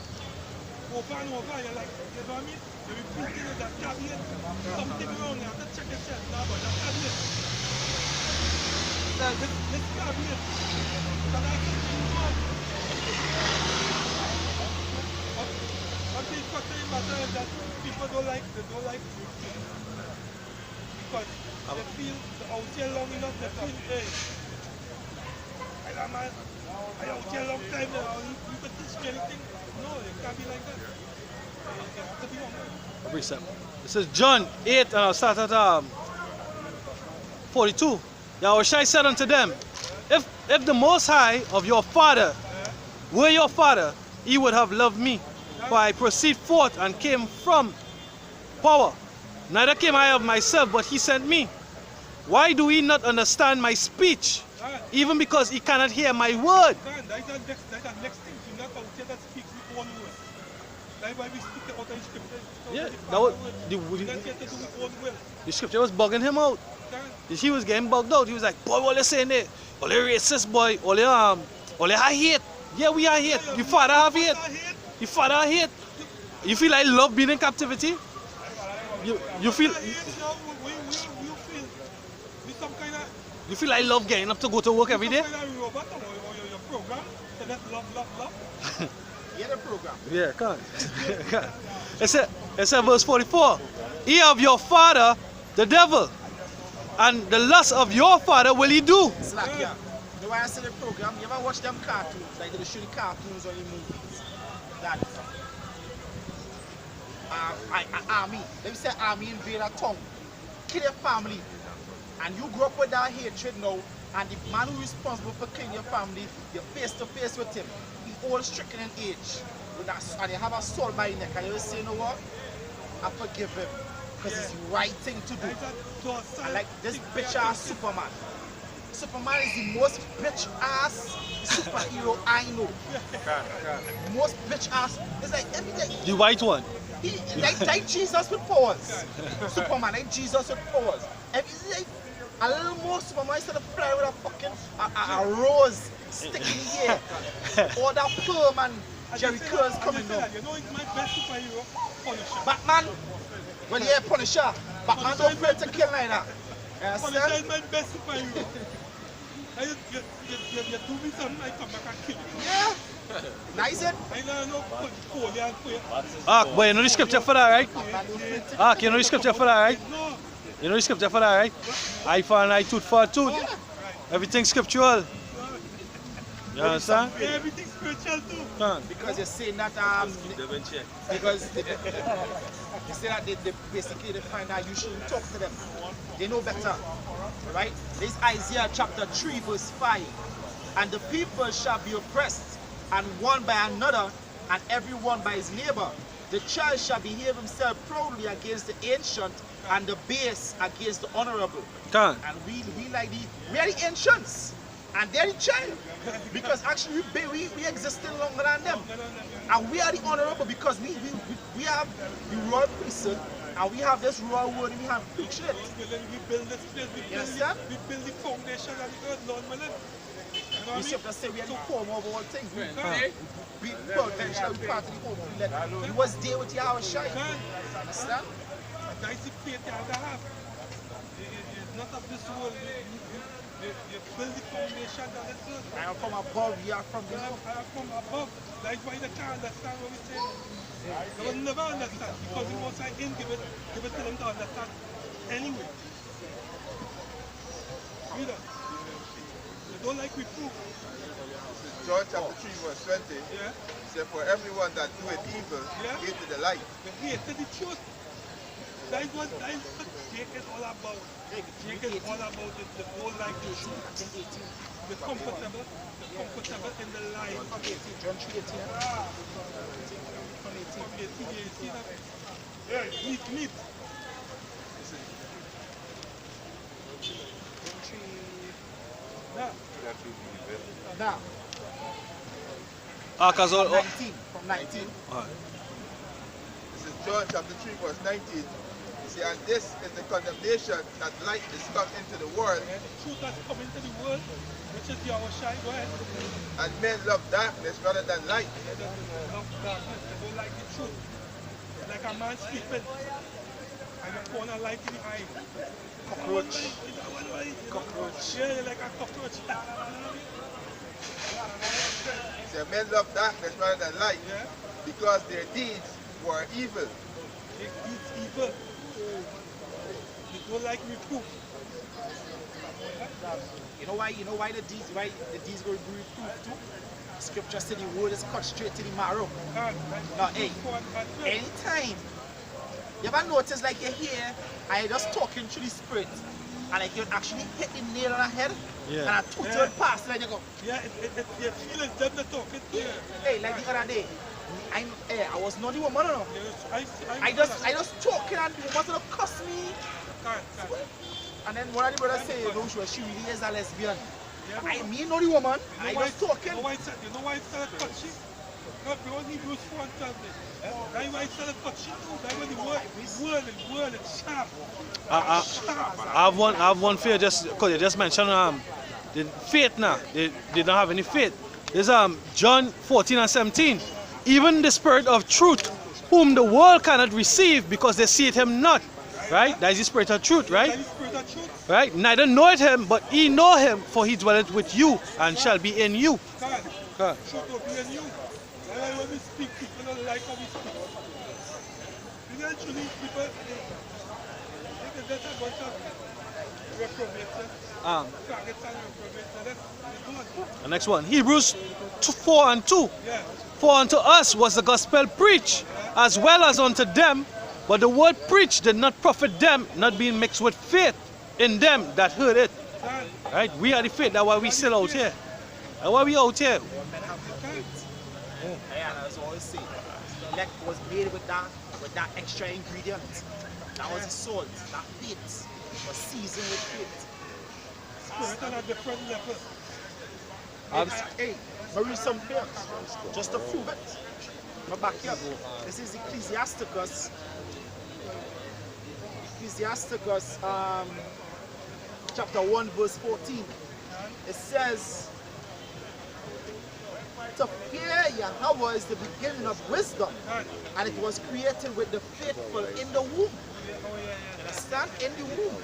Speaker 13: over and over, you're like, you know what I mean? You're repeating that caveat, something wrong, you have to check yourself now, but that caveat. This caveat, that I think you want. What the important matter is that people don't like routine. Because they feel they're out here long enough, they feel, hey, I out here long time now, you can teach me anything. No, it can't be like that. You have to be humble.
Speaker 2: This is John 8, and I'll start at 42. Yahushua said unto them, if the Most High of your father were your father, he would have loved me. For I proceed forth and came from power. Neither came I of myself, but he sent me. Why do he not understand my speech? Even because he cannot hear my word.
Speaker 13: That's the next thing. Do not out here that speaks with one word. That's why we speak out of the scripture.
Speaker 2: Yeah, the scripture was bugging him out. He was getting bugged out. He was like, boy, what they saying there? All they racist, boy. All they hate. Yeah, we are hate. Your father have hate. Your father hate. You feel like love being in captivity? You feel you feel like love getting up to go to work every day? Yeah, come on. It said verse 44. Ye of your father, the devil, and the lust of your father will he do.
Speaker 7: Slack, yeah. You know why I say the program? You ever watch them cartoons? Like they show the cartoons or the movies. That army. Let me say army invade a town. Kill your family. And you grow up with that hatred now. And the man who is responsible for killing your family, you're face to face with him. He's old, stricken in age. And you have a soul by your neck. And you say, you know what? I forgive him. Because it's the right thing to do. And like this bitch ass Superman. Superman is the most bitch ass superhero I know. Most bitch ass. It's like every day.
Speaker 2: The white one.
Speaker 7: Like Jesus with powers. Superman, like Jesus with powers. Like a little more Superman instead of fly with a fucking a rose stick in the air. Or that perm and Jerry Curls coming down.
Speaker 13: You know it's my best superhero, Punisher.
Speaker 7: Batman. Well, yeah, Punisher. Batman don't afraid to kill like that.
Speaker 13: Punisher is my best superhero. You do me something, I come back and kill you.
Speaker 7: Yeah. Nice it.
Speaker 13: I know Foley and Quay.
Speaker 2: Boy, you know the scripture for that, right? You know the scripture for that, right?
Speaker 13: No.
Speaker 2: You know the scripture for that, right? Eye for an eye, tooth for a tooth. Everything scriptural. You understand?
Speaker 13: Yeah, everything spiritual too.
Speaker 7: Because you're saying that because they say that they basically find that you shouldn't talk to them. They know better. Right? This is Isaiah chapter 3 verse 5. And the people shall be oppressed, and one by another, and every one by his neighbor. The child shall behave himself proudly against the ancient, and the base against the honorable. And we are the ancients, and they're the child. Because actually we existed longer than them. And we are the honorable because we have the royal priesthood, and we have this royal word, and we have preached it.
Speaker 13: We build this place, we build the foundation of the earth, Lord Malin.
Speaker 7: We should say we are the home of all things. We potential part of the home. We was there with Yahushua. Understand?
Speaker 13: That's the faith you have to have. It's not of this world. You build the foundation of this earth.
Speaker 7: I am from above, we are from below.
Speaker 13: I am from above. That's why they can't understand what we say. They will never understand because the most I can give it to them to understand anyway. Read it. They don't like we prove.
Speaker 9: John chapter 3 verse 20.
Speaker 13: Yeah.
Speaker 9: Say for everyone that doeth evil, hate the light.
Speaker 13: Hate the truth. That is what Jake is all about. Jake is all about it, the whole life the truth. The comfortable in the life.
Speaker 1: John 3:18.
Speaker 13: From 18. Yeah, meat.
Speaker 1: Now.
Speaker 2: Cause
Speaker 1: from 19. From 19.
Speaker 9: This is John chapter 3 verse 19. You see, and this is the condemnation that light is come into the world.
Speaker 13: And the truth has come into the world, which is your shine. Go ahead.
Speaker 9: And men love darkness rather than light.
Speaker 13: They don't love darkness. They don't like the truth. It's like a man sleeping and you pour a light in the eye.
Speaker 1: Cockroach.
Speaker 13: Cockroach. Yeah, like a cockroach.
Speaker 9: See, men love darkness rather than light because their deeds were evil.
Speaker 13: Their deeds evil. They don't like reproof.
Speaker 1: You know why the deeds go to be reproved too? Scripture said the word is cut straight to the marrow. Now, hey, anytime you ever notice like you're here and you're just talking through the spirit and like you actually hit the nail on the head and a two-turn pass and then you go.
Speaker 13: Yeah, you feel it's them that talking.
Speaker 1: Hey, like the other day, I was not the woman, no. I just talking and the woman to cuss me. And then one of the brothers say, she really is a lesbian. I mean, not the woman. I just talking.
Speaker 13: You know why it's so touchy? Not because Hebrews 4 tells me. That's why it's so touchy too. That's why the word is sharp.
Speaker 2: I have one fear just because you just mentioned the faith now. They don't have any faith. There's John 14:17. Even the spirit of truth, whom the world cannot receive because they see it him not. Right? That is the spirit of truth, right? Right? Neither knoweth him, but ye know him, for he dwelleth with you and shall be in you.
Speaker 13: Truth will be in you. That's why when we speak, people don't like how we speak. Eventually, people, they get a bunch of reprobates. Faggots and reprobates.
Speaker 2: The next one, Hebrews 4:2. For unto us was the gospel preached, as well as unto them, but the word preached did not profit them, not being mixed with faith in them that heard it. Right? We are the faith, that's why we still out here. That's why we out here.
Speaker 1: And as I always say, elect was made with that extra ingredient. That was the salt, that faith was seasoned with faith.
Speaker 13: Spirit on a different level.
Speaker 1: Hey, I read some verse just to prove it. Go back here. This is Ecclesiasticus. Chapter 1 verse 14. It says, to fear Yahweh is the beginning of wisdom, and it was created with the faithful in the womb. Understand? In the womb.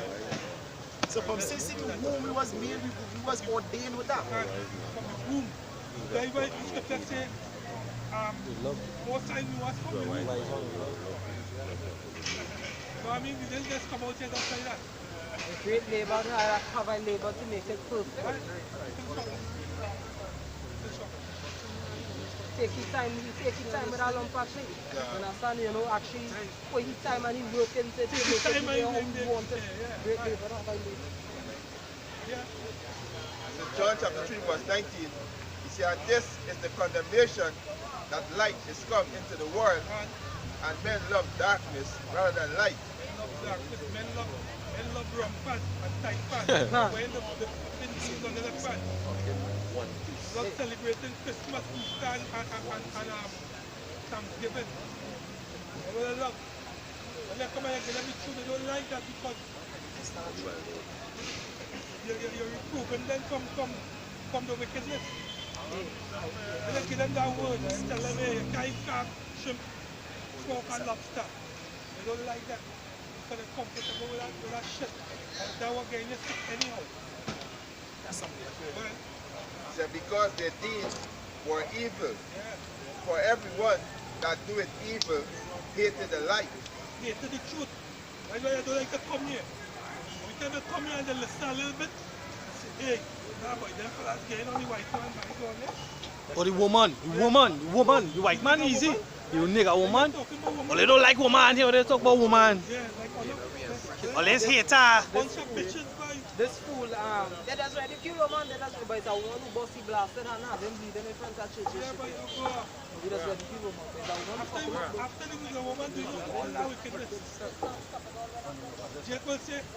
Speaker 1: So from since in the womb we was made, we was ordained with that.
Speaker 13: From the womb. That's why the scripture says, most times we was from the womb. So I mean, we didn't just come out here just like that.
Speaker 11: Great labor, have I labor to make it perfect. Take his time with a lump of thing. Understand, you know, actually put his time and he work into it to make it the way he wants it. Great labor, have I labor.
Speaker 9: So John chapter 3 verse 19. You see, and this is the condemnation that light is come into the world, and men love darkness rather than light.
Speaker 13: Men love rum fast and tight fast. When the things on the left hand. Not celebrating Christmas, Easter, and Thanksgiving. They don't love. When they come and get me true, they don't like that because you're reproving them from the wickedness. When they give them that word, tell them, hey, you can't eat crab, shrimp, pork, and lobster. They don't like that. Because they're comfortable with that shit. And that will get you sick anyhow.
Speaker 1: That's something.
Speaker 9: So because their deeds were evil, for everyone that doeth evil hated the light.
Speaker 13: Hated the truth. That's why I don't like to come here. Every time I come here and they listen a little bit, I say, hey, nah boy, them fellas getting on the white one, man, go on there.
Speaker 2: Or the woman. The white man easy. You nigga woman. Or they don't like woman here, they talk about woman. Or let's hate her.
Speaker 11: This fool, that's right, the kill woman, that's right, but it's a woman who bossy blasted and have him bleeding in front of church. That's right, the kill woman, but it's a woman fucking up.
Speaker 13: After the woman doing all that wickedness, Jake will still say,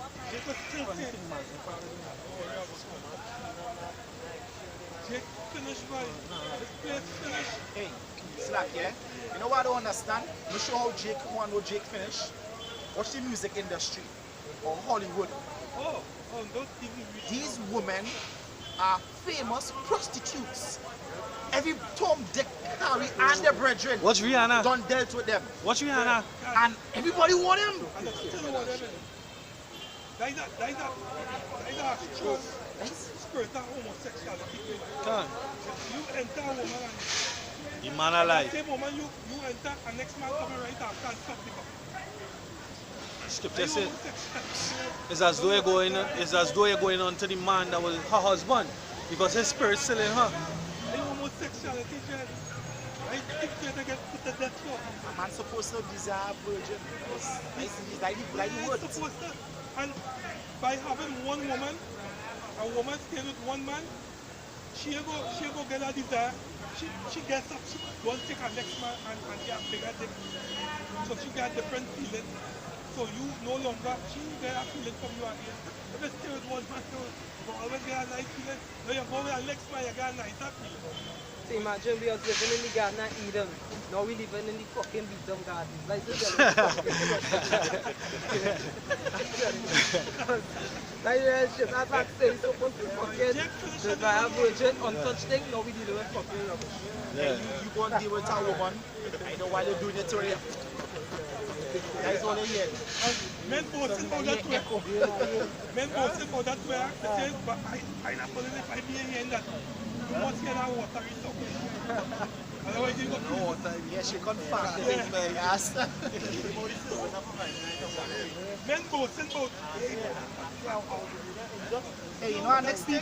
Speaker 13: Jake finished by, this place finished.
Speaker 7: Hey, Slack, yeah? You know what I don't understand? I'm sure how Jake finish. Watch the music industry or Hollywood. These women are famous prostitutes. Every Tom, Dick, Harry, and their brethren.
Speaker 2: Watch Rihanna.
Speaker 7: Don't dealt with them.
Speaker 2: Watch Rihanna.
Speaker 7: And everybody want him.
Speaker 13: That's a strong spirit of homosexuality. You enter a woman and
Speaker 2: the man alive.
Speaker 13: The same woman you enter, and next man coming right after and stop the cup.
Speaker 2: Scripture said, it's as though you're going on to the man that was her husband, because his spirit still in her.
Speaker 13: Homosexuality, I think they get put to death for.
Speaker 7: A man supposed to desire virgin. Like the word.
Speaker 13: And by having one woman, a woman staying with one man, she go get her desire. She gets up, she won't take her next man and get a bigger dick. So she got different feelings. So you no longer, she get a feeling from you again. If you stay with one man, you always get a nice feeling. Now you go with the next man, you get a nicer feeling.
Speaker 11: So imagine we was living in the Garden of Eden. Now we living in the fucking beat-up garden. Like this. Like real shit. That's like saying supposed to fucking desire virgin on such thing. Now we dealing with fucking rubbish.
Speaker 7: Yeah. You go and deal with a woman. I know why they're doing it to you. That is all they hear.
Speaker 13: Men boasting about that way. Men boasting about that way. They say, but I not believe if I be here that you must get that water in something. Otherwise you go through water.
Speaker 7: Yeah, she confirmed the thing by us.
Speaker 13: Men boasting about.
Speaker 7: Hey, you know our next thing?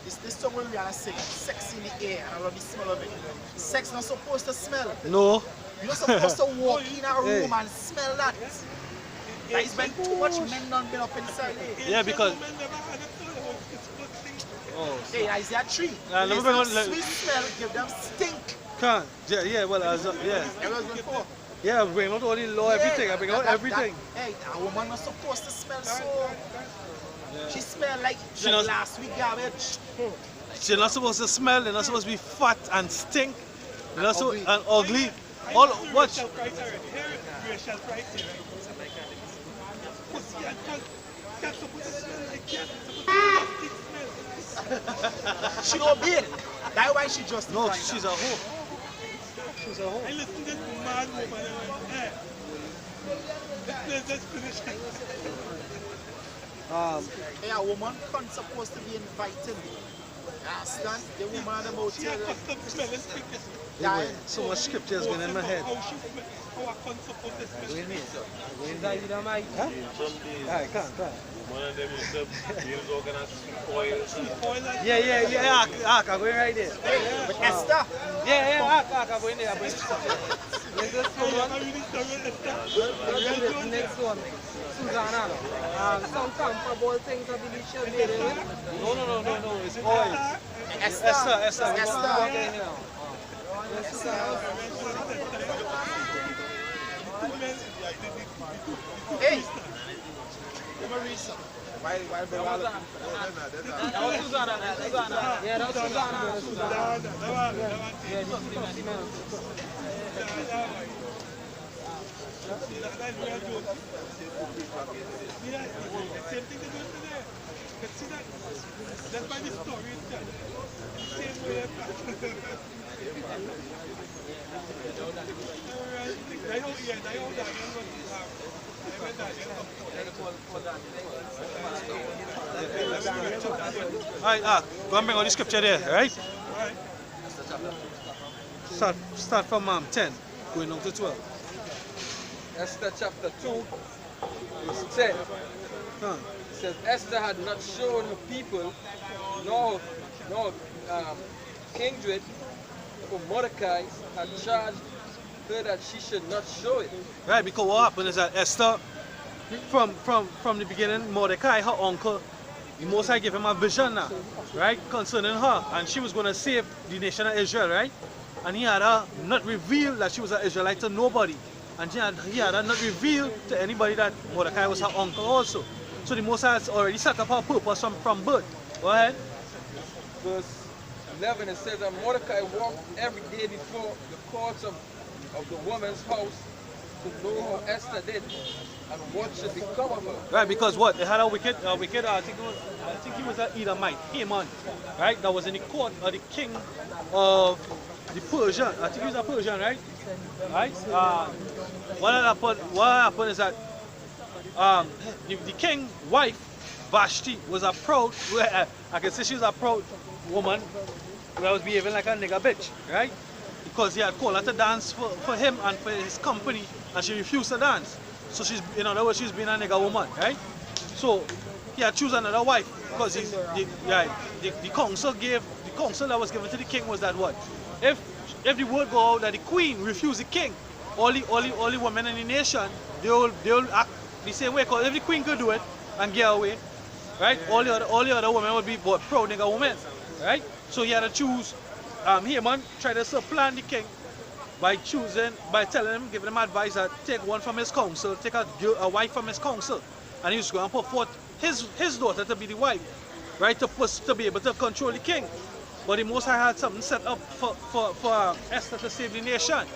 Speaker 7: This song where Rihanna sing, Sex in the Air, and I love the smell of it. Sex not supposed to smell.
Speaker 2: No.
Speaker 7: You're not supposed to walk in a room and smell that. That is when too much men done been up inside it.
Speaker 2: Yeah, because...
Speaker 7: Hey, Isaiah 3. Sweet smell, give them stink.
Speaker 2: Can't. Yeah, well, yeah. Yeah, I bring out all the law, everything. I bring out everything.
Speaker 7: Hey, a woman not supposed to smell so... She smell like last week garbage.
Speaker 2: She's not supposed to smell, they're not supposed to be fat and stink. They're not so, and ugly. All, watch.
Speaker 13: Racial pricing. Pussy and cat supposed to smell like cat.
Speaker 7: She don't big. That's why she just...
Speaker 2: No, she's a hoe. She's a hoe.
Speaker 13: I listen to this mad woman and went, hey, this place is finished.
Speaker 7: Hey, a woman can't supposed to be invited. Understand? The woman at the motel.
Speaker 2: So much scripture has been in my head. Yeah. I'm going right there.
Speaker 7: With Esther?
Speaker 2: Yeah, I'm going there.
Speaker 11: Next one. Susanna. Some comfortable things I believe she'll be doing.
Speaker 2: No, it's oil. Esther.
Speaker 7: Hey! Why
Speaker 11: that was Susanna. Yeah, that was Susanna.
Speaker 13: Same thing they're doing today. But see that? That's why the story is done. Same way.
Speaker 2: Alright, go and bring out the scripture there, alright? Start from 10, going on to 12.
Speaker 6: Esther chapter 2, verse 10. It says, Esther had not shown her people, nor No, King Dred, for Mordecai, had charged her that she should not show it.
Speaker 2: Right, because what happened is that Esther, from the beginning, Mordecai, her uncle, the Most High gave him a vision now, right, concerning her, and she was going to save the nation of Israel, right? And he had her not revealed that she was an Israelite to nobody, and he had her not revealed to anybody that Mordecai was her uncle also. So the Most High has already set up her purpose from birth. Go ahead.
Speaker 6: Verse 11, it says that Mordecai walked every day before the courts of the woman's house to know how Esther did and what should become of her.
Speaker 2: Right, because what? They had a wicked, I think he was an Edomite, Haman, right? That was in the court of the king of the Persian. I think he was a Persian, right? Right? What happened is that the king's wife, Vashti, was a proud, I can say she was a proud woman that was behaving like a nigger bitch, right? Because he had called her to dance for him and for his company, and she refused to dance. So she's, in other words, she's been a nigger woman, right? So he had chosen another wife because the counsel that was given to the king was that what? If the word go out that the queen refused the king, all the women in the nation, they'll act the same way. Because if the queen could do it and get away, right? All the other women would be proud nigger women, right? So he had to choose. Haman tried to supplant the king by telling him, giving him advice that take one from his council, take a wife from his council, and he was going to put forth his daughter to be the wife, right, to be able to control the king. But the Most High had something set up for Esther to save the nation,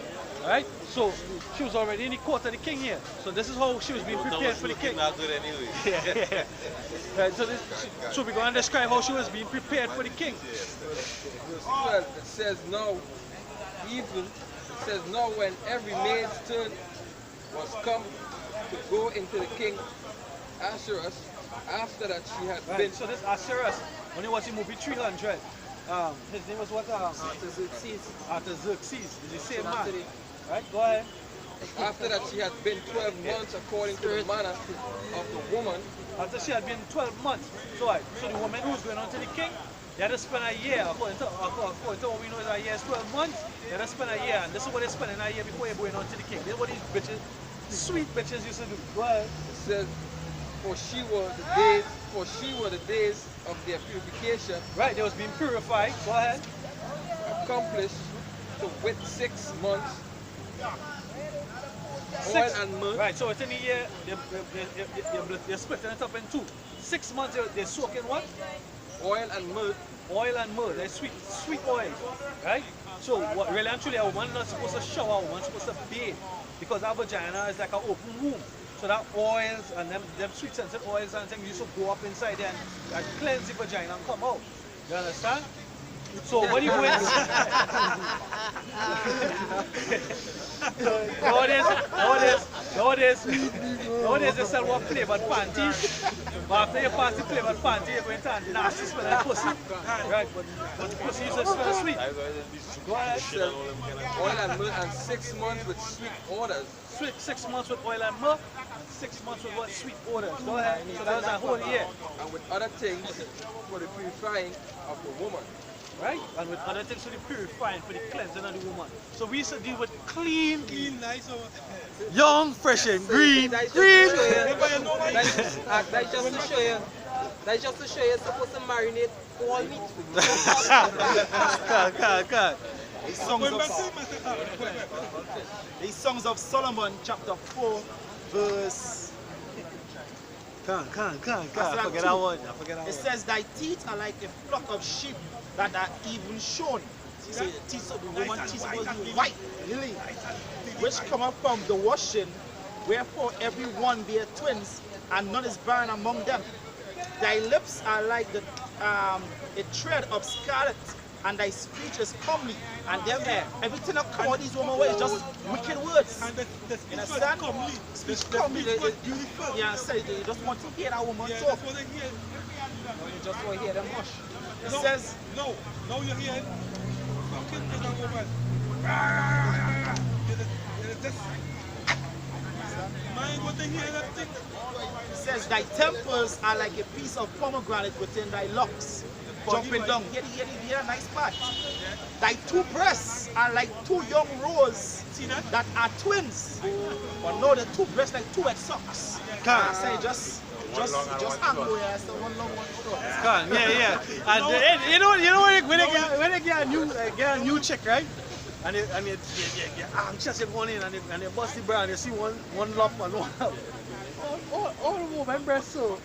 Speaker 2: right? So she was already in the court of the king here. So this is how she was being prepared for the king.
Speaker 10: Not good anyway.
Speaker 2: Yeah. Right, so we're going to describe how she was being prepared for the king.
Speaker 6: Verse 12, it says now, when every maid's turn was come to go into the king Ahasuerus, after that she had been.
Speaker 2: So this Ahasuerus, when you watch the movie 300, his name was what?
Speaker 11: Artaxerxes.
Speaker 2: Artaxerxes, is the same man. Right, go ahead.
Speaker 6: After that she had been 12 months according to the manner of the woman.
Speaker 2: After she had been 12 months. So the woman who was going on to the king, they had to spend a year, according to what we know is a year is 12 months, they had to spend a year, and this is what they spend in a year before you're going on to the king. This is what these bitches, sweet bitches used to do. Go ahead.
Speaker 6: It says, for she were the days of their purification.
Speaker 2: Right, they was being purified. Go ahead.
Speaker 6: Accomplished to wit 6 months. Oil and myrrh.
Speaker 2: Right, so within a year, they're splitting it up in two. 6 months, they're soaking what?
Speaker 6: Oil and myrrh.
Speaker 2: Oil and myrrh, they're sweet oil, right? So what, really and truly, a woman not supposed to shower, a woman's supposed to bathe, because our vagina is like an open womb. So that oils and them sweet scented oils and things used to go up inside there and cleanse the vagina and come out. You understand? So what do you do? Nowadays they sell what flavored panties. But after you pass the flavored panty, you're going to have nasty smell like pussy. Right, but the pussy is smell sweet. Go ahead.
Speaker 6: Oil and myrrh and 6 months with sweet odors.
Speaker 2: 6 months with oil and myrrh, 6 months with what? Sweet odors. Go ahead. So that was a whole year.
Speaker 6: And with other things for the purifying of the woman.
Speaker 2: Right? And with other things for the purifying, for the cleansing of the woman. So we used to deal with clean,
Speaker 13: nice,
Speaker 2: young, fresh and green.
Speaker 11: That's just to show you. That's just to show you you're supposed to marinate all meat for
Speaker 2: God.
Speaker 7: The Songs of Solomon, chapter 4, verse.
Speaker 2: I forget that one.
Speaker 7: It says, thy teeth are like a flock of sheep that are even shorn. So the teeth of the woman teeth will be white, really, which cometh from the washing, wherefore every one bear twins, and none is barren among them. Thy lips are like a thread of scarlet, and thy speech is comely. And then everything that come out these women way is just wicked words.
Speaker 13: And the
Speaker 7: you understand?
Speaker 13: Speech
Speaker 7: comely.
Speaker 13: Beautiful.
Speaker 7: Yeah, so you just want to hear that woman talk.
Speaker 13: That's what they hear.
Speaker 7: You just want to hear them mush. It
Speaker 13: No,
Speaker 7: says,
Speaker 13: no, now you're hearing fucking to that woman. You're just mind what they hear that thing.
Speaker 7: it says, thy temples are like a piece of pomegranate within thy locks. jumping down. Here, nice part. Thy two breasts are like two young roes that are twins. But no, the two breasts like two wet socks. I say just hang over here, so one long, one short.
Speaker 2: Yeah. And you know when they get a new chick, right? And they anxious to go in and they bust the bra and they see one lump and one out. All the women breasts so.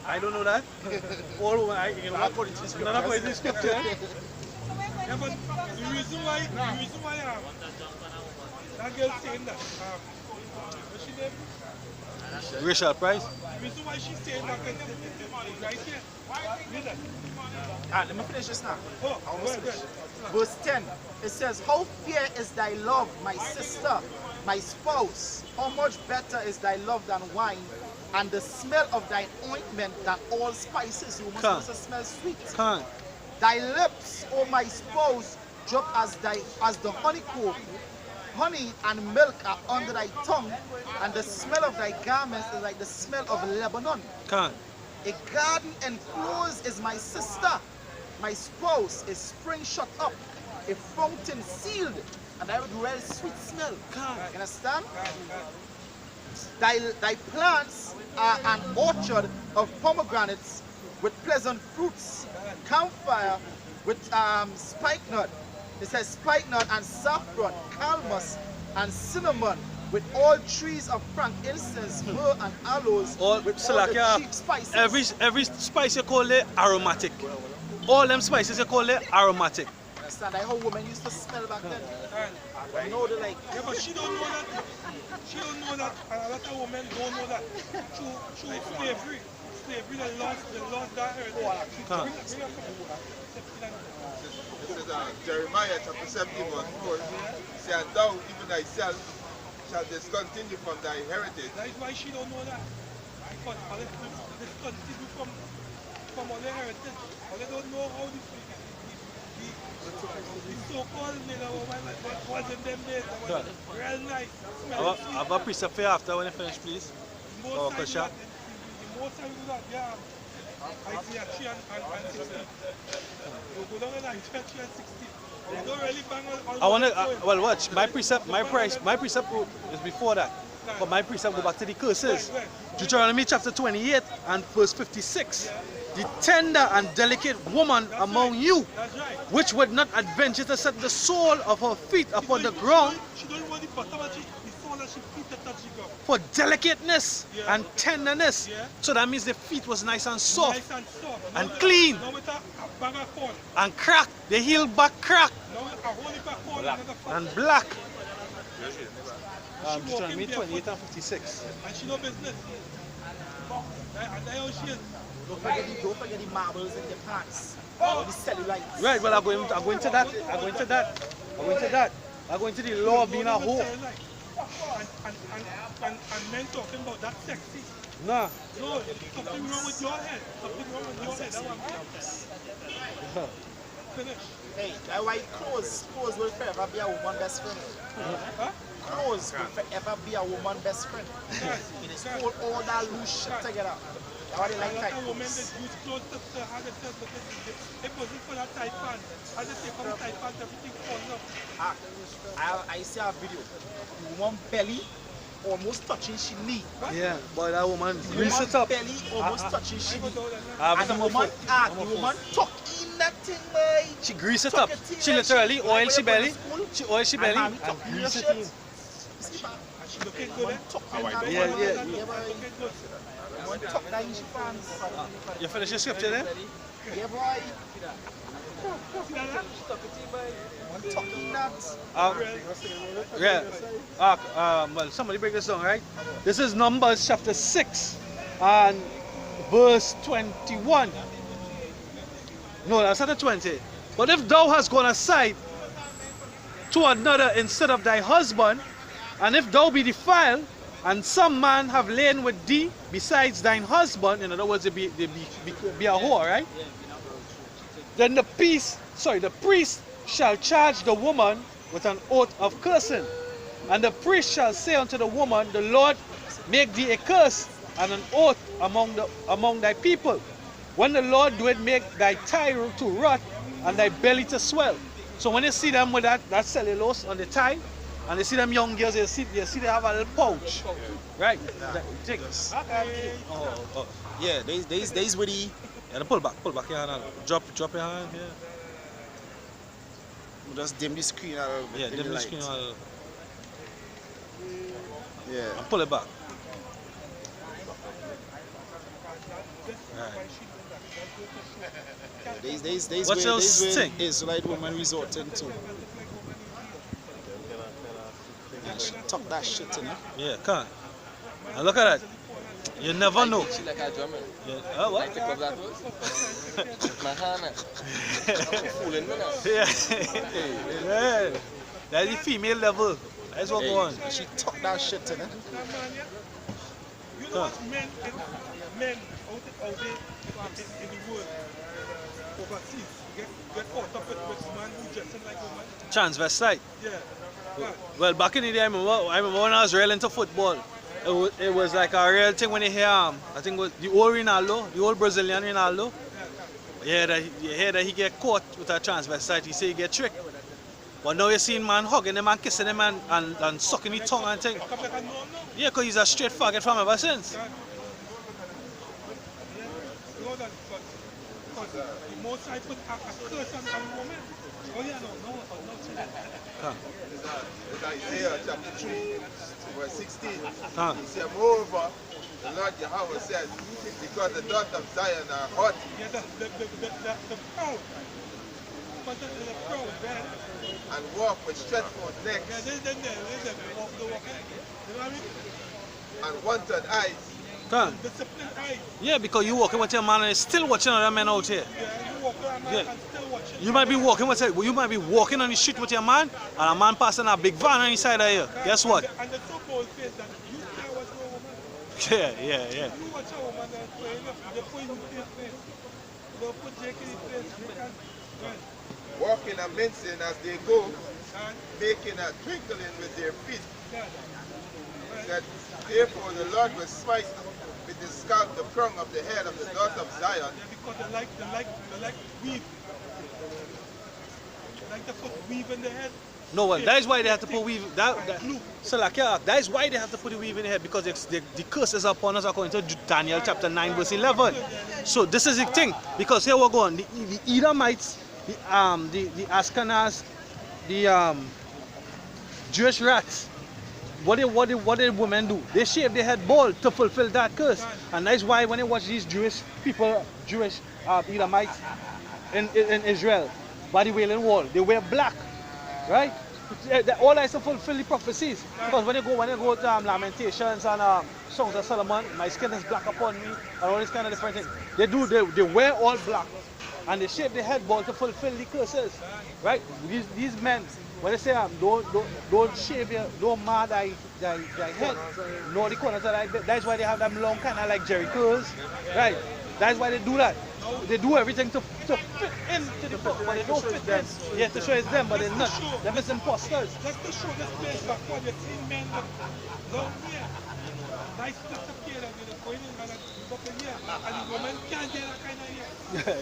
Speaker 2: I don't know that. All women, not according to the scripture. Not according to the scripture.
Speaker 13: Yeah, but the reason why that girl saying that, what's she name?
Speaker 2: Rachel Price.
Speaker 13: The reason why she's saying that is right here. Read that.
Speaker 7: Let me finish this now.
Speaker 13: Oh, good.
Speaker 7: Verse 10, it says, how fair is thy love, my sister, my spouse? How much better is thy love than wine, and the smell of thy ointment than all spices? You must also smell sweet. Thy lips, O my spouse, drop as the honeycomb. Honey and milk are under thy tongue, and the smell of thy garments is like the smell of Lebanon. A garden enclosed is my sister. My spouse is spring shut up, a fountain sealed, and I would well sweet smell. You understand? Thy plants are an orchard of pomegranates with pleasant fruits, camphire with spikenard. It says spikenard and saffron, calamus and cinnamon, with all trees of frankincense, myrrh and aloes, with all the cheap spices.
Speaker 2: Every spice you call it aromatic. All them spices you call it aromatic.
Speaker 7: Understand? Like how women used to smell back then. I know they like.
Speaker 13: Yeah, but she don't know that. She don't know that, and a lot of women don't know that. Through slavery, they lost that heritage.
Speaker 9: This is Jeremiah chapter 17 verse 4. Say, and thou even thyself shall discontinue from thy heritage.
Speaker 13: That is why she don't know that. Because discontinue from all their heritage. Or they don't know how the so-called nigga was in them days. That was real nice.
Speaker 2: I have a precept for you after when you finish, please.
Speaker 13: The most time you do that, yeah. Isaiah 3 and 16. You go down in Isaiah 3 and 16. You don't really bang on
Speaker 2: I want to, well watch, my precept is before that. But my precept go back to the curses. Deuteronomy chapter 28 and verse 56. The tender and delicate woman among you, which would not adventure to set the sole of her feet upon the ground,
Speaker 13: she don't want the bottom of the sole of her feet to touch the ground.
Speaker 2: For delicateness and tenderness. So that means the feet was nice and soft, and clean, and cracked. The heel back cracked and black. Deuteronomy 28 and 56.
Speaker 13: And she no business. And there she is.
Speaker 7: Don't forget the marbles in the pants. The cellulite.
Speaker 2: Right, well, I go into that. I go into the law of being a whore.
Speaker 13: And men talking about that sexy.
Speaker 2: Nah.
Speaker 13: No, something wrong with your head. Something wrong with your head. That's what I'm Finish.
Speaker 7: Hey, that's why clothes will forever be a woman's best friend. Clothes will forever be a woman's best friend. It is all that loose shit together. That's why they like tight clothes.
Speaker 13: Women that use clothes to have themselves, but it wasn't for that tight pants. As they take from the tight pants, everything falls up.
Speaker 7: I see a video. The woman belly almost touching she knee.
Speaker 2: Yeah, but that woman grease it up.
Speaker 7: Belly almost touching she knee. And the woman tuck in that thing, boy.
Speaker 2: She grease it up. She literally oil she belly. She oil she belly and grease it in.
Speaker 13: She looking good,
Speaker 2: Yeah.
Speaker 7: Tuck that in she pants.
Speaker 2: You finish your scripture then?
Speaker 7: Yeah, boy.
Speaker 2: Well, somebody break this down, right? This is Numbers chapter 6 and verse 21. No, that's not the 20. But if thou hast gone aside to another instead of thy husband, and if thou be defiled, and some man have lain with thee besides thine husband, in other words, be a whore, right? Then the priest shall charge the woman with an oath of cursing. And the priest shall say unto the woman, the Lord make thee a curse and an oath among thy people. when the Lord do it, make thy thigh to rot and thy belly to swell. So when you see them with that cellulose on the thigh, and you see them young girls, you see they have a little pouch, right? Take this. Oh. Yeah, these with the. Yeah, pull back your hand. Drop your hand. Yeah.
Speaker 7: We'll just dim the screen a little bit.
Speaker 2: Yeah, dim the screen a little.
Speaker 7: Yeah.
Speaker 2: And pull it back. Right.
Speaker 7: These
Speaker 2: What's your thing?
Speaker 7: Israelite woman resorting to. Yeah, she talk that shit in her.
Speaker 2: Yeah, come on. And look at that. You never know.
Speaker 6: She like a drummer.
Speaker 2: Yeah. Oh, what?
Speaker 6: I pick up that verse. With my hand. I'm fooling me now.
Speaker 2: Yeah. That's the female level. That's what go on.
Speaker 7: She talk that shit in her.
Speaker 13: You know what men out there in the world overseas get caught up with man who dressing like a woman?
Speaker 2: Transvestite.
Speaker 13: Yeah.
Speaker 2: Well, back in the day, I remember when I was real into football. It was like a real thing when you hear, I think it was the old Ronaldo, the old Brazilian Ronaldo. You hear that he get caught with a transvestite, he say he get tricked. But now you see man hugging him and kissing him and sucking his tongue and thing. Yeah, because he's a straight faggot from ever since.
Speaker 13: You know that because the most I put a curse on a woman. Oh yeah, no.
Speaker 9: It's Isaiah chapter 3, verse 16. He said, moreover, the Lord Yahweh said, because the daughters of Zion are hot.
Speaker 13: Yeah, the proud. But the proud, man.
Speaker 9: And walk with stretched forth necks.
Speaker 13: Yeah, they walk the walk. You know what I mean?
Speaker 9: And wanted eyes.
Speaker 2: Come.
Speaker 13: Disciplined eyes.
Speaker 2: Yeah, because you walking with your man and you're still watching other men out here.
Speaker 13: Yeah, you walk with a man and still watching.
Speaker 2: You might be walking on the street with your man and a man passing a big van on the side of you. Guess what?
Speaker 13: And the so bold face that you can't watch a woman.
Speaker 2: Yeah.
Speaker 13: You watch a woman and they put you in face. They'll put Jake in his face. They can
Speaker 9: walking and mincing as they go, making a twinkling with their feet. That therefore the Lord will smite with the scalp the crown of the head of the daughter of Zion.
Speaker 13: Yeah, because they like weave. They like to put weave in the head.
Speaker 2: No, well, that is why they have to put weave. So like, yeah, that is why they have to put the weave in the head, because the curse is upon us according to Daniel chapter 9 verse 11. So this is the thing, because here we're going. The Edomites, the Ashkenaz, the Jewish rats. What did women do? They shave their head bald to fulfill that curse. And that's why when you watch these Jewish people, Edomites in Israel, by the Wailing Wall, they wear black, right? All that is to fulfill the prophecies. Because when you go to Lamentations and Songs of Solomon, my skin is black upon me, and all these kind of different things. They wear all black, and they shave their head bald to fulfill the curses, right? These men. When they say don't shave your, don't mar thy head, no the corners of thy bed. That's why they have them long kind of like Jerry curls, right? That's why they do that. They do everything to fit into the book, but they don't fit them. Yeah, to show it's them, but they're not. They're just imposters.
Speaker 13: Just to show this place back when you see men with long hair, nice stuff of hair that they're going in and up in here, and the woman can't get that kind of hair.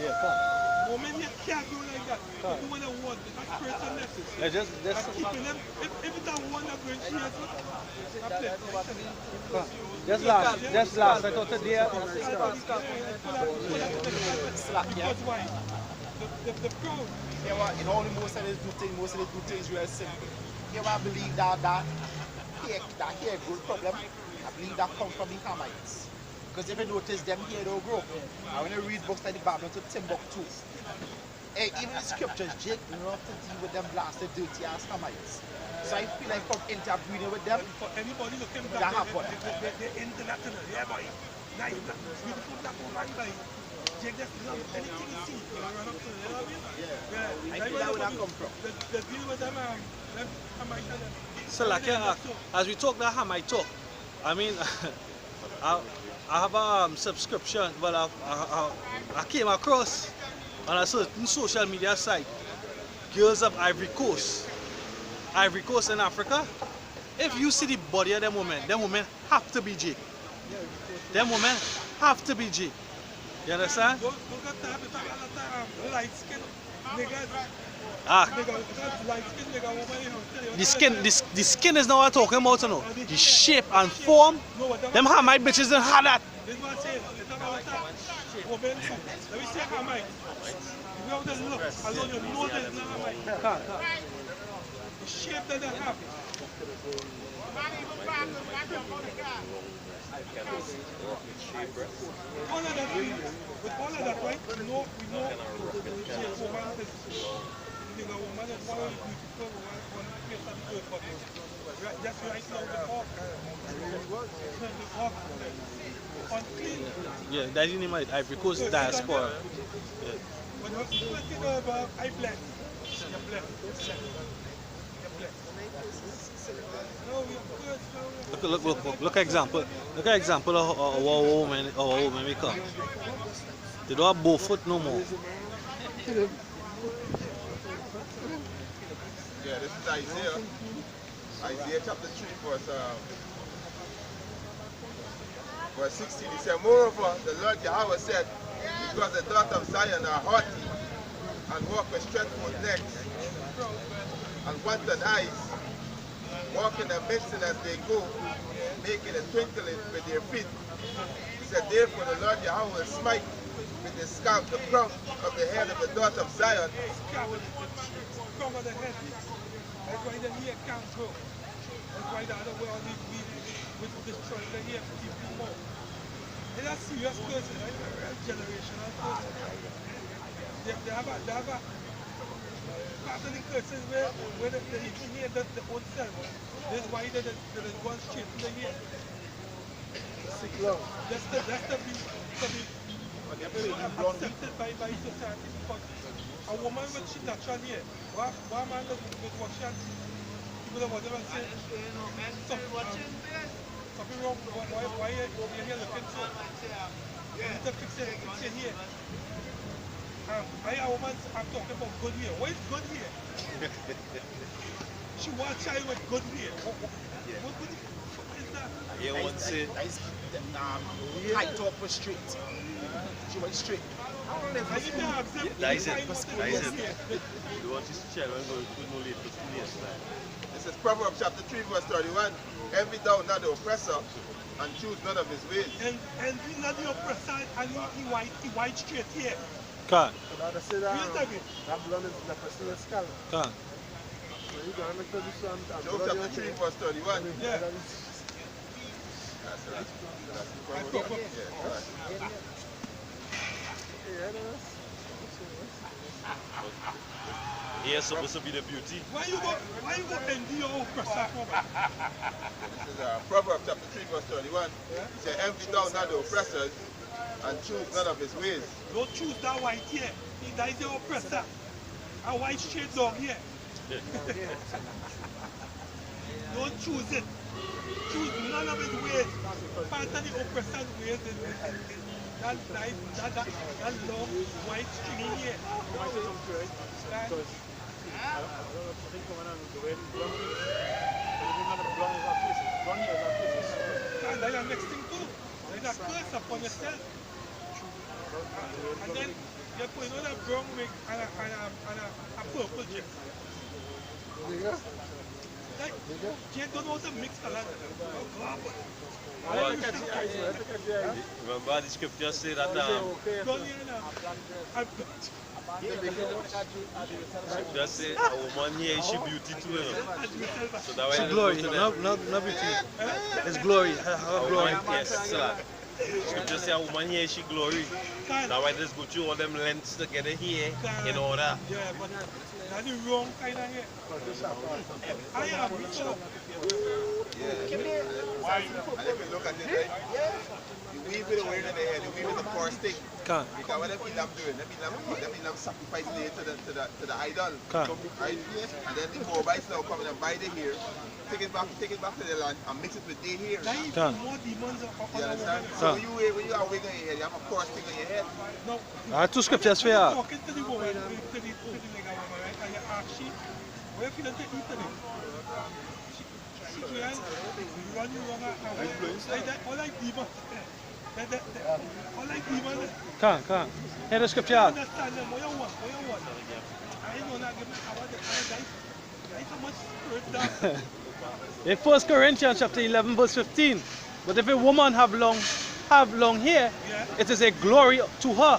Speaker 2: Yeah.
Speaker 13: Women here can't do like that. They do what they want. That's spiritual message.
Speaker 2: Yeah, just
Speaker 13: keeping them. If it's a one that brings here,
Speaker 2: just last. I thought today.
Speaker 13: Because why? The crowd.
Speaker 7: You know, most of the do things real simple. You know, I believe that hair growth problem, I believe that comes from the Hamites. Because if you notice, them here don't grow. And when you read books like the Babylon to Timbuktu, even the scriptures, Jake love to deal with them blasted, dirty ass Hamites. So I feel like from interbreeding with them,
Speaker 13: for anybody looking
Speaker 7: that
Speaker 13: back,
Speaker 7: happen.
Speaker 13: they're international. Yeah, boy. Nice, beautiful black woman, boy. Jake just love anything you see. You run up to them, you know what I mean? Yeah.
Speaker 7: I feel that where that come from.
Speaker 13: They deal with them Hamites and them.
Speaker 2: So like, as we talk that Hamite talk, I mean, I have a subscription, but I came across on a certain social media site, Girls of Ivory Coast in Africa. If you see the body of them women have to be Jake. Them women have to be Jake. You understand?
Speaker 13: Don't get that with a lot of light skin niggas.
Speaker 2: Ah.
Speaker 13: Nigga, light skin nigga woman, you know.
Speaker 2: The skin is not what I'm talking about, you know. The shape and form. Them Hamite bitches don't have that.
Speaker 13: This is what I'm saying. It's about that woman too. Let me say Hamite. If you have the look, alone you know there's not Hamite. The shape that they have. All of that, with all of that, right? We know the woman is the woman is one of the beautiful one place of the earth, but just right now the hawk unclean.
Speaker 2: Yeah, that's the name of it. Ivory Coast diaspora. Yeah.
Speaker 13: When you think about I bless, you're blessed.
Speaker 2: Look example. Look at example of our woman we come. They don't have both foot no more.
Speaker 12: Yeah, this is Isaiah. Isaiah chapter 3 verse 16. He said, moreover, the Lord Yahweh said, because the daughters of Zion are haughty and walk with stretched necks and wanton eyes, walking and mixing as they go, making a twinkling with their feet. He said, therefore the Lord Yahweh will smite with the scalp the crown of the head of the daughter of Zion.
Speaker 13: Crown of the head. That's why the hair can't grow. That's why the other world with destroying the hair for people more. It's a serious person, right? A generational person. They have a part of the curses where the hair does the own self. That's why they go straight to the hair. That's to be accepted by society, because a woman with she natural hair, why man with what she has, people don't want to say something wrong, why your hair looking so? You need to fix your hair. A woman, I'm talking about good hair. What is good hair? She wants a child with good hair. What the fuck is that?
Speaker 7: Yeah, one say height up was straight. She went straight.
Speaker 10: That is it. The one she's child when going to no late for 2 years.
Speaker 12: This is Proverbs chapter 3 verse 31. Envy thou not the oppressor and choose none of his ways.
Speaker 13: Envy not the oppressor and he white straight here.
Speaker 2: Can't.
Speaker 3: That blood is the person's skull.
Speaker 2: Can't.
Speaker 12: Job chapter 3 verse 31.
Speaker 13: Yeah.
Speaker 10: Here's supposed to be the beauty.
Speaker 13: Why you go envy your oppressor?
Speaker 12: This is Proverbs chapter 3 verse 31. He said, envy thou not the oppressors and choose none of his ways.
Speaker 13: Don't choose that white here. That is the oppressor. A white straight dog here. Don't choose it. Choose none of his ways. Part of the oppressor's ways is that long white stringy here. And that's the next thing too. There's a curse upon yourself. And then you put another brown wig and a purple dress. Like, you don't know how to mix colors.
Speaker 10: Remember the scripture say that just say a woman here she beauty too, you know. So that
Speaker 2: it's glory, not beauty. It's glory. Her glory.
Speaker 10: Yes, sir. Scripture say a woman here she glory. That's why they just go through all them lengths to get it here in order.
Speaker 13: Yeah, but that's the wrong kind of hair. I am so.
Speaker 12: Yeah. And if you look at it, right? You weave with the wearing of the hair, you weave with the force stick.
Speaker 2: Can't.
Speaker 12: Because what them people doing, them people sacrifice the hair to the idol.
Speaker 2: Can't.
Speaker 12: Right? And then the Moabites now come and buy the hair, take it back to the land and mix it with their hair.
Speaker 2: Can't.
Speaker 12: You understand? So when you are wig on your head, you have a force stick on your head.
Speaker 13: No.
Speaker 2: I have two scriptures for you.
Speaker 13: Talking to the woman, to the nigga woman, right? And you ask she, what if you don't take it today? She can run you wrong like that, all like demons. Or like even...
Speaker 2: Come. Hear the scripture out.
Speaker 13: Understand them, what you want. I know not give me power, there is so much spirit down.
Speaker 2: In 1 Corinthians chapter 11 verse 15. But if a woman have long hair, it is a glory to her.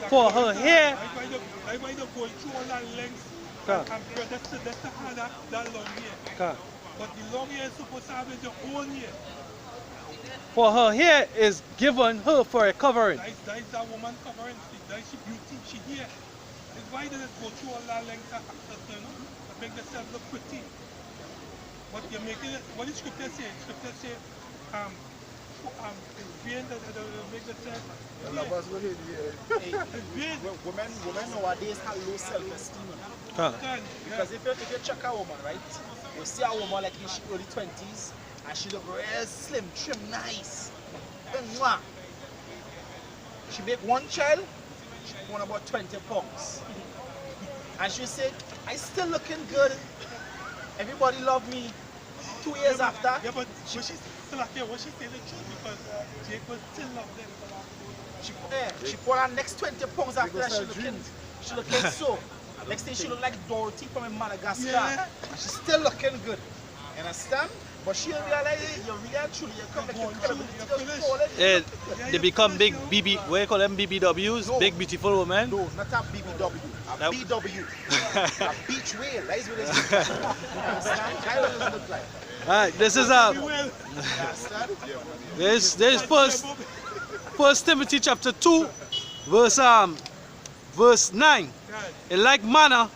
Speaker 2: For her hair.
Speaker 13: I might have going through all that length and protested that long hair. But the long hair is supposed to have your own hair.
Speaker 2: For her hair is given her for a covering.
Speaker 13: That is that woman covering. That is she beauty, she hair. That's why does it go through all that length and make themselves look pretty. But you're making it, what does scripture say? Scripture say,
Speaker 7: Women nowadays have low self-esteem. Because if you check a woman, right, you see a woman like in she early 20s and she look real slim, trim, nice. She make one child, she won about 20 pounds. And she say, I still looking good. Everybody love me. 2 years after.
Speaker 13: Yeah, but she still out there. What she say the truth because she will still love them.
Speaker 7: She put her next 20 pounds after that. She looking so. Next thing she look like Dorothy from Madagascar. Yeah. And she's still looking good. You understand? But she realize you're real truly. You come back to
Speaker 2: they become big BB, what do you call them, BBWs? No. Big beautiful women?
Speaker 7: No, not a BBW. A BW. A beach whale. That is what it is. You understand? That's what it looks like.
Speaker 2: Alright, this is this First Timothy chapter 2 verse 9. In like manner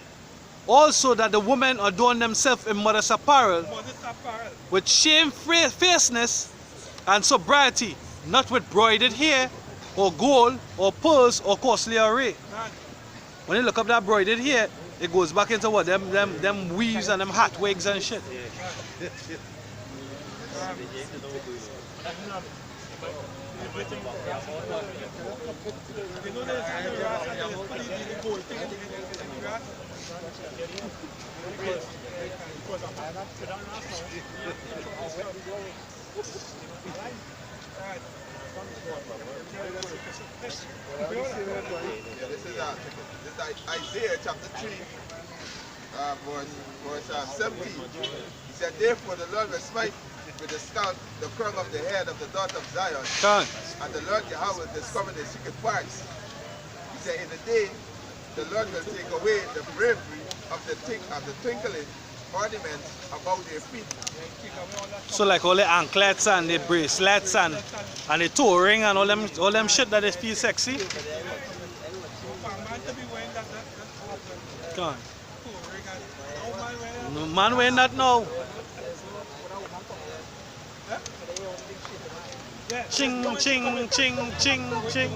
Speaker 2: also that the women adorn themselves in modest apparel with shamefacedness and sobriety, not with broidered hair or gold or pearls or costly array. When you look up that broidered hair, it goes back into what? Them weaves and them hat wigs and shit.
Speaker 12: This is Isaiah chapter 3, verse 17. He said, therefore the Lord will smite with the scalp the crown of the head of the daughter of Zion, and the Lord Yahweh will discover the secret parts. He said, in the day the Lord will take away the bravery of the twinkling ornaments about their feet.
Speaker 2: So like all the anklets and the bracelets and the toe ring and all them shit that they feel sexy. Come on. No man wearing that now. Ching, ching, ching, ching, ching.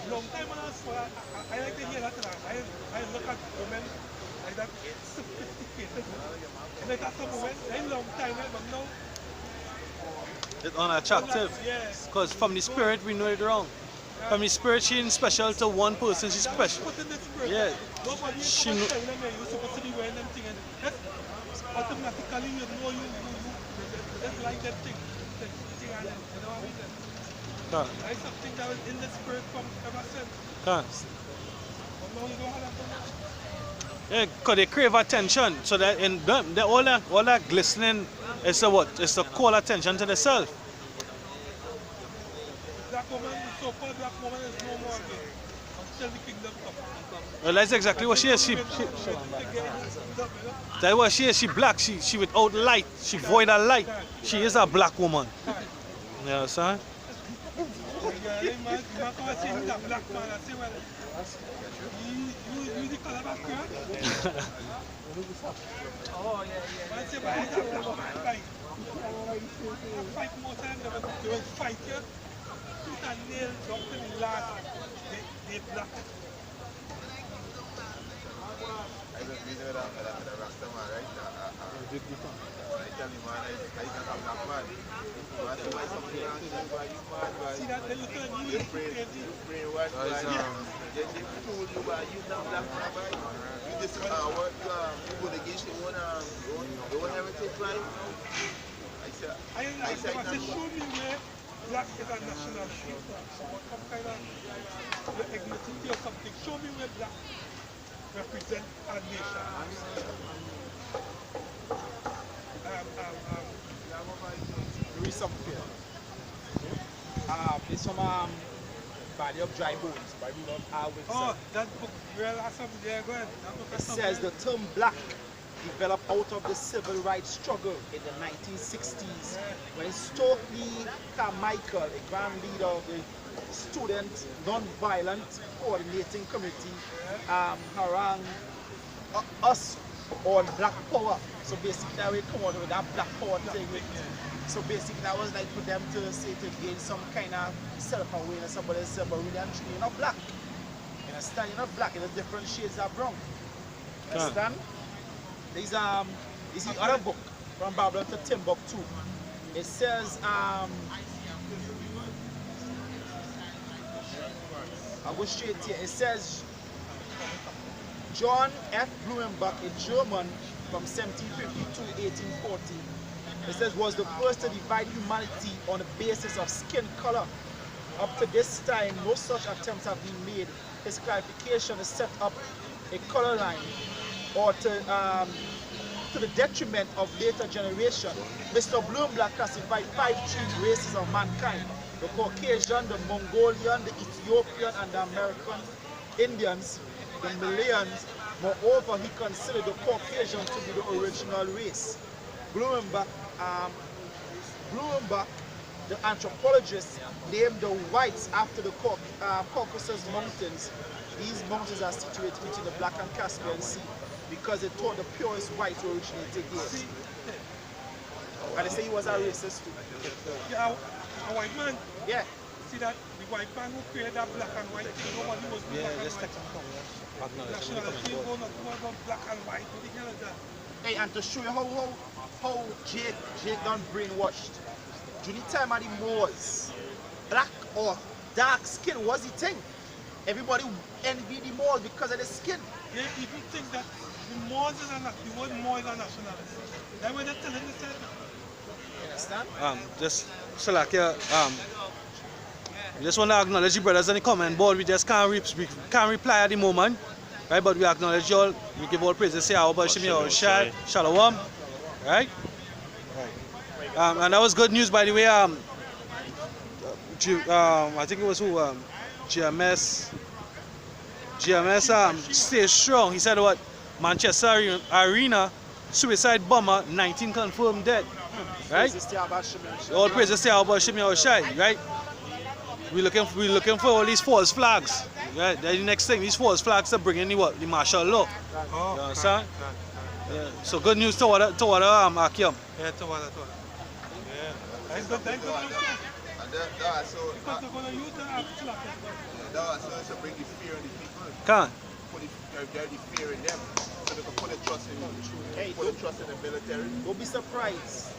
Speaker 13: Long time I like to hear that. I look at women like that sophisticated. And like that some women, a long time, but now
Speaker 2: it's unattractive. Because from the spirit we know it wrong. From the spirit she ain't special to one person, she's special. Yeah. She
Speaker 13: you're supposed to be wearing them things and that's automatically you know you just like that thing. You know what I mean? That's something that was in the spirit from ever since.
Speaker 2: Yeah, because they crave attention. So that in them, all that glistening is the what? It's to call attention to themselves.
Speaker 13: Black woman, so-called black woman is no more again until the kingdom comes.
Speaker 2: Well, that's exactly what she is. That's what she is. She black. She without light. She void of light. She is a black woman. You understand?
Speaker 12: I was reading with a Rastaman, right?
Speaker 9: tell him, man, I got a black man. Man, why something wrong?
Speaker 13: See that they look at you,
Speaker 9: You pray what, man. They told you, man, you not black man. You just, what, you go against your own heritage, right? I said,
Speaker 13: show me where black is a national sheep. Some kind of ethnicity or something. Show me where black represent our nation.
Speaker 7: There is something here. It's from Valley of Dry Bones by Rudolph R. Wilson.
Speaker 13: Oh, that book, real awesome. There, go ahead.
Speaker 7: It says the term black developed out of the civil rights struggle in the 1960s when Stokely Carmichael, a grand leader of the student non-violent coordinating committee, harangued us on black power. So basically that we come out with that black power thing. So basically that was like for them to say to gain some kind of self-awareness. Somebody said, but really and truly, you're not black. You understand? You're not black, you're different shades of brown. You understand? There's the other book from Babylon to Timbuktu. It says I'll go straight here. It says John F. Blumenbach, a German from 1750 to 1840. It says was the first to divide humanity on the basis of skin color. Up to this time, no such attempts have been made. His clarification is set up a color line or to the detriment of later generation. Mr. Blumenbach classified 5 chief races of mankind: the Caucasian, the Mongolian, the Ethiopian, and the American Indians, the Malayans. Moreover, he considered the Caucasian to be the original race. Blumenbach, the anthropologist, named the whites after the Caucasus Mountains. These mountains are situated between the Black and Caspian Sea because they thought the purest white originated here. And they say he was a racist too.
Speaker 13: Yeah, a white man.
Speaker 7: Yeah.
Speaker 13: See that the white man who created that black and white thing, nobody was black and white. Nationality, go not black and white. What the hell is that?
Speaker 7: Hey, and to show you how Jake done brainwashed. During the time of the Moors, black or dark skin was the thing. Everybody envied the Moors because of the skin.
Speaker 13: They even think that the Moors are not, the word Moors are nationalists. That's what they're telling the
Speaker 7: You understand?
Speaker 2: Just Salakia, we just want to acknowledge the brothers on the comment board. We just can't reply at the moment, right? But we acknowledge you all. We give all praises to Yahweh Shemi Yahushai, Shalom, right? And that was good news, by the way. I think it was who GMS stays strong. He said what? Manchester Arena suicide bomber, 19 confirmed dead. Right? All praises to Yahweh Shemi Yahushai, right? We're looking for all these false flags. Right? That's the next thing. These false flags are bringing the what? The martial law. You understand? Yeah. So good news to what Akim.
Speaker 13: Yeah, to what. Yeah. Thank you.
Speaker 9: Because
Speaker 13: they're going to use the
Speaker 9: so bring the fear in the people.
Speaker 2: Can't.
Speaker 9: Put the fear in them. So they can put the trust in them. Hey, put the trust in the military.
Speaker 7: Don't be surprised.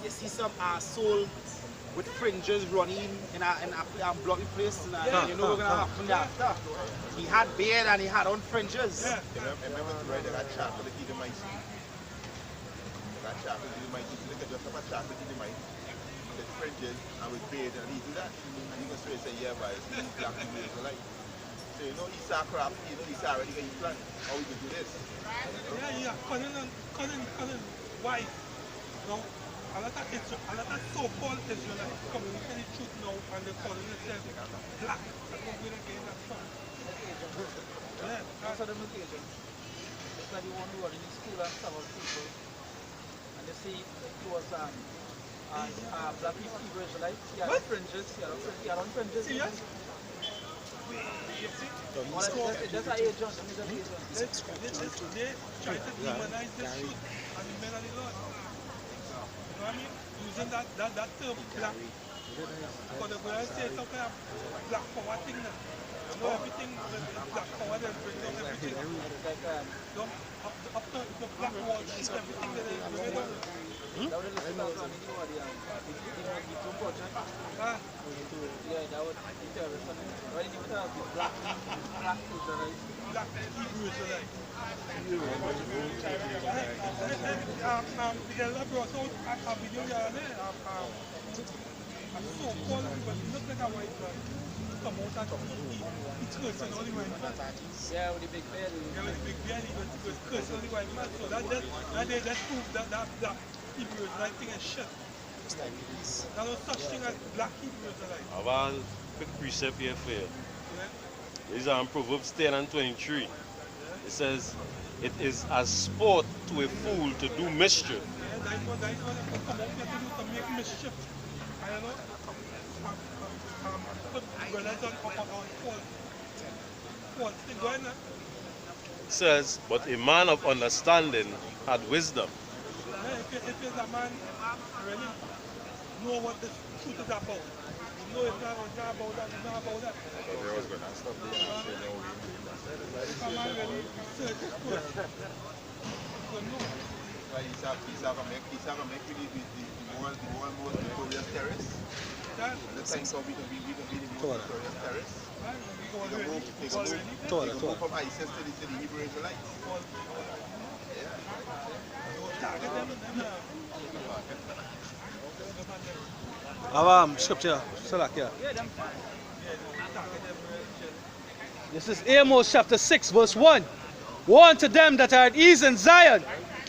Speaker 7: You see some arsehole with fringes running in a bloody place, and you know what's going to happen after. He had beard and he had on fringes.
Speaker 9: Yeah. Remember to write that chart for the Edomites. That chart for the Edomites. You look at just a chart for the Edomites. The fringes and with beard, and he do that. And you can say, yeah, but it's black people Israelite. So you know Esau craft, you know Esau already got his plan. How we can do this.
Speaker 13: Yeah, cousin, wife. No? A lot of so-called Israelites coming into the truth now and they're calling themselves black. That's what we're getting that from. Yeah,
Speaker 11: that's the occasion. It's like you want to run in the school and some of people. And they see it was black people, Hebrew Israelites. He had fringes. He had on fringes.
Speaker 13: See, yes?
Speaker 11: That's how agent.
Speaker 13: They try to demonize the truth and the men of the Lord. You know what I mean? Using that term black. Because they're going to say some kind of black power thing now. You know everything, black power, they bring down everything. Up to the black wall, everything that they bring down.
Speaker 11: That was the last one in the audio. Yeah, that was the terrorist. Why did you put out the black Israelites?
Speaker 13: Black Hebrew Israelites. The elder brought out a video here, a so-called, but he looked like a white man. Come out and he cursed all the white man.
Speaker 11: Yeah, with the big belly.
Speaker 13: Yeah, with the big belly, but he was cursing all the white man. So that just proves that black Hebrew Israelite thing is shit. There's no such thing as black Hebrew Israelite.
Speaker 10: I have a quick precept here for you.
Speaker 13: Yeah.
Speaker 10: These are in Proverbs 10 and 23. It says, it is as sport to a fool to do mischief.
Speaker 13: Yeah, that is what they come out here to do, to make mischief. I don't know. Put brothers on false thing going on.
Speaker 10: It says, but a man of understanding had wisdom.
Speaker 13: Yeah, if it's a man really know what the truth is about. You know it's not about that, it's not about that. If a man really search his truth, you know.
Speaker 12: He's going to make the world most notorious terrorist. The time so we can be the most notorious terrorist. They can move from ISIS to the Hebrew Israelites.
Speaker 2: Scripture, Salakia. This is Amos chapter 6, verse 1. Woe unto them that are at ease in Zion,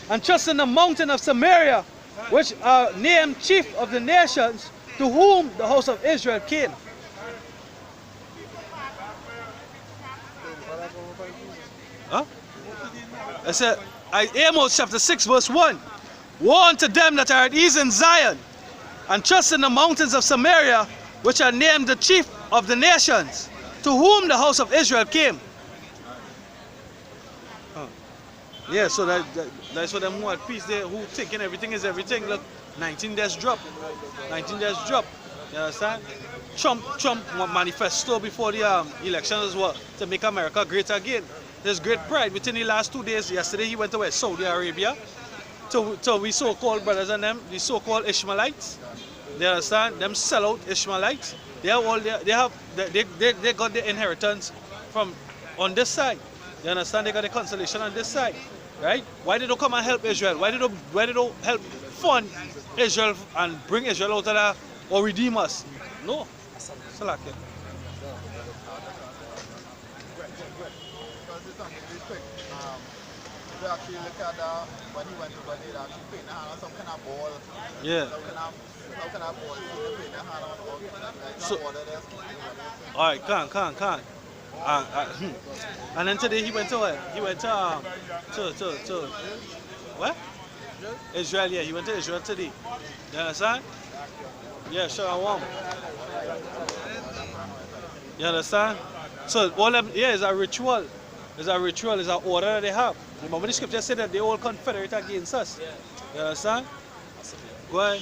Speaker 2: and trust in the mountain of Samaria, which are named chief of the nations, to whom the house of Israel came. Huh? I said, Amos chapter 6, verse 1. Woe unto them that are at ease in Zion, and trust in the mountains of Samaria, which are named the chief of the nations, to whom the house of Israel came. Yeah, so that's what them who at peace there, who thinking everything is everything. Look, 19 days drop. 19 days drop. You understand? Trump manifesto before the election as well, to make America great again. There's great pride within the last 2 days. Yesterday he went to Saudi Arabia. So we so-called brothers and them, the so-called Ishmaelites. You understand? Them sellout Ishmaelites. They have all they got their inheritance from on this side. You understand? They got the consolation on this side. Right? Why did they come and help Israel? Why did they help fund Israel and bring Israel out of there or redeem us? No. Salakia.
Speaker 12: If you actually look at when he went to Berlin, actually putting the hand on some kind of ball.
Speaker 2: Yeah.
Speaker 12: Some kind of ball. Putting the hand on
Speaker 2: So,
Speaker 12: water there.
Speaker 2: alright, can't. And then today he went to where? He went to what? Israel, yeah, he went to Israel today. You understand? Yeah, sure I want. You understand? So all them, yeah, it's a ritual. It's a ritual, it's an order that they have. Remember the scripture said that they all confederate against us. You understand? Go ahead.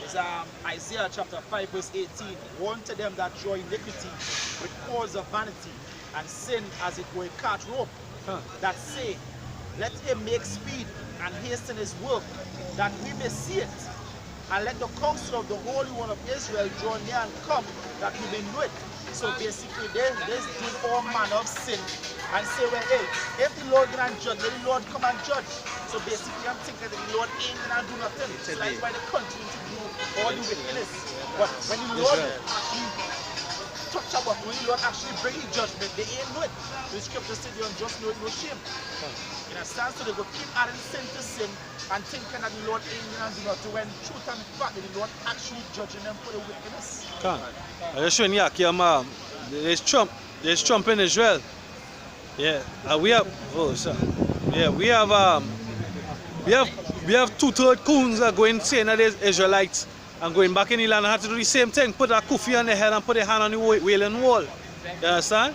Speaker 7: It's Isaiah chapter 5 verse 18. Woe unto them that draw iniquity with cords of vanity, and sin as it were a cart rope, that say, let him make speed and hasten his work, that we may see it. And let the counsel of the Holy One of Israel draw near and come, that we may know it. So basically, they do all manner of sin and say, well, hey, if the Lord can judge, let the Lord come and judge. So basically, I'm thinking that the Lord ain't gonna do nothing. It's like why the country to do all the wickedness. But when the Lord actually touch about, when the Lord actually bring the judgment, they ain't know it. The scripture said they unjust know it, no shame. You understand? So they go keep adding sin to sin and thinking that the Lord ain't gonna do nothing, when truth and fact that the Lord actually judging them for the wickedness.
Speaker 2: I'm just showing you here, there's Trump in Israel. Yeah, we have, yeah, we have 2/3 coons are going saying that there's Israelites and going back in the land and have to do the same thing, put a kufi on their head and put their hand on the wailing wall. You understand?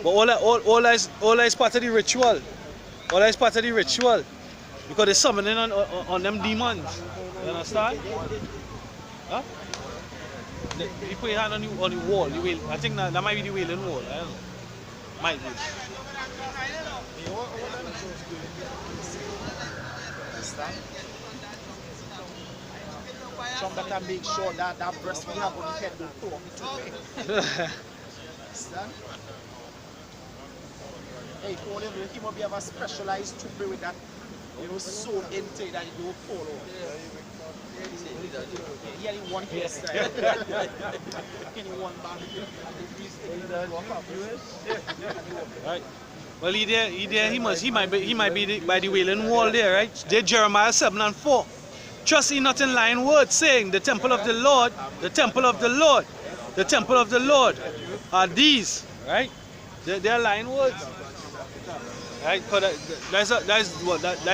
Speaker 2: But all that is part of the ritual. All that is part of the ritual. Because they're summoning on them demons. You understand? Huh? You put your hand on the wall, I think that might be the wailing wall. I don't know. Might be.
Speaker 7: Understand? Some that can make sure that that breast we have on the head don't pull off the toothpick. Understand? Hey, for them, he must be have a specialized toothpick with that, you know, sewn into it that it don't fall off. He had one hairstyle. Any one band.
Speaker 2: Right. Well, he might be by the Wailing Wall there, right? There, Jeremiah 7:4. Trust ye not in lying words, saying, the temple of the Lord, the temple of the Lord, the temple of the Lord are these, right? They are lying words, right? Because that's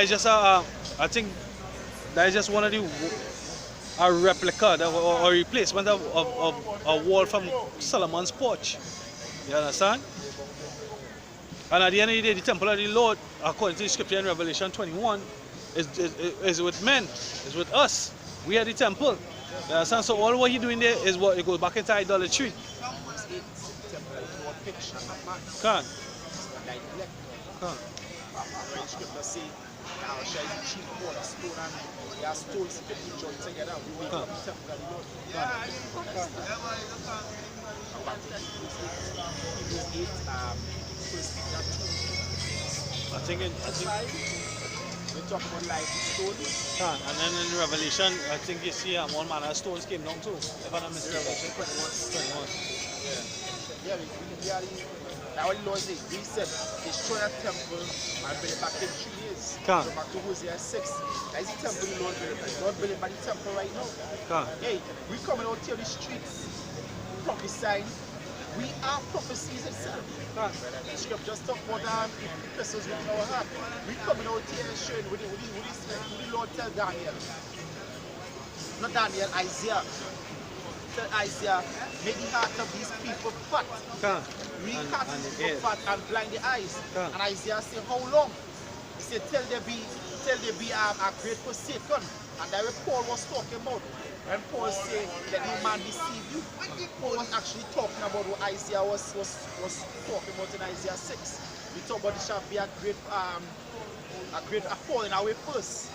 Speaker 2: just I think that's just one of the a replica or replacement of a wall from Solomon's porch. You understand? And at the end of the day, the temple of the Lord, according to the scripture in Revelation 21, is with men, is with us. We are the temple. You understand? So all what he's doing there is what it goes back into idolatry. Can't. I think
Speaker 7: we talk about life stones.
Speaker 2: And then in Revelation, I think you see one manner of stones came down too. If I'm not mistaken. 21.
Speaker 7: Yeah, we are now what the Lord said, he said, destroy that temple and build it back in 3 years. Go back to Hosea 6. That is the temple the Lord built. The Lord built the temple right now. Hey, we coming out here the streets prophesying. We are prophecies itself. The scriptures talk about epistles within our heart. We coming out here showing what the Lord tell Daniel. Not Daniel, Isaiah. Tell Isaiah, make the heart of these people fat. We cut these people fat and blind the eyes. And Isaiah said, how long? He said, till they be a great forsaken. And that what Paul was talking about. When Paul said, let no man deceive you. Paul was actually talking about what Isaiah was talking about in Isaiah 6. We talk about it shall be a great falling away first.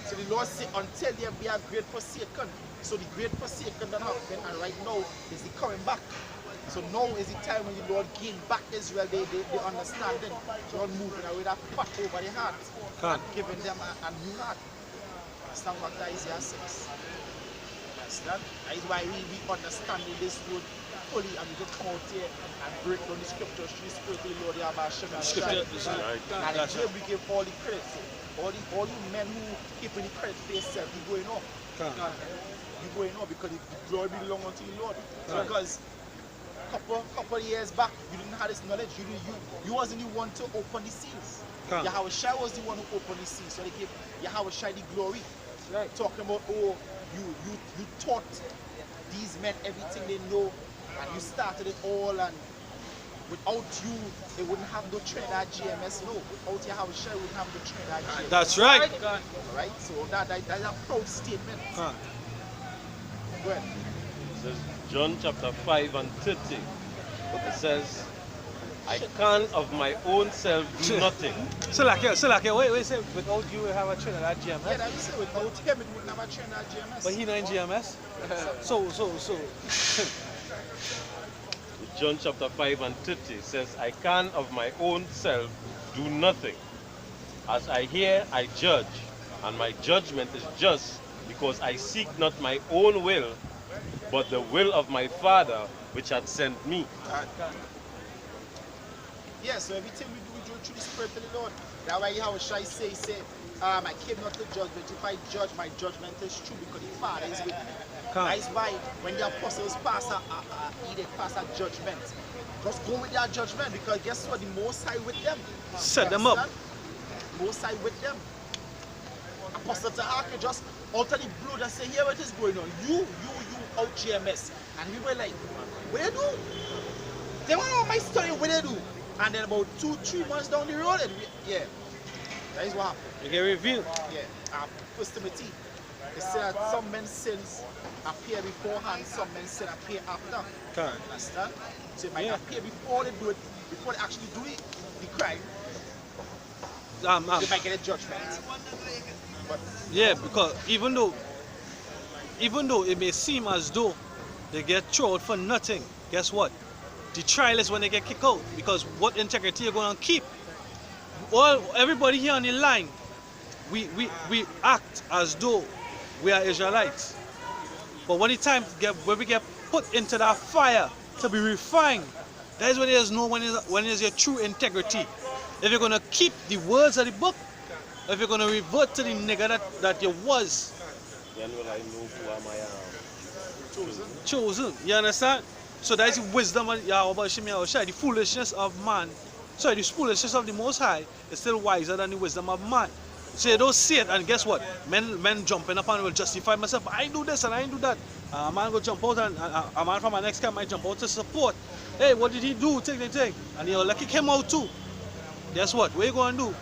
Speaker 7: So the Lord said, until there be a great forsaken. So the great forsaken that happened, and right now is the coming back. So now is the time when the Lord gain back Israel, they understanding. So Lord moving away that fat over the heart, and giving them a new heart. That's not what Isaiah 6. That is why we understanding this word fully, and we can come out here and break down the scriptures through the Spirit of the Lord. And here we give all the credit. All the men who keeping the credit for yourself, you're going up. You're going up because the glory belongs unto the Lord. Because couple of years back, you didn't have this knowledge. You wasn't the one to open the seals. Yahushua was the one who opened the seals. So they gave Yahushua the glory. Talking about, oh, you taught these men everything they know, and you started it all, and without you, they wouldn't have no Trinidad GMS. No, without Yahushua, we wouldn't have no Trinidad GMS.
Speaker 2: That's right.
Speaker 7: Right? So that's a proud statement. Go ahead.
Speaker 10: It says John chapter 5 and 30. It says, I can of my own self do nothing.
Speaker 2: So like, wait, say, without you, we have a Trinidad GMS?
Speaker 7: Yeah, that you say, without him, we wouldn't have a Trinidad GMS.
Speaker 2: But he not in GMS? So.
Speaker 10: John chapter 5 and 30 says, I can of my own self do nothing. As I hear, I judge, and my judgment is just, because I seek not my own will, but the will of my Father, which hath sent me.
Speaker 7: Yeah, so everything we do through the Spirit of the Lord. That's why Yahushua say, I came not to judge, but if I judge, my judgment is true, because the Father is with me. That is why when the apostles pass a judgment, just go with their judgment, because guess what? The Most High with them.
Speaker 2: Set them up.
Speaker 7: Most High with them. Apostle Tahaka just out of the blue and say, here what is going on. You out GMS. And we were like, what do you do? They want to know my story, what do you do? And then about 2-3 months down the road, that is what happened.
Speaker 2: You get revealed.
Speaker 7: Yeah. 1 Timothy. They say that some men's sins appear beforehand, some men's sins appear after. Understand? So it might appear before they do it, before they actually do it, the crime. They might get a judgment.
Speaker 2: Yeah, because even though it may seem as though they get thrown out for nothing, guess what? The trial is when they get kicked out, because what integrity you're going to keep? Everybody here on the line, we act as though we are Israelites. But when we get put into that fire to be refined, that is when there's no when is your true integrity. If you're gonna keep the words of the book, if you're gonna revert to the nigger that you was.
Speaker 10: Then will I know who am I
Speaker 2: chosen. You understand? So that is the wisdom of Yahweh Shemiyah. The foolishness of man, sorry, the foolishness of the Most High is still wiser than the wisdom of man. So you don't see it, and guess what? Men jumping up and will justify myself. I do this and I do that. A man go jump out, and a man from my next camp might jump out to support. Hey, what did he do? Take. And he'll kick him out too. Guess what? What are you going to do?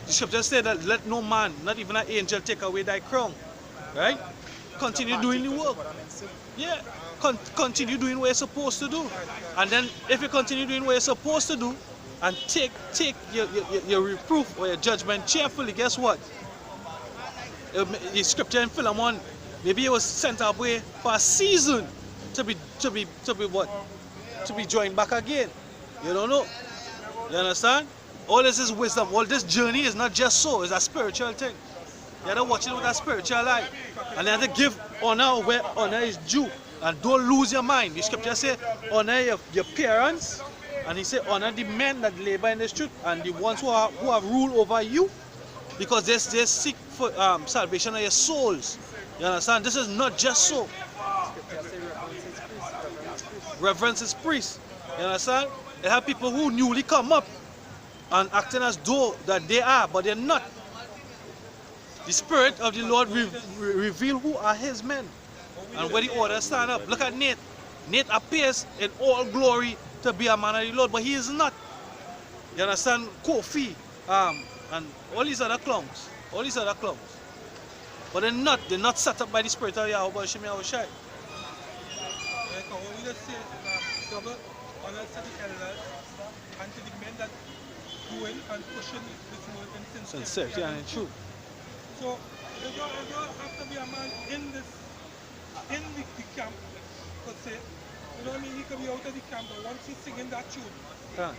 Speaker 2: The scripture said that let no man, not even an angel, take away thy crown. Right? Continue doing the work. Yeah. Continue doing what you're supposed to do. And then if you continue doing what you're supposed to do, and take your reproof or your judgment cheerfully, guess what? The scripture in Philemon, maybe it was sent away for a season to be what? To be joined back again. You don't know. You understand? All this is wisdom. All this journey is not just so, it's a spiritual thing. You have to watch it with a spiritual eye. And you have to give honor where honor is due. And don't lose your mind. The scripture says honor your parents. And he said, honor the men that labor in the street and the ones who have rule over you, because they seek for salvation of your souls. You understand? This is not just so. Reverence is priest. You understand? They have people who newly come up and acting as though that they are, but they're not. The Spirit of the Lord reveal who are his men. And where the orders stand up. Look at Nate. Nate appears in all glory to be a man of the Lord, but he is not. You understand? Kofi, and all these other clowns. All these other clowns. But they're not set up by the Spirit of Yahweh Shemiyah Shai.
Speaker 13: We just say double honor to the elders and to the men that doing and pushing this word in sincerity and truth. So you don't have to be a man in the camp, per se. You know what I mean? He could be out of the camp, but once he's singing that tune, that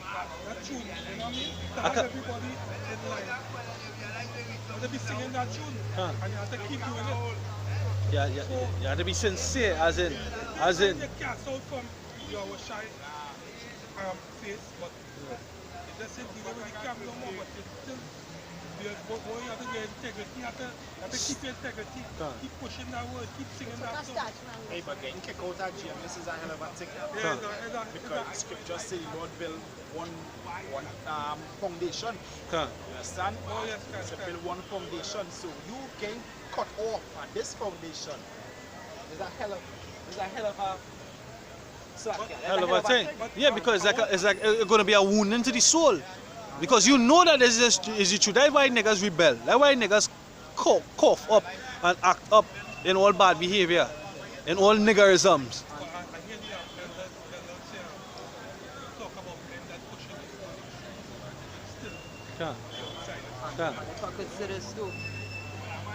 Speaker 13: tune, you know what I mean? To have everybody in line. You have to be singing that tune, and you have to keep doing it.
Speaker 2: Yeah, you have to be sincere, as in.
Speaker 13: You cast out from your shy face, but it doesn't do that with the camp no more, but it's still. You have to get integrity, you have to keep your integrity, keep pushing that word, keep singing that song.
Speaker 7: Hey, but getting kicked out of gym, this is a hell of a thing. Because the scripture says the Lord build one foundation. You understand?
Speaker 13: Oh, yes,
Speaker 7: so build one foundation. So you getting cut off at this foundation. There's a hell of a
Speaker 2: thing. Yeah, because it's like going to be a wound into the soul. Because you know that is the truth. That's why niggas rebel. That's why niggas cough up and act up in all bad behavior, in all niggerisms.
Speaker 11: If I could say this too,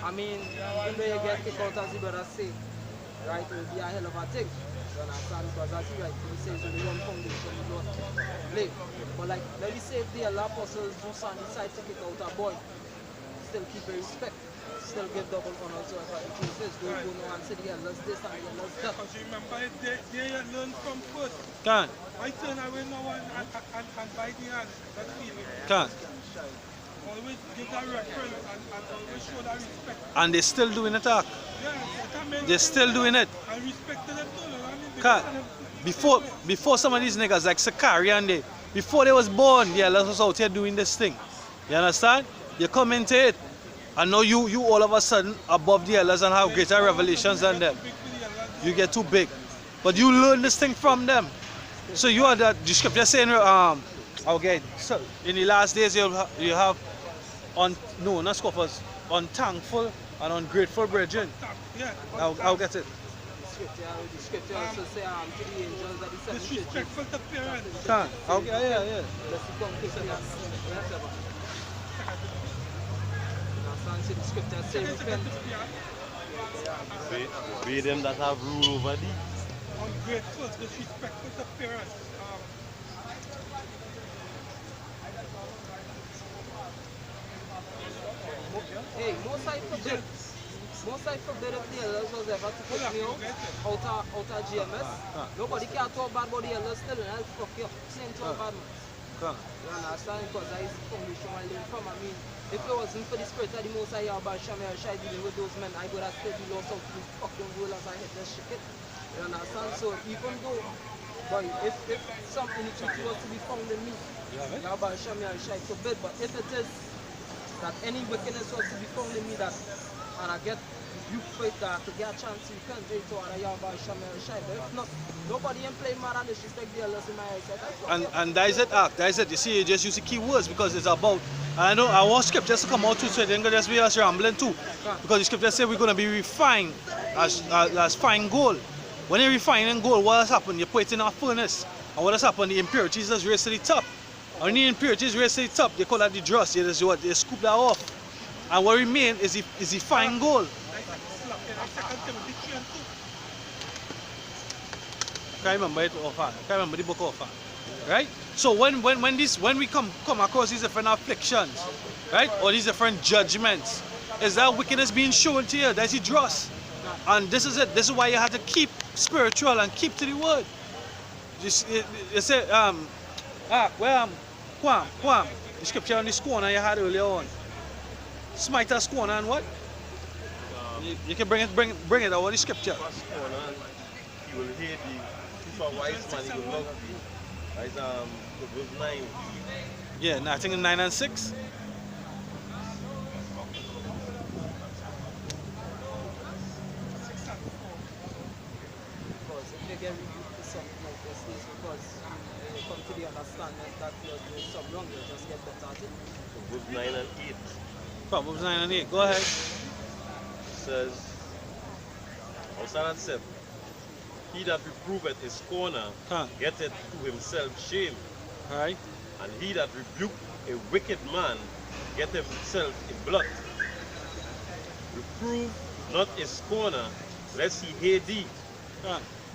Speaker 11: I mean, even though you get kicked out, as the brother say, right, it will be a hell of a thing. You understand? Because as he rightly says, only one foundation you don't lay. But like, let me say if the other apostles do something decide to kick out a boy, still keep your respect. Still give double honor to what the truth is. Don't go no and say the elders this and the elders that.
Speaker 13: Because remember, they learn from first. I turn away now and bite the hand. That's feeling. Always give that reference and always show that respect.
Speaker 2: And they're still doing it, Ark.
Speaker 13: Yeah,
Speaker 2: they're still doing it.
Speaker 13: And respect to them too, I mean,
Speaker 2: before some of these niggas like Sakari and they, before they was born, the elders was out here doing this thing. You understand? You come into it. And now you all of a sudden above the elders and have greater revelations than them. You get too big. But you learn this thing from them. So you are the scripture saying, okay, so in the last days you have not scoffers, unthankful and ungrateful brethren.
Speaker 13: Yeah.
Speaker 2: I'll get it.
Speaker 11: The scripture also say to the angels that he said
Speaker 13: disrespectful to parents.
Speaker 11: Yeah. Let's come quickly and see. understand? So the scripture say repent.
Speaker 10: Obey them that have rule over thee.
Speaker 13: Ungrateful, disrespectful to parents.
Speaker 11: Hey, most I forbid if the elders was ever to put me out of GMS. Nobody can talk bad about the elders still and I'll fuck you up. Same talk bad man. You understand? Because that is the foundation I learned from. I mean, if it wasn't for the spirit of the Most High Yahweh Shem Shai dealing with those men, I would have still be lost out to the fucking world as I hit this shit. You understand? So even though, but if some iniquity was to be found in me, Yahweh Shem Shai forbid, but if it is that any wickedness was to be found in me that, and I get you faith that to get a chance to repent, to other Yahweh Shem Shai, but if not, nobody in play mad and disrespect the elders in my eyes.
Speaker 2: And that is it, that is it. You see, you just use the key words because it's about, I know I want scriptures to come out too, so it ain't gonna just be us rambling too. Because the scriptures say we're gonna be refined as fine gold. When you're refining gold, what has happened? You put it in a furnace. And what has happened? The impurities is raised to the top. And when the impurities raised to the top, they call that the dross. They scoop that off. And what remains is the fine gold. Can't remember it offhand. Can't remember the book offhand. Right? So when we come across these different afflictions, right, or these different judgments, is that wickedness being shown to you? That's the dross. And this is it. This is why you have to keep spiritual and keep to the word. Just you say Quam. The scripture on the scorner you had earlier on. Smite a scorner and what? You can bring it over the scripture.
Speaker 10: He will hate thee. If a wise man, he will love thee. That's verse 9.
Speaker 2: Yeah, I think in 9 and 6.
Speaker 11: Because if you get rebuked for something like this, it's because you come to the understanding that you're doing something wrong, you just get better at it.
Speaker 10: Verse 9 and 8.
Speaker 2: Proverbs 9 and 8. Go ahead.
Speaker 10: It says, I'll start at 7. He that reproveth a scorner getteth to himself shame.
Speaker 2: Right.
Speaker 10: And he that rebuke a wicked man getteth himself in blood. Reprove not a scorner, lest he hate thee.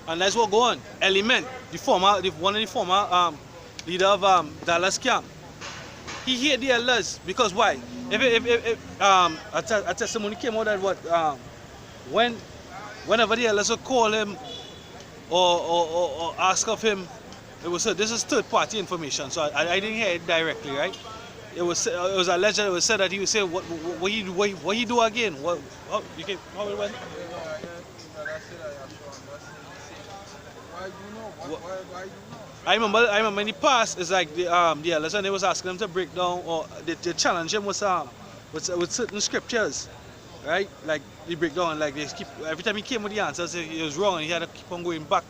Speaker 2: And let's go on. Element, one of the former leader of Dallas camp. He hate the elders because why? If a testimony came out that what whenever the elders would call him or ask of him, it was this is third party information, so I didn't hear it directly, right? It was alleged. It was said that he would say what he do again? How it went? I remember in the past, it's like the elders, and they was asking him to break down, or they challenge him with certain scriptures, right? Like they break down, like they keep every time he came with the answers, he was wrong, and he had to keep on going back.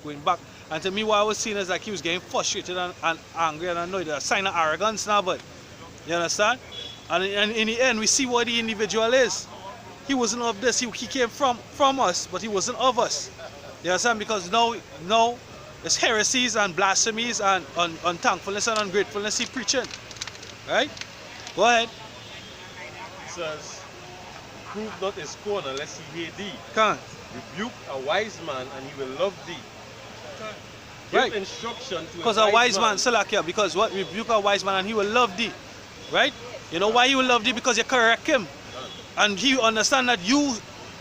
Speaker 2: And to me, what I was seeing is like he was getting frustrated and angry and annoyed. A sign of arrogance now, but you understand? And in the end, we see what the individual is. He wasn't of this. He came from us, but he wasn't of us. You understand? Because now it's heresies and blasphemies and unthankfulness and ungratefulness he's preaching. Right? Go ahead.
Speaker 10: It says, prove not a scorner lest he hate thee.
Speaker 2: Can't.
Speaker 10: Rebuke a wise man and he will love thee. Give instruction to
Speaker 2: because a wise man, Salakia, because what? Rebuke a wise man and he will love thee. Right? You know why he will love thee? Because you correct him. And he understand that you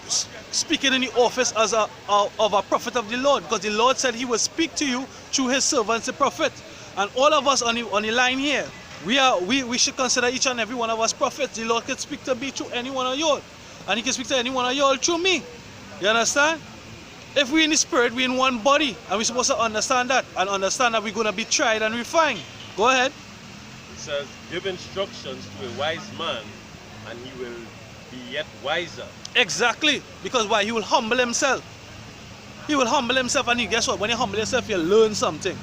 Speaker 2: speaking in the office as of a prophet of the Lord, because the Lord said he will speak to you through his servants the prophet. And all of us on the line here, we should consider each and every one of us prophets. The Lord can speak to me through any one of you, and he can speak to any one of you through me. You understand? If we're in the spirit, we're in one body, and we're supposed to understand that, and understand that we're going to be tried and refined. Go ahead.
Speaker 10: It says, give instructions to a wise man and he will be yet wiser.
Speaker 2: Exactly. Because why? He will humble himself. He will humble himself, and guess what? When you humble yourself, you learn something.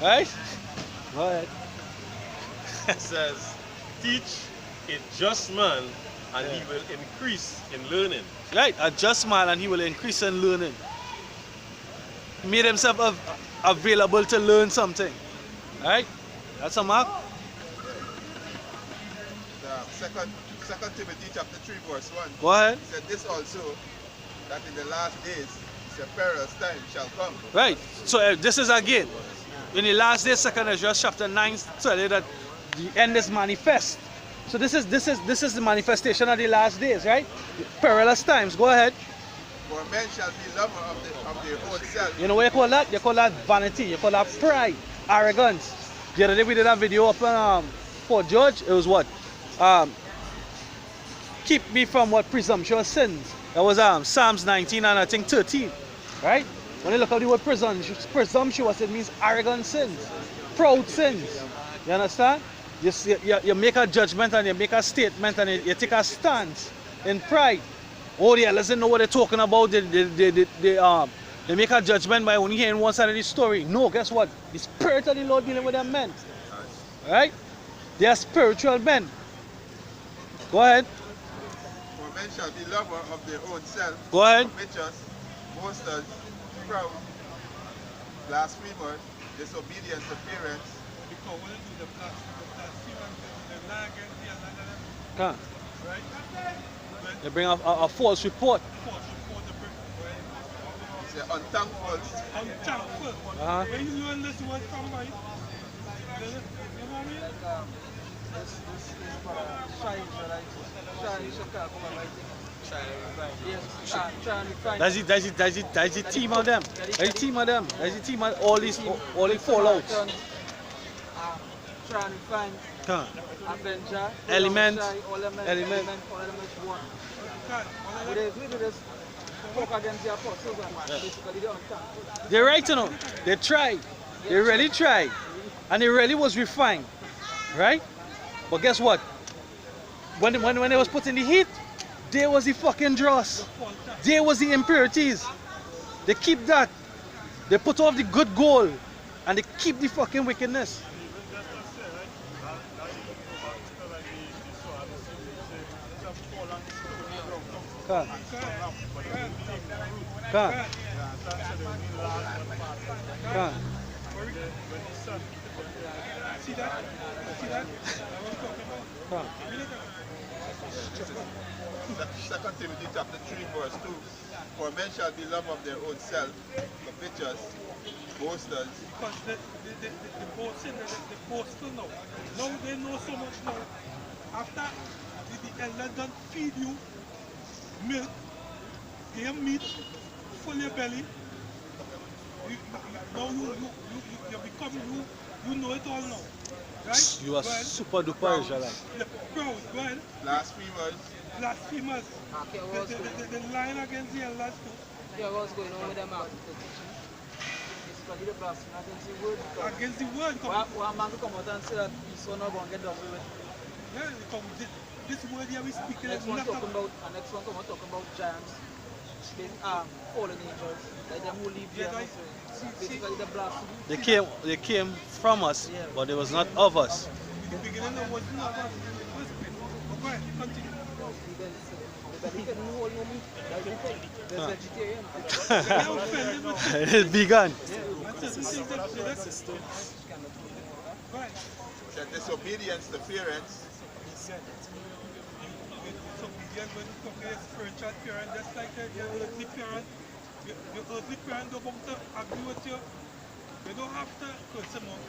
Speaker 2: Right? Go ahead.
Speaker 10: It says, teach a just man and he will increase in learning.
Speaker 2: Right, a just man and he will increase in learning. He made himself available to learn something. Right? That's a mark.
Speaker 9: Second
Speaker 3: 2 Timothy chapter 3 verse 1.
Speaker 2: Go ahead.
Speaker 3: He said this also, that in the last days, a perilous time shall come.
Speaker 2: Right. So this is again, in the last days, 2 Ezra chapter 9 tell you that the end is manifest. So this is the manifestation of the last days, right? Perilous times. Go ahead.
Speaker 3: For men shall be lovers of their own self.
Speaker 2: You know what you call that? You call that vanity. You call that pride, arrogance. The other day we did a video up on Fort George. It was what? Keep me from what presumptuous sins. That was Psalms 19 and I think 13. Right? When you look at the word presumptuous, it means arrogant sins, proud sins. You understand? You make a judgment and you make a statement and you take a stance in pride. Oh, the elders didn't know what they're talking about. They make a judgment by only hearing one side of the story. No, guess what? The Spirit of the Lord dealing with them men. Right? They are spiritual men. Go ahead.
Speaker 3: For men shall be lovers of their own self.
Speaker 2: Go ahead.
Speaker 3: Covetous, boasters, proud, blasphemers, disobedient to parents.
Speaker 13: Because when you do the blasphemy, the lie against the other,
Speaker 2: Come.
Speaker 13: right?
Speaker 2: They bring a false report.
Speaker 3: Say unthankful.
Speaker 13: Unthankful. When you learn this word from right, you know what I mean?
Speaker 2: That's the team of them. That's the team of them. That's the team of all these fallouts.
Speaker 11: Try and find Avenger,
Speaker 2: Element.
Speaker 11: one. We just talk against the apostles and basically they unthankful.
Speaker 2: They're right, you know. They tried. They really tried. And it really was refined. Right? But guess what? When they was put in the heat, there was the fucking dross. There was the impurities. They keep that. They put off the good gold. And they keep the fucking wickedness. Come. Come. Come.
Speaker 13: See that? See that?
Speaker 2: Come.
Speaker 3: 2 Timothy chapter 3 verse 2. For men shall be lovers of their own self, covetous, boasters.
Speaker 13: Because the boasting, the boastful now. Now they know so much now. After the elder done feed you milk, game meat, full your belly. Now you become you know it all now. Right?
Speaker 2: You are super duper Israelite.
Speaker 13: Proud, go ahead.
Speaker 3: Blasphemers.
Speaker 13: Blasphemers. The line against the elders too.
Speaker 11: Yeah, what's going on with them out? Basically the blasphemy against the word.
Speaker 13: Against the word.
Speaker 11: One man come out and say that his son not going to get done with it.
Speaker 13: Yeah, this word here we speak.
Speaker 11: Next one talking about giants, fallen angels, like them who leave here. Basically the blasphemy.
Speaker 2: They came from us, but it was not of us.
Speaker 13: The beginning of what's not of us. Go ahead, continue.
Speaker 2: It's begun.
Speaker 3: The disobedience to parents.
Speaker 13: Disobedience when you come to your spiritual parent, just like your earthly parent. Your earthly parent don't want to agree with you. You don't have to curse them out.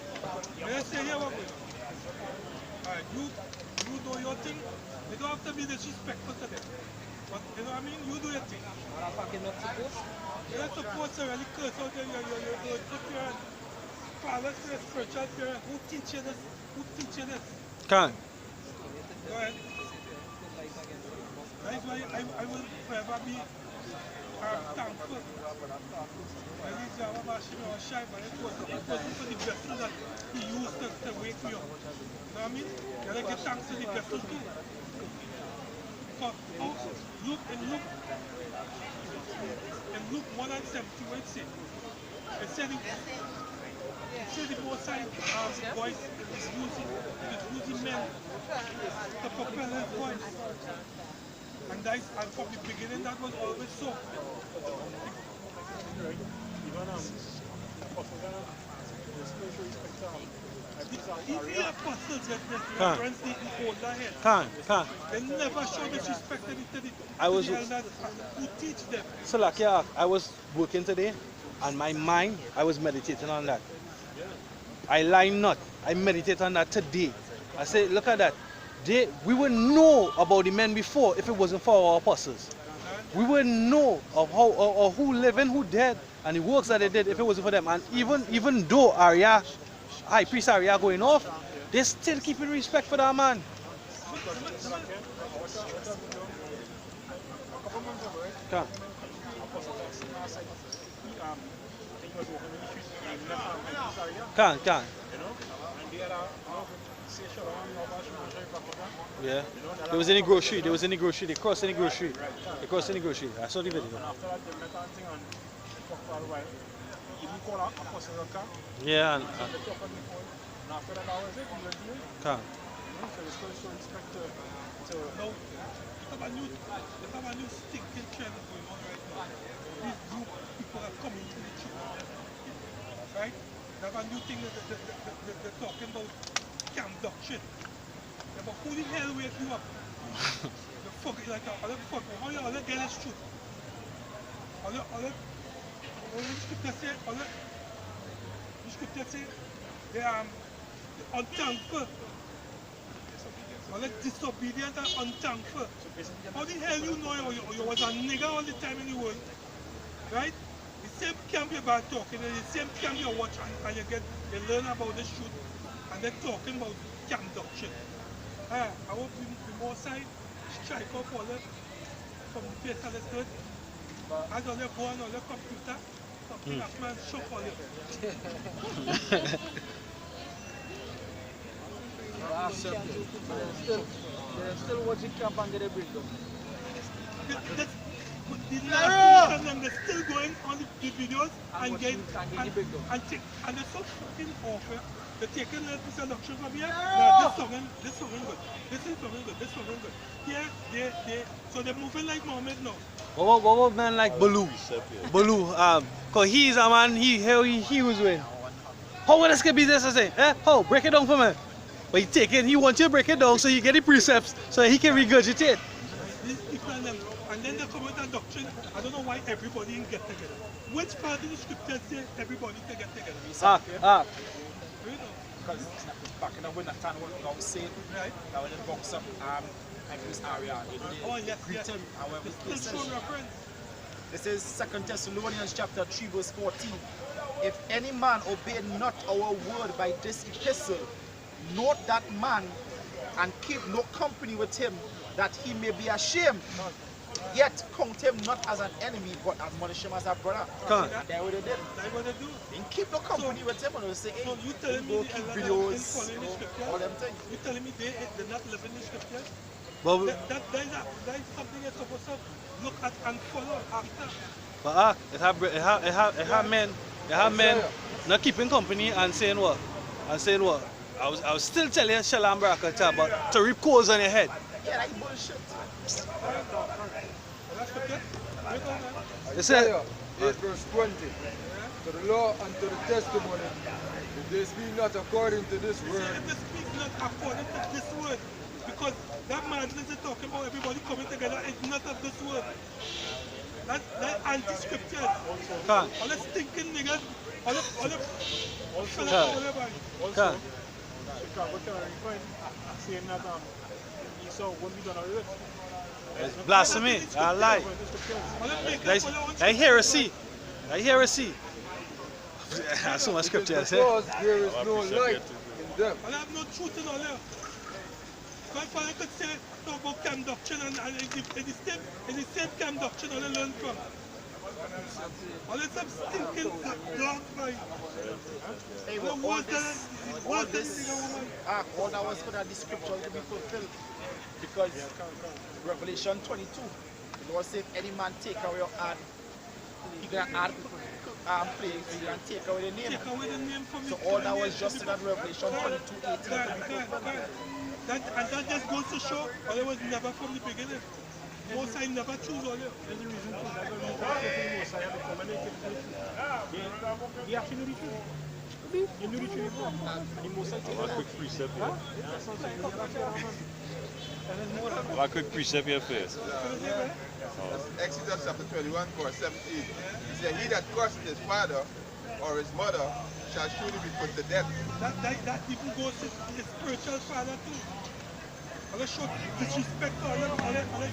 Speaker 13: Let's say here what we do. Alright, you do your thing. You don't have to be disrespectful to them. But you know what I mean? You do your thing. You're not supposed to really curse out your earthly parent. Father, your spiritual parent. Who teach you this? Who teach you this?
Speaker 2: Can.
Speaker 13: Go ahead. That's why I will forever be thankful. At least I have a shy, but it was for the vessel that he used to wake me up. You know what I mean? You gotta give thanks to the vessel too. Because Luke 1 and 70, what it said? It said the Most High voice is using men to propel his voice. And from the beginning that was always so. Even Apostle Ghana, the spiritual respect If the apostles that reference the older head, they never show disrespect to the elders who teach them.
Speaker 2: So like, yeah, I was working today, and my mind, I was meditating on that. I lie not. I meditate on that today. I say, look at that. We wouldn't know about the men before if it wasn't for our apostles. We wouldn't know of how or who living, who dead, and the works that they did if it wasn't for them. And even though Arya, High Priest Arya going off, they still keeping respect for that man. Can. Yeah. There was any grocery. They crossed any grocery. I saw the video. Yeah. And after that, I was it. Can.
Speaker 13: They have a new stinking trend going on right now. These new people are coming to the church. Right? They have a new thing that they're talking about camp doctrine. But who the hell wake you up? The fuck is like a fuck. How you all get this truth? All the scripture say they are unthankful. All the disobedient and unthankful. How the hell you know you was a nigger all the time in the world? Right? The same camp you're about talking, and the same camp you watch and you learn about this truth, and they're talking about camp doctrine. I hope the more side strike up all that from the place of the third. As all you go on all the computer, something that man shock all you.
Speaker 2: They're still watching camp and get a breakdown.
Speaker 13: They're still going on the videos and they're so fucking awful. They're taking a piece of doctrine from here. This song good. This song good. Yeah. So they're moving like Mohammed now.
Speaker 2: What about man like Baloo? Cause he's a man, he was win. How will this be this I say? How? Break it down for me. But he wants you to break it down so you get the precepts so he can regurgitate.
Speaker 13: These people and then they come with a doctrine. I don't know why everybody can get together. Which part of the scripture say everybody can get together?
Speaker 7: Because back in the winter time when God said, right? That when the box up High Priest Arya, greet him, however this is 2 Thessalonians chapter 3 verse 14. If any man obey not our word by this epistle, note that man and keep no company with him, that he may be ashamed. Yet count him not as an enemy, but admonish him as a brother. And that's what they did. They keep no company with him, and they say, hey,
Speaker 13: so you telling me
Speaker 7: keep videos, all them things.
Speaker 13: You telling me they're not living the scriptures?
Speaker 2: But
Speaker 13: that is something you're supposed to look at and follow after.
Speaker 2: But it have men not keeping company and saying what? I was still telling you Shalom Barakatah, but to rip coals on your head.
Speaker 7: Yeah, that's bullshit.
Speaker 2: They said,
Speaker 6: 8 verse 20. To the law and to the testimony, if they speak not according to this word.
Speaker 13: If they speak not according to this word, because that madness is talking about everybody coming together is not of this word. That's anti-scripture. All the stinking niggas, all the
Speaker 10: saying that Esau won't be done away with.
Speaker 2: It's blasphemy. I lie. I heresy. That's so much scripture.
Speaker 6: Because there is no light in them.
Speaker 13: I have no truth in all there. Because if I could say about camp doctrine and it's the same camp doctrine I learned from. All this some stinking dog fight.
Speaker 7: Hey, all that was for that the scripture to be fulfilled. Because Revelation 22, the Lord said, if any man take away your hand, he can add plagues, he can take away the name. So all that was just in that Revelation 22:18 to be fulfilled.
Speaker 13: And that just goes to show, all it was never from the beginning. Most I never choose all it.
Speaker 10: There's a reason too. That's when Most I have to come and they actually know the truth.
Speaker 2: be?
Speaker 13: You know the Trinity.
Speaker 10: I have a quick precept here. I have a quick precept here first.
Speaker 9: Exodus chapter 21, verse 17. He said, he that curseth his father or his mother shall surely be put to death.
Speaker 13: That even goes to his spiritual father too. I'll show disrespect to all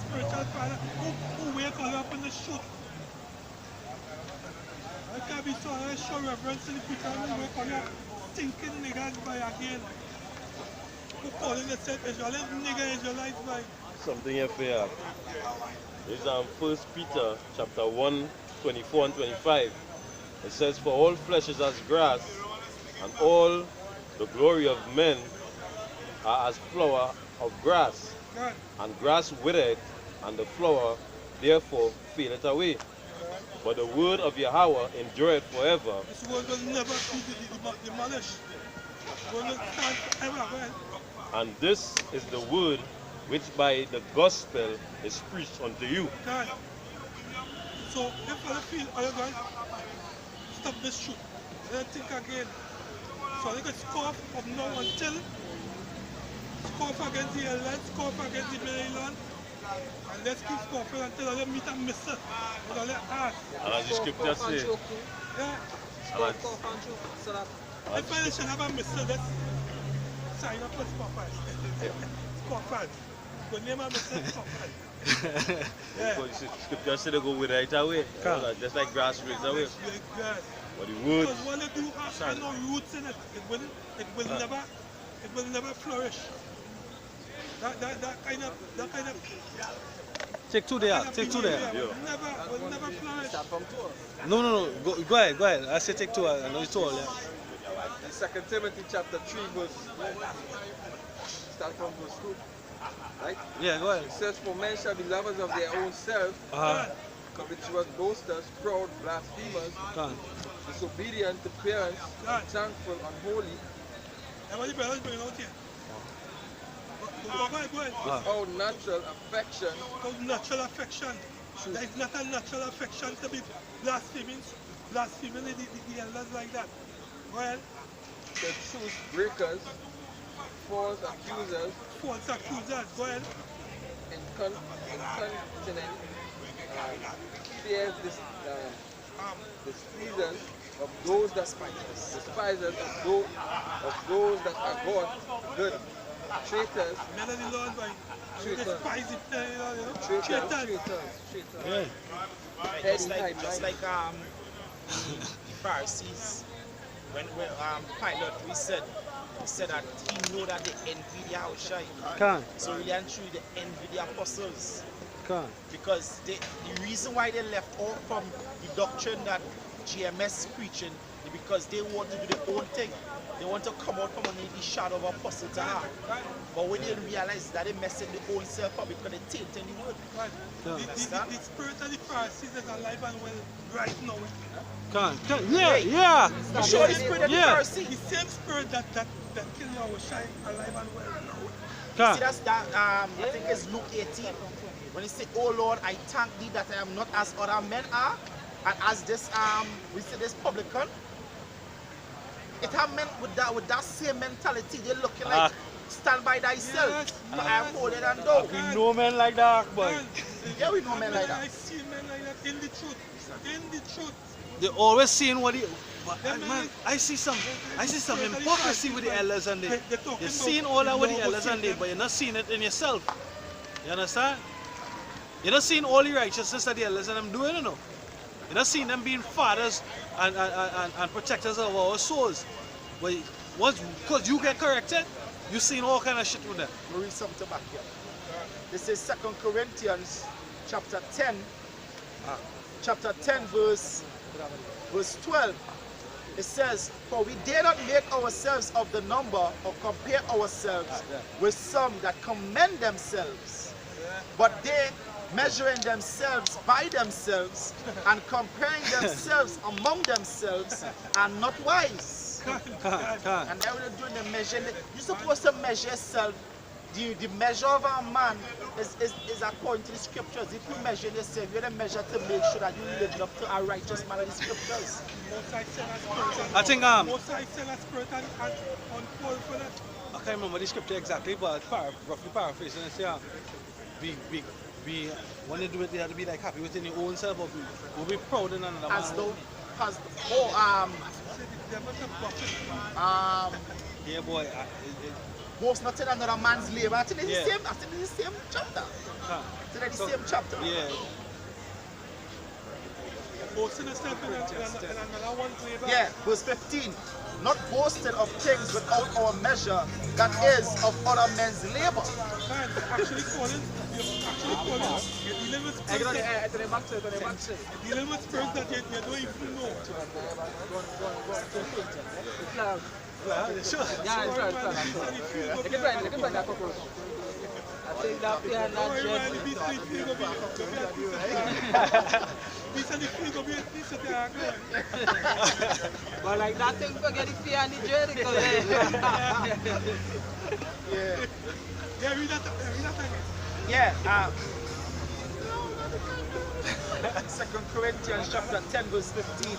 Speaker 13: spiritual father who wake all up in the shoot. I can't be so I show reverence to the people who wake all up stinking niggas by again. Who calling themselves Israelites, nigga Israelites by.
Speaker 10: Something here for you. It's 1 Peter chapter 1, 24 and 25. It says, for all flesh is as grass, and all the glory of men are as flower of grass. And grass withereth, and the flower therefore fadeth away. But the word of Yahweh endureth forever.
Speaker 13: This word will never be demolished. It will stand forever, man.
Speaker 10: And this is the word which by the gospel is preached unto you.
Speaker 13: God. So if I feel all right, stop this shoot. Then think again. So they can scoff from now until scoff against the Alliance, scoff against the Maryland. And let's keep scoffing until I meet a mister. And I let ask.
Speaker 10: And as the scripture says,
Speaker 13: yeah. If I should have a mister, let's sign up for scoffers. Scoffers. The name of mister scoffers.
Speaker 10: Yeah. Scripture said to go with right away. Just like grass roots away.
Speaker 13: Like grass.
Speaker 10: But the wood.
Speaker 13: Because when they do have no roots in it, it will never flourish. That kind of
Speaker 2: Take two there, take two there.
Speaker 13: Will never flourish.
Speaker 2: No. Go ahead. I say take two, I know it's all, yeah.
Speaker 6: In 2 Timothy chapter 3 verse, start from verse 2. Right?
Speaker 2: Yeah, go ahead.
Speaker 6: It says, for men shall be lovers of their own self, covetous, boasters, proud, blasphemers, disobedient to parents, unthankful, unholy.
Speaker 13: Everybody better bring it out here.
Speaker 6: Without natural affection.
Speaker 13: Without natural affection. There is not a natural affection to be blaspheming the elders like that. Well,
Speaker 6: the truth breakers, false accusers.
Speaker 13: False accusers, well.
Speaker 6: Incontinent, fears, displeasers of those that despisers of those that are good. Traitors.
Speaker 13: Men of the Lord, by despise it,
Speaker 6: traitors.
Speaker 7: Yeah. Just like Pharisees, when Pilate he said that he knew that they envy the Yahushua. So really and truly they envy the apostles. Because the reason why they left off from the doctrine that GMS is preaching is because they want to do their own thing. They want to come out from underneath the shadow of Apostle Tahar. But when they realize that they messing their own self up because they tainted the word.
Speaker 13: The spirit of the Pharisees is alive and well right now.
Speaker 2: Yeah.
Speaker 7: Show the spirit of the Pharisees.
Speaker 13: The same spirit that killed Yahushua alive and well
Speaker 7: now. See that's that I think it's Luke 18. When he say, oh Lord, I thank thee that I am not as other men are, and as this we say this publican. It have meant with that same mentality, they're looking like stand by thyself. I am holding and dog.
Speaker 2: We know men like that, boy.
Speaker 7: Yeah, we know men like that.
Speaker 13: I see men like that in the truth. In the truth.
Speaker 2: They're always seeing what man, I see some hypocrisy with the elders and they're seeing all that with the elders and but you're not seeing it in yourself. You understand? You're not seeing all the righteousness that the elders and them doing, you know. You're not seeing them being fathers and protectors of our souls. But once, because you get corrected, you've seen all kind of shit with them.
Speaker 7: We'll read something back here. This is 2 Corinthians chapter 10. Chapter 10 verse 12. It says, for we dare not make ourselves of the number or compare ourselves with some that commend themselves. But they measuring themselves by themselves and comparing themselves among themselves are not wise. And now we're doing the measure. You're supposed to measure yourself the measure of a man is according to the scriptures. If you measure yourself, you're the measure to make sure that you live up to a righteous man of the scriptures.
Speaker 2: I think
Speaker 13: Most I sell a spirit and on Paul for that.
Speaker 2: I can't remember the scripture exactly, but roughly paraphrasing and say, be when they do it, they have to be like happy within your own self, or we'll be proud in another man. Yeah, boy.
Speaker 7: Boast not in another man's labor. I think it's the same chapter. It's the same chapter.
Speaker 2: Yeah.
Speaker 13: Boasting yourself in another one's labor.
Speaker 7: Yeah, verse 15. Not boasted of things without our measure, that is of other men's labor.
Speaker 13: Man, actually calling, you're dealing with spirits you're dealing with spirits that you don't even know.
Speaker 11: Sure. Yeah, it's right. You can find that cockroach. I think that we are not but like that thing forget the fear and the dread.
Speaker 13: Yeah, read that.
Speaker 7: Yeah. 2 Corinthians chapter 10 verse 15.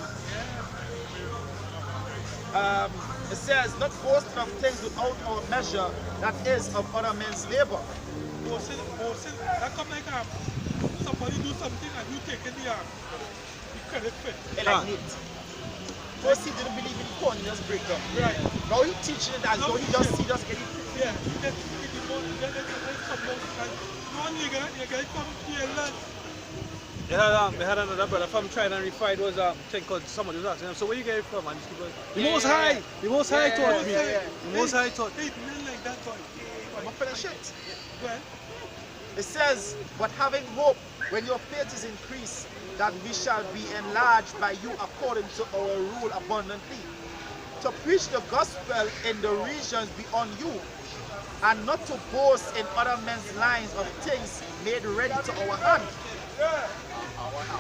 Speaker 7: It says, not boasting of things without our measure, that is of other men's labor.
Speaker 13: Boasting, that come like somebody do something and you take in the credit for it.
Speaker 7: Like Nate. First he didn't believe in corn, he just break them. Right. Now he teaching it as though he just get it.
Speaker 13: Yeah, you get some one nigga, you get come here and
Speaker 2: They had another brother from trying and refied was thing called somebody was asking him, so where you get it from? And the Most High taught me. The Most High taught me.
Speaker 13: Like that boy.
Speaker 7: I'm not finished it.
Speaker 13: Well,
Speaker 7: it says, but having hope when your faith is increased, that we shall be enlarged by you according to our rule abundantly, to preach the gospel in the regions beyond you, and not to boast in other men's lines of things made ready to our hand.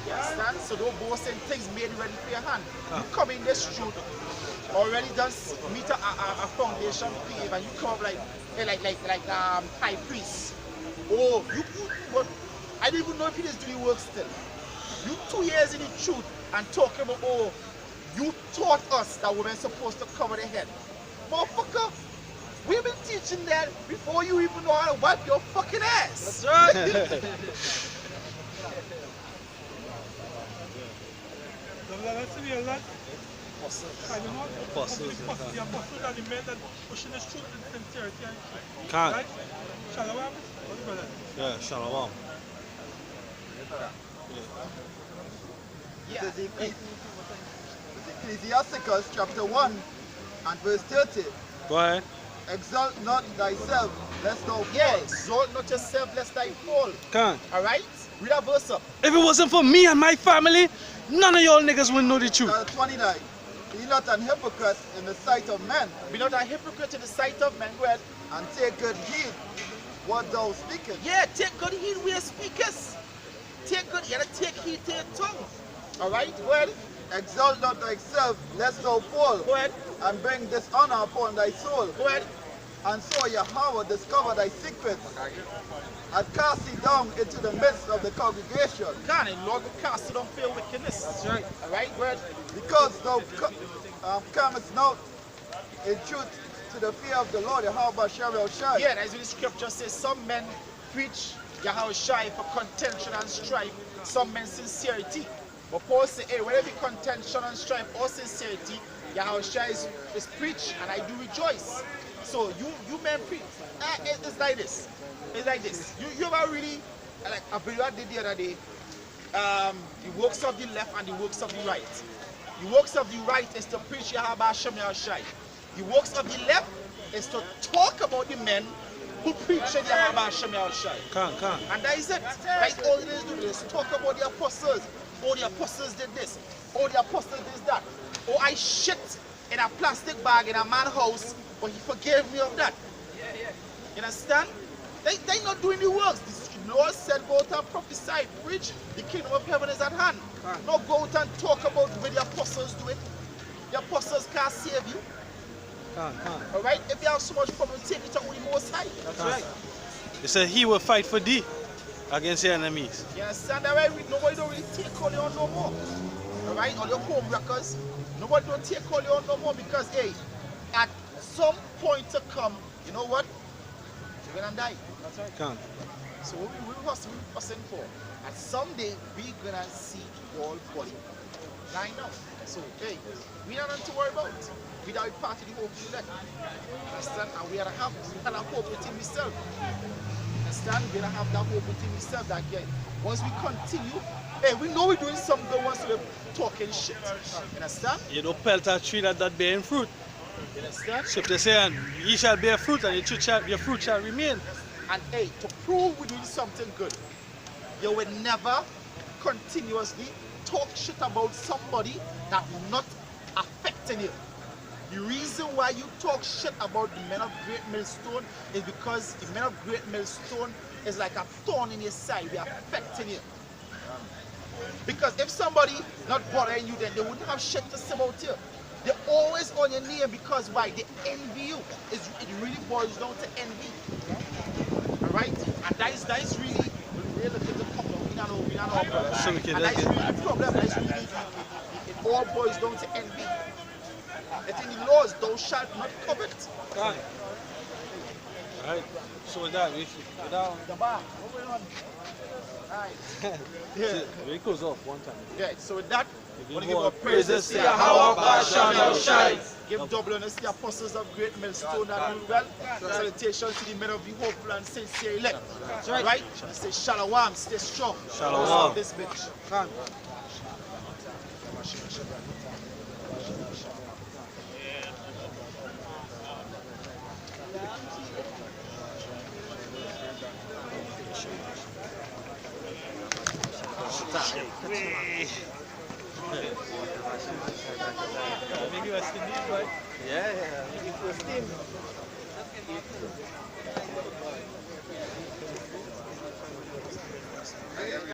Speaker 7: You understand? So don't boast in things made ready for your hand. You come in this truth, already done meet a foundation pave, and you come up like high priest. Oh, but I don't even know if he is doing work still. You 2 years in the truth and talking about, oh, you taught us that women supposed to cover their head. Motherfucker, we've been teaching that before you even know how to wipe your fucking ass.
Speaker 11: That's right.
Speaker 13: Apostles are the men that pushing the truth and sincerity and truth.
Speaker 2: Can't.
Speaker 13: Right? Shalom.
Speaker 2: Yeah, shalom.
Speaker 3: Yeah. Ecclesiasticus chapter 1 and verse 30.
Speaker 2: Go ahead.
Speaker 3: Exalt not thyself, lest thou fall.
Speaker 7: Yeah, exalt not yourself, lest thou fall.
Speaker 2: Can't.
Speaker 7: Alright? Read that verse up.
Speaker 2: If it wasn't for me and my family, none of y'all niggas would know the truth.
Speaker 3: 29. Be not an hypocrite in the sight of men.
Speaker 7: Be not a hypocrite in the sight of men. Go ahead.
Speaker 3: And take good heed what thou speakest.
Speaker 7: Yeah, take good heed where speakest. Take good, you gotta take heed to your tongue. Alright, go ahead.
Speaker 3: Exalt not thyself, lest thou fall.
Speaker 7: Go ahead.
Speaker 3: And bring dishonor upon thy soul.
Speaker 7: Go ahead.
Speaker 3: And so Yahweh discover thy secrets, and cast thee down into the midst of the congregation.
Speaker 7: God, and Lord will cast it on for your wickedness.
Speaker 3: That's right.
Speaker 7: Alright, go ahead.
Speaker 3: Because thou comest not in truth to the fear of the Lord, Yahweh Shai.
Speaker 7: Yeah, that's what the scripture says. Some men preach Yahweh Shai for contention and strife, some men sincerity. But Paul said, hey, whether it be contention and strife or sincerity, Yahweh Shai is preached, and I do rejoice. So you men preach. It's like this. It's like this. You ever really, like a video I did the other day, the works of the left and the works of the right. The works of the right is to preach Yahweh Hashem Yahushai. The works of the left is to talk about the men who preach Yahweh Hashem Yahushai. And that is it. That's all it is doing, is talk about the apostles. Oh, the apostles did this. Oh, the apostles did that. Oh, I shit in a plastic bag in a man's house, but he forgave me of that. You understand? They not doing the works. The Lord said, go out and prophesy, preach. The kingdom of heaven is at hand. Not go out and talk about the way the apostles do it. The apostles can't save you. Alright? If you have so much problem, take it up with the Most High.
Speaker 2: That's right. They said he will fight for thee against your enemies.
Speaker 7: You understand that right? Nobody don't really take all you on no more. Alright? All your home wreckers, nobody don't take all you on no more because, hey, at some point to come, you know what? You're gonna die. That's right.
Speaker 2: Come.
Speaker 7: So we're hustling for. And someday we're gonna see all body line up. So hey, we don't have to worry about. We are part of the hope you let. Understand? And we are have hope within ourselves. Understand? We are have that hope within ourselves that again. Once we continue, hey, we know we're doing something once we're talking shit. You understand?
Speaker 2: You don't pelt a tree that bearing fruit.
Speaker 7: You understand?
Speaker 2: Scripture saying, ye shall bear fruit and your fruit shall remain.
Speaker 7: And hey, to prove we're doing something good, you will never continuously talk shit about somebody that not affecting you. The reason why you talk shit about the men of Great Millstone is because the men of Great Millstone is like a thorn in your side. They're affecting you. Because if somebody not bothering you, then they wouldn't have shit to say about you. They're always on your name because why? They envy you. It really boils down to envy. Alright? And that is really the problem. We don't know. And that is really the problem. That is really, it all boils down to envy. It's in the laws, thou shalt not covet.
Speaker 2: Right. Right. So with that, we down.
Speaker 7: The bar. What going on? Alright.
Speaker 2: Yeah. It goes off one time.
Speaker 7: Yeah, so with that, we want to give
Speaker 2: our
Speaker 7: our praises to
Speaker 2: Yahweh
Speaker 7: Bashan Shai. Give double honors to the apostles of Great Millstone and rule well. Salutations to the men of the hopeful and sincere elect. That's right. Right? Say shalom, stay strong.
Speaker 2: Shalom.
Speaker 7: This bitch.
Speaker 2: Make you a steam, right?
Speaker 3: Yeah, make it for steam.